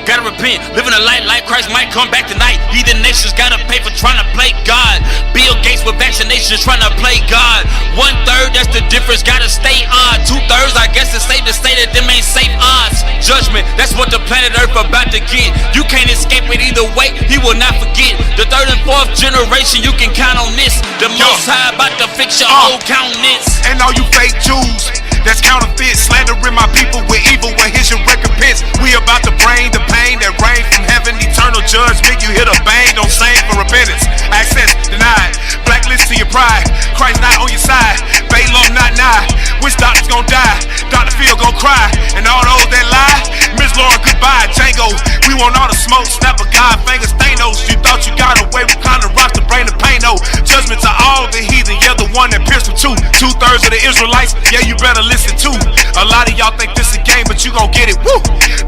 Speaker 2: Gotta repent, living a light like Christ might come back tonight. Heathen nations gotta pay for trying to play God. Bill Gates with vaccinations trying to play God. 1/3, that's the difference, gotta stay on. 2/3, I guess it's safe to say that them ain't safe odds. Judgment, that's what the planet Earth about to get. You can't escape it either way, he will not forget. The 3rd and 4th generation, you can count on this. The Most High about to fix your whole countenance.
Speaker 1: And all you fake Jews that's counterfeit, slandering my people with evil, well here's your recompense. We about to bring the pain that rains from heaven, eternal judgment. You hit a bang, don't sing for repentance. Access denied, blacklist to your pride. Christ not on your side, Balaam not nigh. Which doctor's gonna die? Dr. Phil gon' cry. And all those that lie, Miss Laura goodbye. Django, we want all the smoke, snap a God fingers, Thanos. You thought you got away with climbing rocks to bring the pain, no. Judgment to all the heathen, yeah, the one that pierced them too. 2/3 of the Israelites, yeah, you better listen too. A lot of y'all think this a game, but you gon' get it, woo.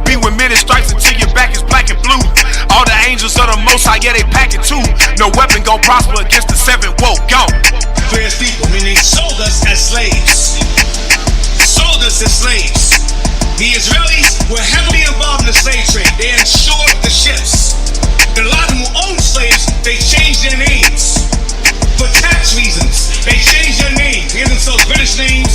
Speaker 1: Be with many stripes until your back is black and blue. All the angels of the Most High, yeah, they pack it too. No weapon gon' prosper against the 7, whoa, gone.
Speaker 5: Clear people, meaning sold us as slaves. Sold us as slaves. The Israelis were heavily involved in the slave trade. They insured the ships. And a lot of them who owned slaves, they changed their names. For tax reasons, they changed their names. They gave themselves British names.